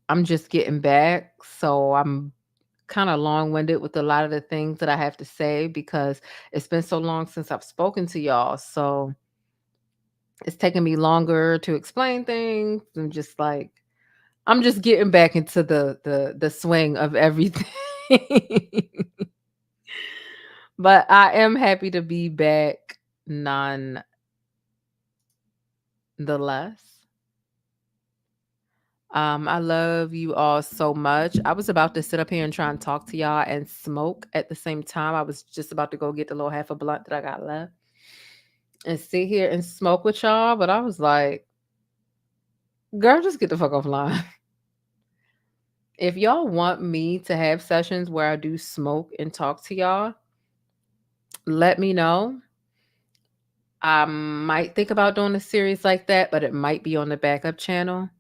I'm just getting back, so I'm kind of long-winded with a lot of the things that I have to say, because it's been so long since I've spoken to y'all. So it's taking me longer to explain things, and just like, I'm just getting back into the swing of everything. But I am happy to be back nonetheless. I love you all so much. I was about to sit up here and try and talk to y'all and smoke at the same time. I was just about to go get the little half a blunt that I got left and sit here and smoke with y'all, but I was like, girl, just get the fuck offline. If y'all want me to have sessions where I do smoke and talk to y'all, let me know. I might think about doing a series like that, but it might be on the backup channel,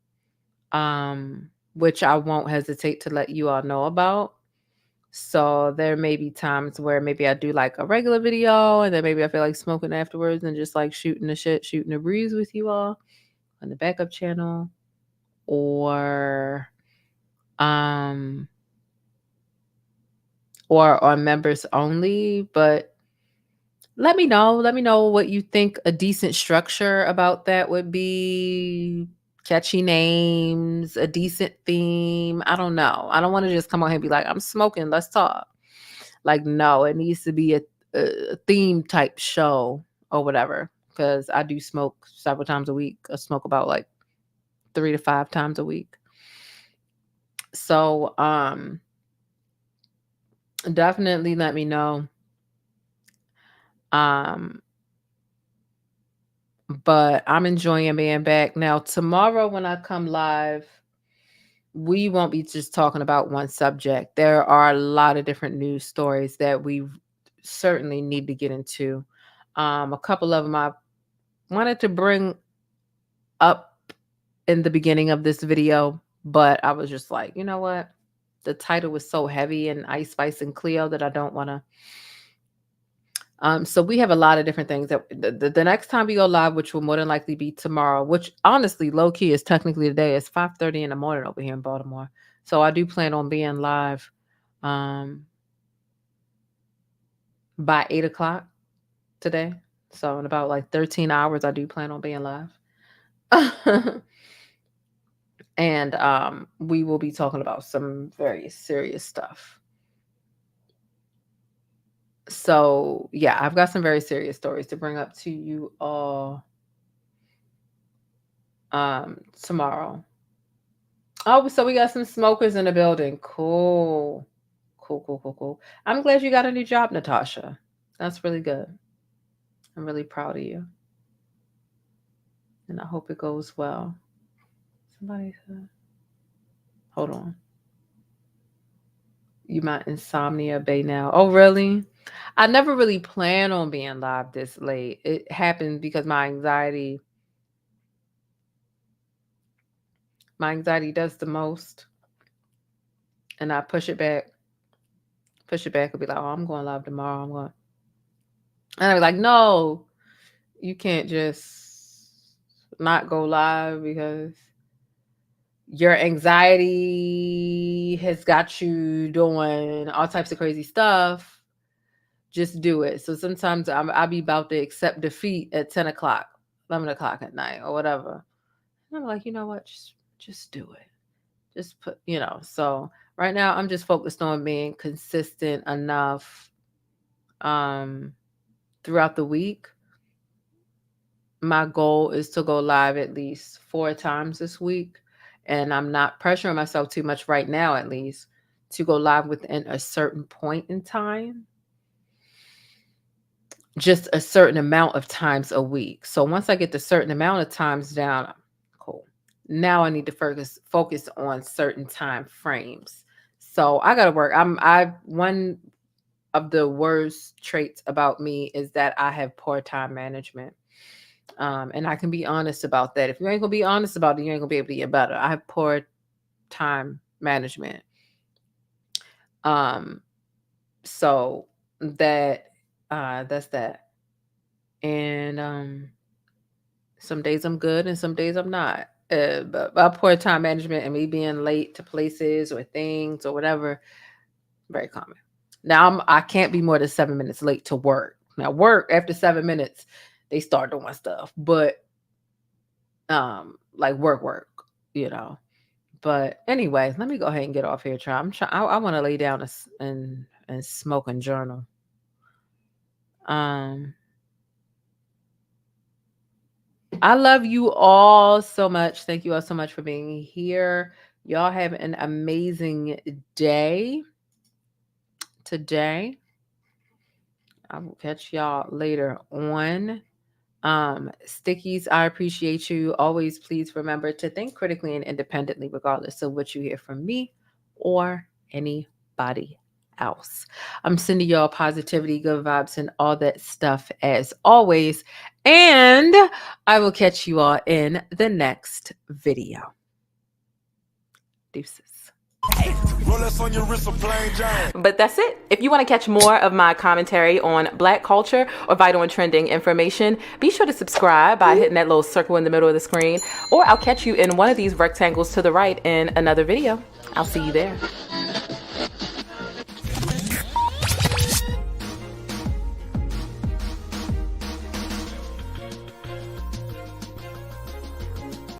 which I won't hesitate to let you all know about. So there may be times where maybe I do like a regular video, and then maybe I feel like smoking afterwards and just like shooting the breeze with you all on the backup channel, or on members only. But let me know what you think a decent structure about that would be. Catchy names, a decent theme. I don't know. I don't want to just come on here and be like, I'm smoking, let's talk. Like, no, it needs to be a theme type show or whatever, because I do smoke several times a week. I smoke about like 3 to 5 times a week. So definitely let me know but I'm enjoying being back. Now, tomorrow when I come live, we won't be just talking about one subject. There are a lot of different news stories that we certainly need to get into. A couple of them I wanted to bring up in the beginning of this video, but I was just like, you know what? The title was so heavy in Ice Spice and Cleo that I don't want to. So we have a lot of different things that the next time we go live, which will more than likely be tomorrow, which honestly, low key is technically today. It's 5:30 in the morning over here in Baltimore. So I do plan on being live by 8 o'clock today. So in about like 13 hours, I do plan on being live. And we will be talking about some very serious stuff. So yeah, I've got some very serious stories to bring up to you all tomorrow. Oh, so we got some smokers in the building. Cool. I'm glad you got a new job, Natasha. That's really good. I'm really proud of you. And I hope it goes well. Somebody said, hold on. You my insomnia bay now. Oh, really? I never really planned on being live this late. It happened because my anxiety does the most. And I push it back. I'll be like, oh, I'm going live tomorrow. And I'm like, no, you can't just not go live because your anxiety has got you doing all types of crazy stuff. Just do it. So sometimes I'll be about to accept defeat at 10 o'clock, 11 o'clock at night or whatever. And I'm like, you know what? Just do it. Just put, so right now I'm just focused on being consistent enough throughout the week. My goal is to go live at least 4 times this week. And I'm not pressuring myself too much right now, at least, to go live within a certain point in time. Just a certain amount of times a week. So once I get the certain amount of times down, cool. Now I need to focus on certain time frames. So I gotta work. One of the worst traits about me is that I have poor time management. And I can be honest about that. If you ain't gonna be honest about it, you ain't gonna be able to get better. I have poor time management. So that's that. And some days I'm good and some days I'm not. But poor time management and me being late to places or things or whatever, very common. Now I can't be more than 7 minutes late to work. Now work after 7 minutes, they start doing stuff, but like work, But anyway, let me go ahead and get off here. I want to lay down and smoke and journal. I love you all so much. Thank you all so much for being here. Y'all have an amazing day today. I will catch y'all later on. Stickies, I appreciate you. Always please remember to think critically and independently, regardless of what you hear from me or anybody else. I'm sending y'all positivity, good vibes, and all that stuff as always. And I will catch you all in the next video. Deuces. But that's it. If you want to catch more of my commentary on Black culture or vital and trending information, be sure to subscribe by hitting that little circle in the middle of the screen, or I'll catch you in one of these rectangles to the right in another video. I'll see you there.